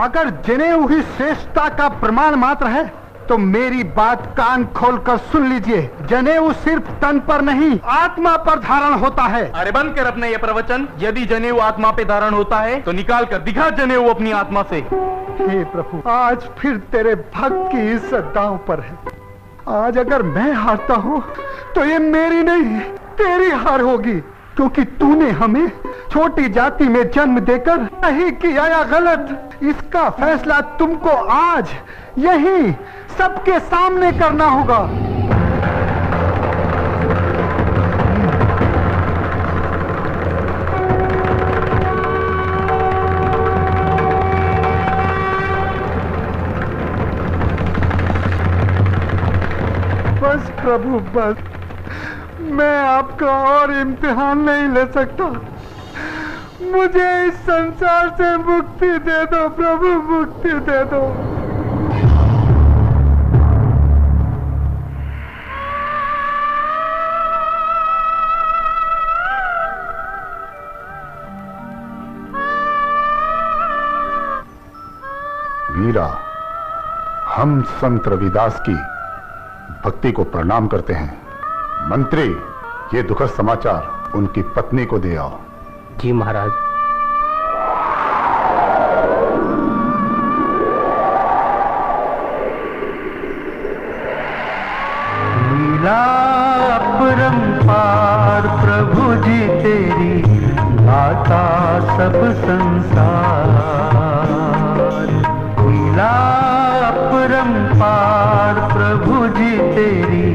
अगर जनेऊ ही श्रेष्ठता का प्रमाण मात्र है तो मेरी बात कान खोलकर सुन लीजिए। जनेऊ सिर्फ तन पर नहीं, आत्मा पर धारण होता है। अरे बंद कर अपने ये प्रवचन। यदि जनेऊ आत्मा पे धारण होता है तो निकाल कर दिखा जनेऊ अपनी आत्मा से। हे प्रभु, आज फिर तेरे भक्त की इज्जत दांव पर है। आज अगर मैं हारता हूँ तो ये मेरी नहीं, तेरी हार होगी, क्योंकि तूने हमें छोटी जाति में जन्म देकर सही किया या गलत, इसका फैसला तुमको आज यही सबके सामने करना होगा। बस प्रभु बस, मैं आपका और इम्तिहान नहीं ले सकता। मुझे इस संसार से मुक्ति दे दो प्रभु, मुक्ति दे दो। वीरा, हम संत रविदास की भक्ति को प्रणाम करते हैं। मंत्री, ये दुखद समाचार उनकी पत्नी को दे आओ। जी महाराज। लीला अपरंपार प्रभु जी तेरी, गाता सब संसार। लीला अपरंपार प्रभु जी तेरी,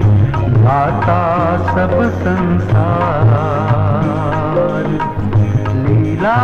गाता सब संसार। लीला